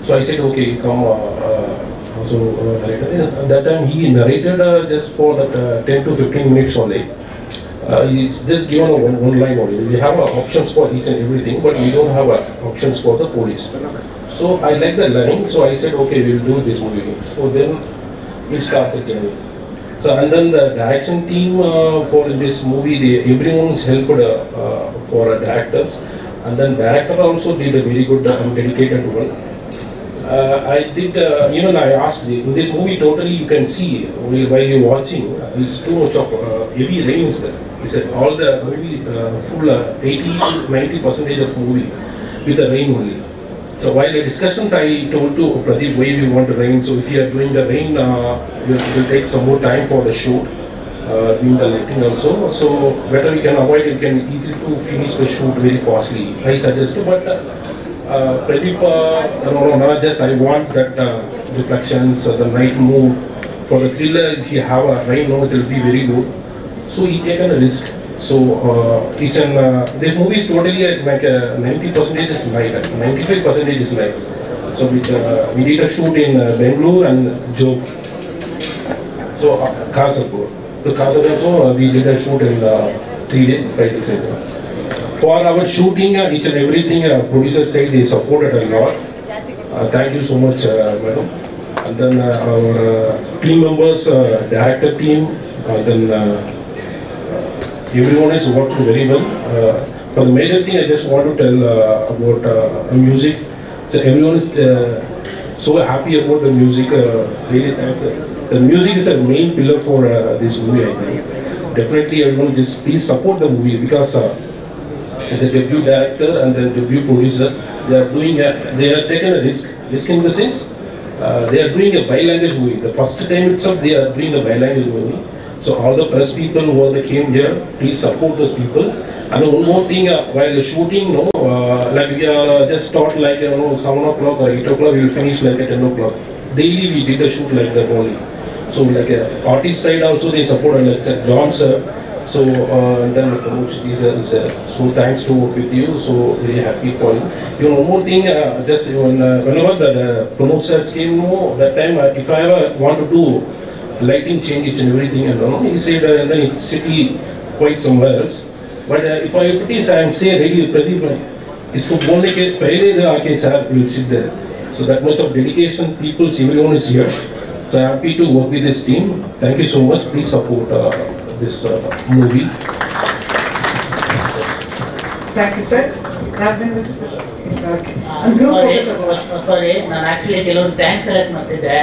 So, I said, okay, come also narrate. At that time, he narrated just for that 10 to 15 minutes only. He's just given one line only. We have options for each and everything, but we don't have options for the police. So I like the line, so I said, okay, we'll do this movie. So then we start the journey. So and then the direction team for this movie, everyone's helped for the actors, and then director also did a very good and dedicated one. I did, I asked, in this movie totally you can see, while you're watching, is too much of heavy rains there. He said all the movie, full 80 to 90% of movie with the rain only. So while the discussions, I told to Pradeep why we want the rain. So if you are doing the rain, it will take some more time for the shoot, doing the lighting also. So better we can avoid, we can easily to finish the shoot very fastly. I suggested, but Pradeep, no, just I want that reflections, the night mood. For the thriller, if you have a rain, it will be very good. So he taken a risk. So this movie is totally like 90% is night, 95% is night. So we did a shoot in Bangalore and Job. So Kasarpur. So Kasarpur, so we did a shoot in 3 days, 5 days. For our shooting, each and everything, producer said they supported a lot. Thank you so much, madam. And then our team members, director team, then everyone is working very well. For the major thing, I just want to tell about music. So everyone is so happy about the music. Really thanks. The music is a main pillar for this movie, I think. Definitely, everyone just please support the movie because as a debut director and then debut producer, they are taking a risk. Risk in the sense, they are doing a bilanguage movie. The first time itself, they are doing a bilanguage movie. So all the press people who came here, please support those people. And one more thing, while shooting, like we are just start like 7 o'clock or 8 o'clock, we will finish like at 10 o'clock. Daily we did a shoot like that only. So like artist side also they supported like John sir. So then the promotion is so thanks to work with you. So very happy for you. One more thing, just whenever the promoters came, that time if I ever want to do lighting changes and everything, and he said then it's city quite somewhere else. But if it is, I am saying ready, Pradeep, isko bolne ke pehle aake sir will sit there. So that much of dedication, people, everyone is here. So I am happy to work with this team. Thank you so much. Please support this movie. Thank you, sir. ಸಾರಿ ನಾನು actually ಕೆಲವರು thanks ಹೇಳಕ್ ಮಾಡ್ತಿದ್ದೆ.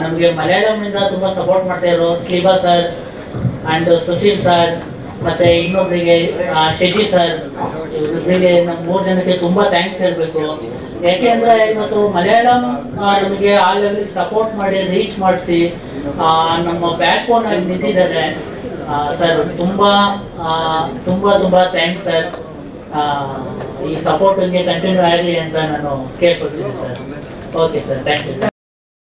ನಮಗೆ ಮಲಯಾಳಂನಿಂದ ತುಂಬ support ಮಾಡ್ತಾ ಇರೋ ಸ್ಲೀಬಾ sir and Sushil sir ಮತ್ತು ಇನ್ನೊಬ್ಬರಿಗೆ ಶಶಿ ಸರ್, ಇವರಿಬ್ಬರಿಗೆ ನಮ್ಮ 3 ಜನಕ್ಕೆ ತುಂಬ ಥ್ಯಾಂಕ್ಸ್ ಹೇಳಬೇಕು. ಯಾಕೆಂದರೆ ಇವತ್ತು ಮಲಯಾಳಂ ನಮಗೆ ಆ ಲೆವೆಲ್ಗೆ ಸಪೋರ್ಟ್ ಮಾಡಿ ರೀಚ್ ಮಾಡಿಸಿ ನಮ್ಮ ಬ್ಯಾಕ್ ಬೋನ್ ಆಗಿ ನಿಂತಿದ್ದಾರೆ ಸರ್. ತುಂಬ ತುಂಬ ತುಂಬ ಥ್ಯಾಂಕ್ಸ್ ಸರ್. ಈ ಸಪೋರ್ಟ್ ಕಂಟಿನ್ಯೂ ಆಗಲಿ ಅಂತ ನಾನು ಕೇಳ್ಕೊಳ್ತೀನಿ sir. Okay sir, thank you.